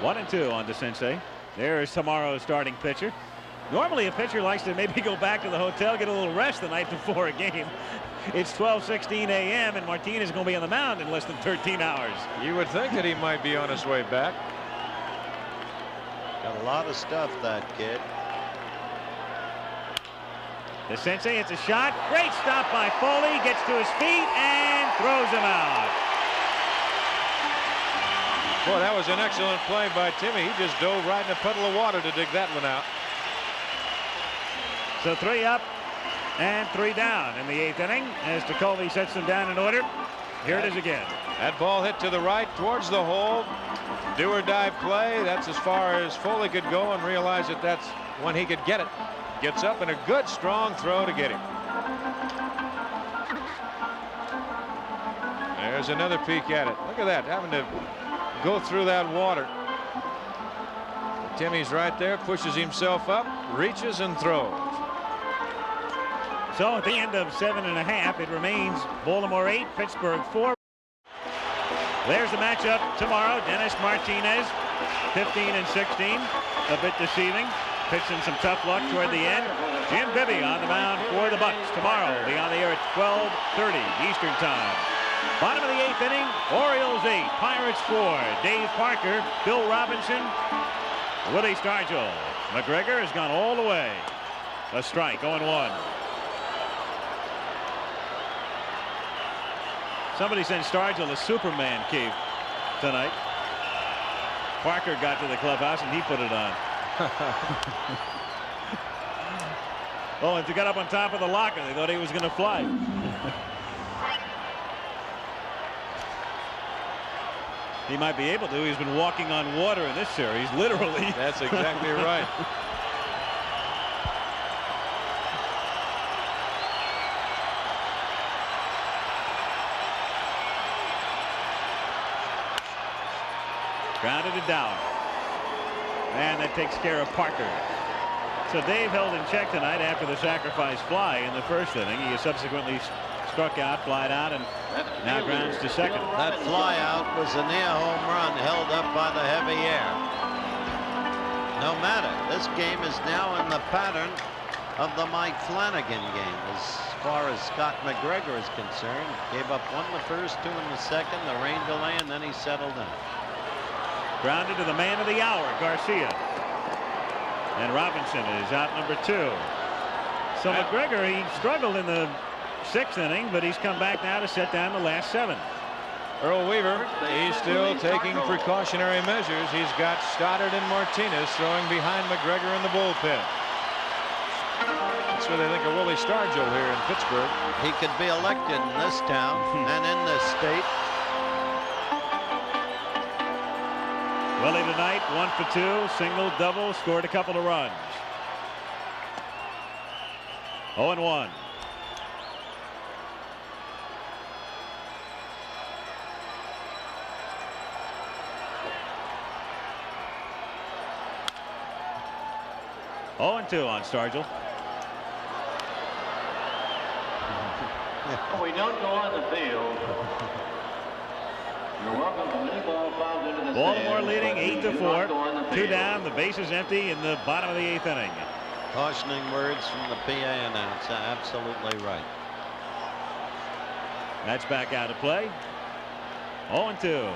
One and two on DeCinces. There is tomorrow's starting pitcher. Normally a pitcher likes to maybe go back to the hotel, get a little rest the night before a game. It's 12:16 a.m. and Martinez is going to be on the mound in less than 13 hours. You would think that he might be on his way back. Got a lot of stuff, that kid. DeCinces hits a shot. Great stop by Foley. Gets to his feet and throws him out. Boy, that was an excellent play by Timmy. He just dove right in a puddle of water to dig that one out. So 3 up and 3 down in the 8th inning as Tekulve sets them down in order. Here it is again. That ball hit to the right towards the hole. Do or die play. That's as far as Foley could go and realize that that's when he could get it. Gets up and a good strong throw to get him. There's another peek at it. Look at that, having to go through that water. Timmy's right there, pushes himself up, reaches and throws. So at the end of 7.5, it remains Baltimore 8, Pittsburgh 4. There's the matchup tomorrow. Dennis Martinez, 15 and 16, a bit deceiving. Pitching some tough luck toward the end. Jim Bibby on the mound for the Bucks tomorrow. Be on the air at 12:30 Eastern Time. Bottom of the 8th inning, Orioles 8, Pirates 4. Dave Parker, Bill Robinson, Willie Stargell. McGregor has gone all the way. A strike, 0-1. Somebody sent Stargell a Superman cape tonight. Parker got to the clubhouse and he put it on. Oh, and to get up on top of the locker, they thought he was going to fly. He might be able to. He's been walking on water in this series, literally. That's exactly right. Grounded it down. And that takes care of Parker. So Dave held in check tonight after the sacrifice fly in the first inning. He subsequently struck out, flied out, and now grounds to second. That fly out was a near home run held up by the heavy air. No matter, this game is now in the pattern of the Mike Flanagan game as far as Scott McGregor is concerned. Gave up 1 in the first, 2 in the second, the rain delay, and then he settled in. Grounded to the man of the hour, Garcia. And Robinson is out number 2. So McGregor, he struggled in the 6th inning, but he's come back now to set down the last 7. Earl Weaver, he's still taking precautionary measures. He's got Stoddard and Martinez throwing behind McGregor in the bullpen. That's what they think of Willie Stargell here in Pittsburgh. He could be elected in this town and in this state. Willie tonight 1 for 2, single, double, scored a couple of runs. 0-1. Oh, and 2 on Stargell. We don't go on the field. You're welcome to many ball fouls into the Baltimore stands, leading but 8-4. 2 field. down, the bases empty in the bottom of the 8th inning. Cautioning words from the PA announcer. Absolutely right. That's back out of play. 0-2.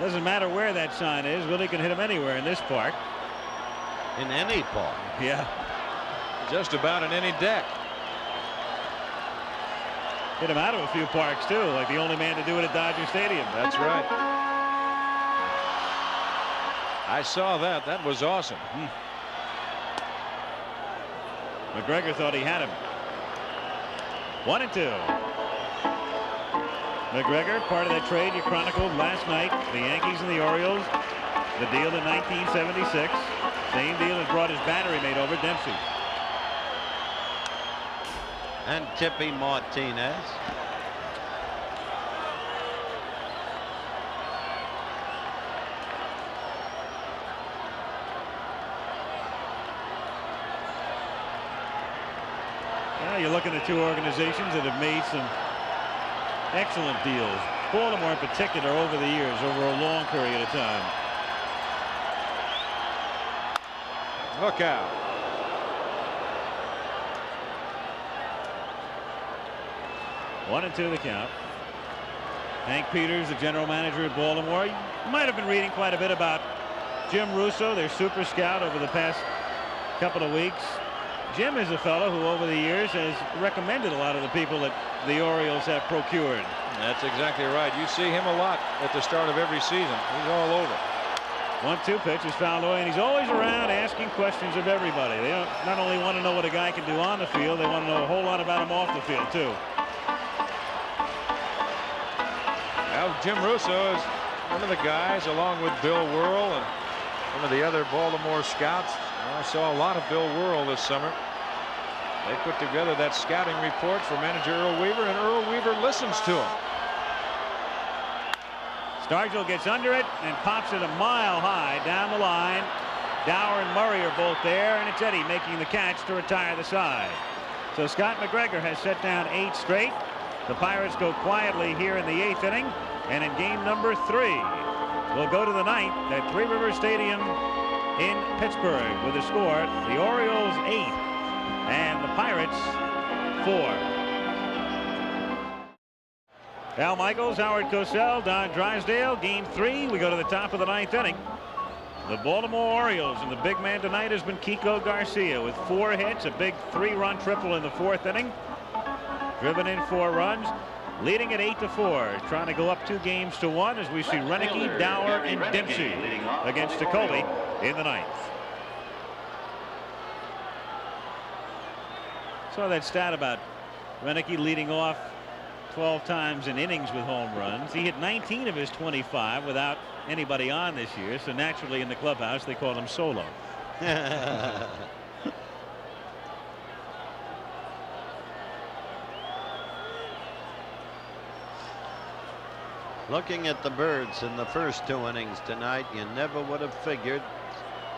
Doesn't matter where that sign is. Willie can hit him anywhere in this park. In any park. Yeah. Just about in any deck. Hit him out of a few parks too, like the only man to do it at Dodger Stadium. That's right. I saw that. That was awesome. McGregor thought he had him. 1-2. McGregor, part of that trade you chronicled last night, the Yankees and the Orioles, the deal in 1976. Same deal that brought his battery mate over, Dempsey. And Tippy Martinez. look at the two organizations that have made some excellent deals. Baltimore in particular over the years, over a long period of time. Look out. One and two the count. Hank Peters, the general manager at Baltimore. You might have been reading quite a bit about Jim Russo, their super scout, over the past couple of weeks. Jim is a fellow who over the years has recommended a lot of the people that the Orioles have procured. That's exactly right. You see him a lot at the start of every season. He's all over. 1-2 pitch is fouled away, and he's always around asking questions of everybody. They don't not only want to know what a guy can do on the field, they want to know a whole lot about him off the field too. Now, Jim Russo is one of the guys, along with Bill Whirl and some of the other Baltimore scouts. I saw a lot of Bill Whirl this summer. They put together that scouting report for manager Earl Weaver, and Earl Weaver listens to him. Stargell gets under it and pops it a mile high down the line. Dower and Murray are both there, and it's Eddie making the catch to retire the side. So Scott McGregor has set down 8 straight. The Pirates go quietly here in the 8th inning, and in game number 3 we'll go to the 9th at Three Rivers Stadium in Pittsburgh with a score: the Orioles 8 and the Pirates 4. Al Michaels, Howard Cosell, Don Drysdale. Game 3. We go to the top of the 9th inning. The Baltimore Orioles, and the big man tonight has been Kiko Garcia with 4 hits, a big 3-run triple in the 4th inning. Driven in 4 runs, leading at 8-4, trying to go up 2 games to 1 as we see Renicky, Dower, and Dempsey against Jacoby in the 9th. Saw that stat about Renicky leading off 12 times in innings with home runs. He hit 19 of his 25 without anybody on this year, so naturally in the clubhouse they call him Solo. Looking at the Birds in the first 2 innings tonight, you never would have figured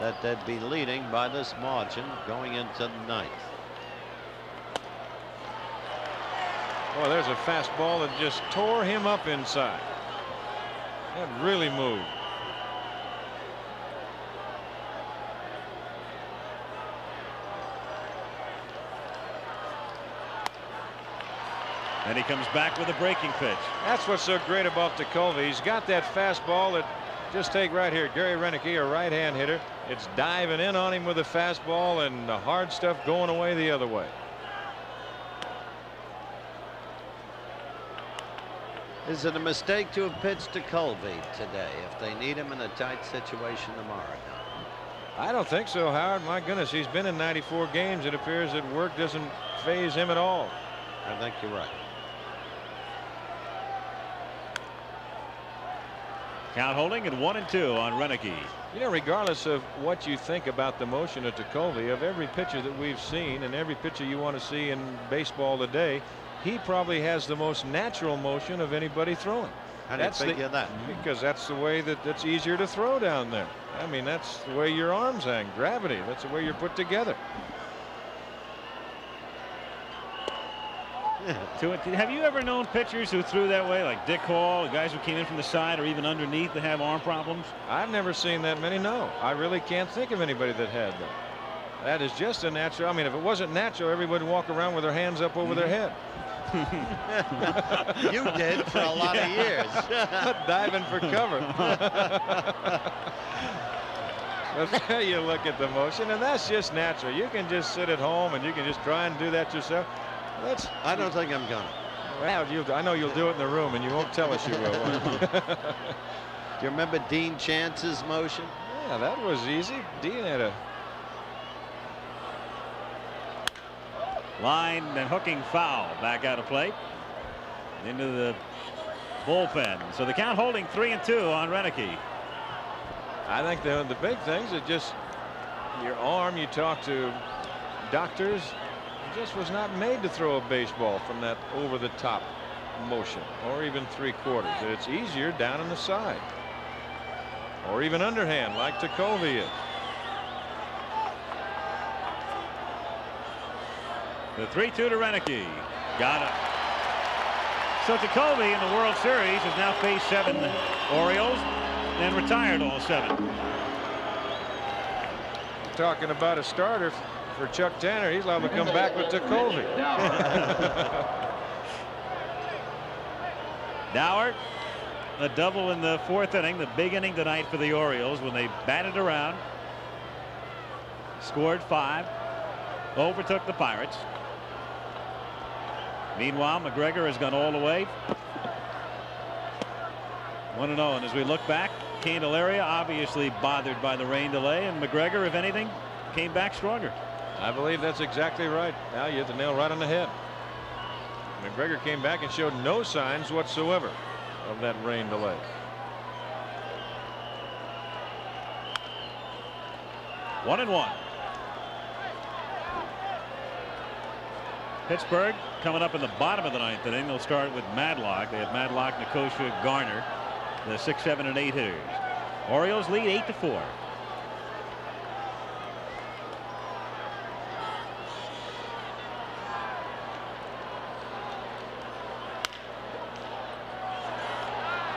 that they'd be leading by this margin going into the 9th. Boy, there's a fastball that just tore him up inside. That really moved. And he comes back with a breaking pitch. That's what's so great about Jacoby. He's got that fastball that, just take right here, Gary Renicky, a right-hand hitter. It's diving in on him with a fastball, and the hard stuff going away the other way. Is it a mistake to have pitched to Colby today if they need him in a tight situation tomorrow? I don't think so, Howard. My goodness, he's been in 94 games. It appears that work doesn't faze him at all. I think you're right. Count holding at 1-2 on Renicky. You know, regardless of what you think about the motion of Jacoby, of every pitcher that we've seen and every pitcher you want to see in baseball today, he probably has the most natural motion of anybody throwing. How do you figure that? Because that's the way that's easier to throw down there. I mean, that's the way your arms hang. Gravity. That's the way you're put together. Have you ever known pitchers who threw that way, like Dick Hall, guys who came in from the side or even underneath, that have arm problems? I've never seen that many. No, I really can't think of anybody that had that. That is just a natural. I mean, if it wasn't natural, everybody would walk around with their hands up over their head. You did for a lot of years. Diving for cover. But there you look at the motion, and that's just natural. You can just sit at home and you can just try and do that yourself. I don't think I'm gonna. Well, I know you'll do it in the room, and you won't tell us you will. Do you remember Dean Chance's motion? Yeah, that was easy. Dean had a line and hooking foul back out of play into the bullpen. So the count holding 3-2 on Renicky. I think the big things are just your arm. You talk to doctors. It just was not made to throw a baseball from that over the top motion or even 3/4. It's easier down in the side or even underhand like Jacoby is. The 3-2 to Renicky. Got it. So Jacoby in the World Series has now faced 7 Orioles and retired all 7. Talking about a starter for Chuck Tanner. He's liable to come back with Jacoby. Dower, a double in the 4th inning, the big inning tonight for the Orioles when they batted around, scored 5, overtook the Pirates. Meanwhile, McGregor has gone all the way. 1-0, and as we look back, Candelaria obviously bothered by the rain delay, and McGregor, if anything, came back stronger. I believe that's exactly right. Now you hit the nail right on the head. McGregor came back and showed no signs whatsoever of that rain delay. One and one. Pittsburgh coming up in the bottom of the 9th inning. They'll start with Madlock. They have Madlock, Nicosia, Garner, the 6, 7, and 8 hitters. Orioles lead 8-4.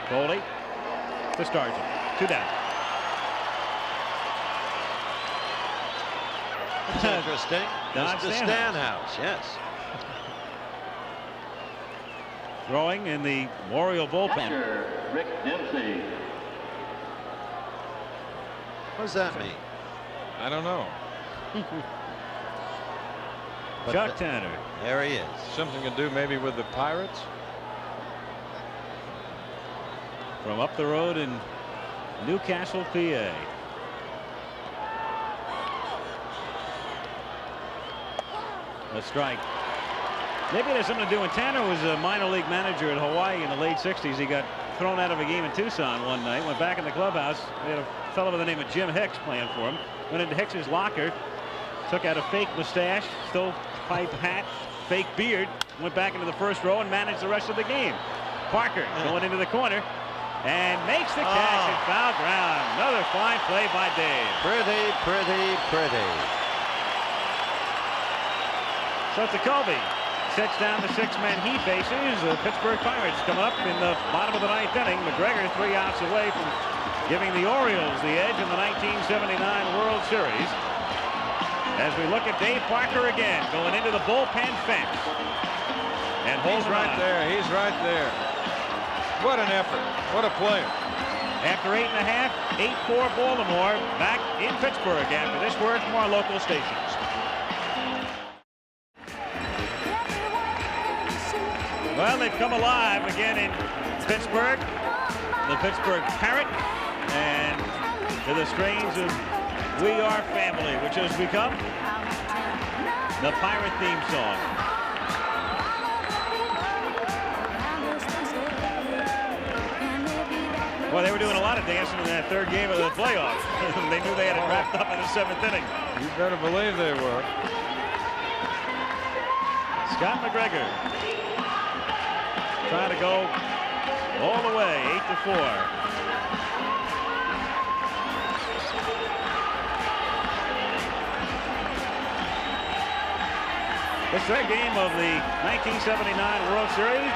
Foley to Stargent. 2 down. It's interesting. Don Mr. Stanhouse. Stanhouse, yes. Throwing in the Oriole bullpen. Catcher, Rick Dempsey. What does that mean? I don't know. But Chuck Tanner. there he is. Something to do maybe with the Pirates. From up the road in Newcastle, PA. A strike. Maybe it has something to do. When Tanner was a minor league manager in Hawaii in the late 60s, he got thrown out of a game in Tucson one night. Went back in the clubhouse. They had a fellow by the name of Jim Hicks playing for him. Went into Hicks's locker, took out a fake mustache, stovepipe hat, fake beard, went back into the first row and managed the rest of the game. Parker going into the corner and makes the catch at foul ground. Another fine play by Dave. Pretty, pretty, pretty. So Jacoby sets down the 6-man he faces. The Pittsburgh Pirates come up in the bottom of the 9th inning. McGregor 3 outs away from giving the Orioles the edge in the 1979 World Series. As we look at Dave Parker again going into the bullpen fence. And He's right there. He's right there. What an effort. What a player. After 8.5, 8-4 Baltimore back in Pittsburgh after this word from our local stations. Well, they've come alive again in Pittsburgh. The Pittsburgh Parrot, and to the strains of We Are Family, which has become the Pirate theme song. Well, they were doing a lot of dancing in that 3rd game of the playoffs. They knew they had it wrapped up in the 7th inning. You better believe they were. Scott McGregor trying to go all the way, 8-4. The 3rd game of the 1979 World Series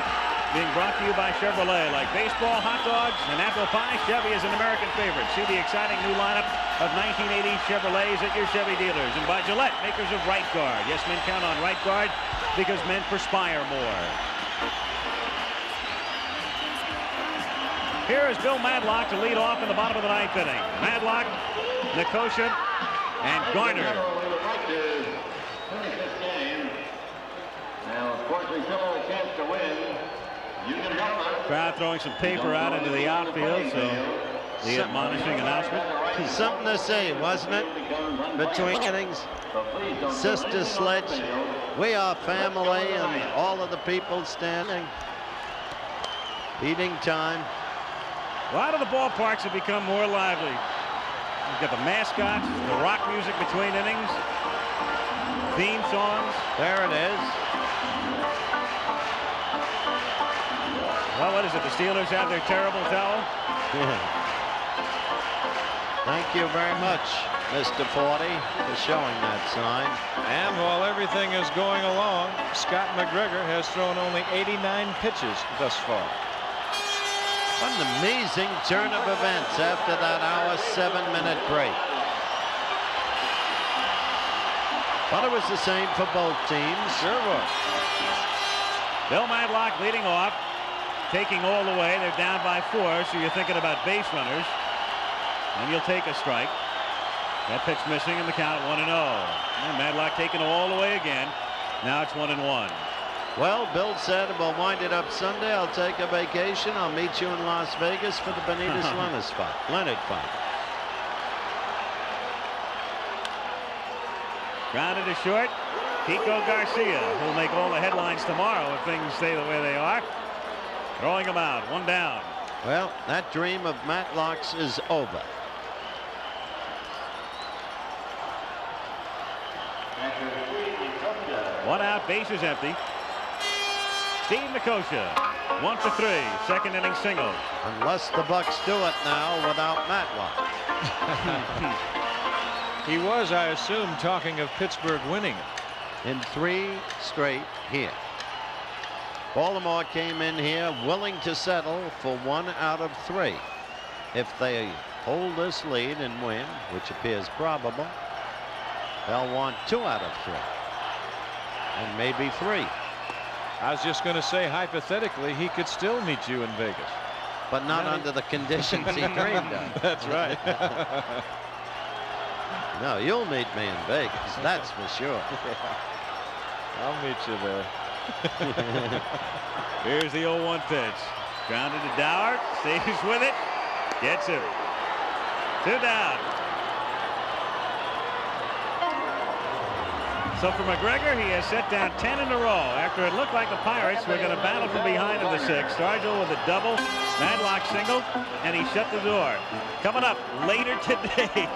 being brought to you by Chevrolet. Like baseball, hot dogs, and apple pie, Chevy is an American favorite. See the exciting new lineup of 1980 Chevrolets at your Chevy dealers. And by Gillette, makers of Right Guard. Yes, men count on Right Guard because men perspire more. Here is Bill Madlock to lead off in the bottom of the 9th inning. Madlock, Nicosia, and Garner. We would like to finish this game. Now, of course, we still have a chance to win. You can help us. Crowd throwing some paper out into the outfield, so the admonishing announcement. Something to say, wasn't it? Between innings, Sister Sledge, We Are Family, and all of the people standing. Eating time. A lot of the ballparks have become more lively. You've got the mascots, the rock music between innings, theme songs. There it is. Well, what is it? The Steelers have their terrible towel? Thank you very much. Mr. 40 for showing that sign. And while everything is going along, Scott McGregor has thrown only 89 pitches thus far. What an amazing turn of events after that hour 7-minute break. But it was the same for both teams. Sure was. Bill Madlock leading off, taking all the way. They're down by 4, so you're thinking about base runners. And you'll take a strike. That pitch missing in the count 1-0. And Madlock taking all the way again. Now it's 1-1. Well, Bill said we'll wind it up Sunday. I'll take a vacation. I'll meet you in Las Vegas for the Benitez Leonard fight. Grounded to short. Kiko Garcia, who'll make all the headlines tomorrow if things stay the way they are. Throwing him out. 1 down. Well, that dream of Matlock's is over. One out, bases empty. Steve Nicosia, 1 for 3, second inning single. Unless the Bucks do it now without Matlock. He was, I assume, talking of Pittsburgh winning in 3 straight here. Baltimore came in here willing to settle for 1 out of 3. If they hold this lead and win, which appears probable, they'll want 2 out of 3. And maybe 3. I was just going to say, hypothetically, he could still meet you in Vegas. But not under the conditions he dreamed of. That's right. No, you'll meet me in Vegas. That's for sure. I'll meet you there. Here's the 0-1 pitch. Grounded to Dower. Stays with it. Gets him. 2 down. So for McGregor, he has set down 10 in a row after it looked like the Pirates were going to battle from behind in the 6th. Stargell with a double, Madlock single, and he shut the door. Coming up later today.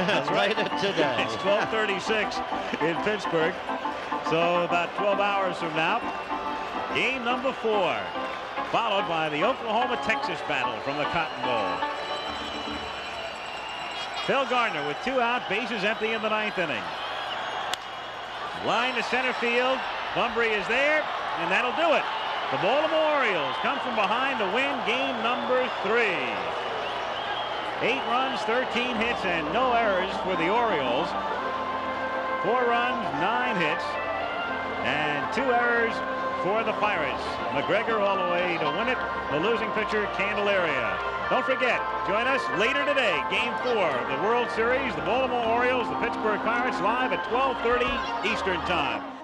That's right. Later today. It's 12:36 in Pittsburgh. So about 12 hours from now, game number 4, followed by the Oklahoma-Texas battle from the Cotton Bowl. Phil Gardner with 2 out, bases empty in the 9th inning. Line to center field. Bunbury is there, and that'll do it. The Baltimore Orioles come from behind to win game number 3. 8 runs, 13 hits, and no errors for the Orioles. 4 runs, 9 hits, and 2 errors for the Pirates. McGregor all the way to win it. The losing pitcher, Candelaria. Don't forget, join us later today, Game 4 of the World Series, the Baltimore Orioles, the Pittsburgh Pirates, live at 12:30 Eastern Time.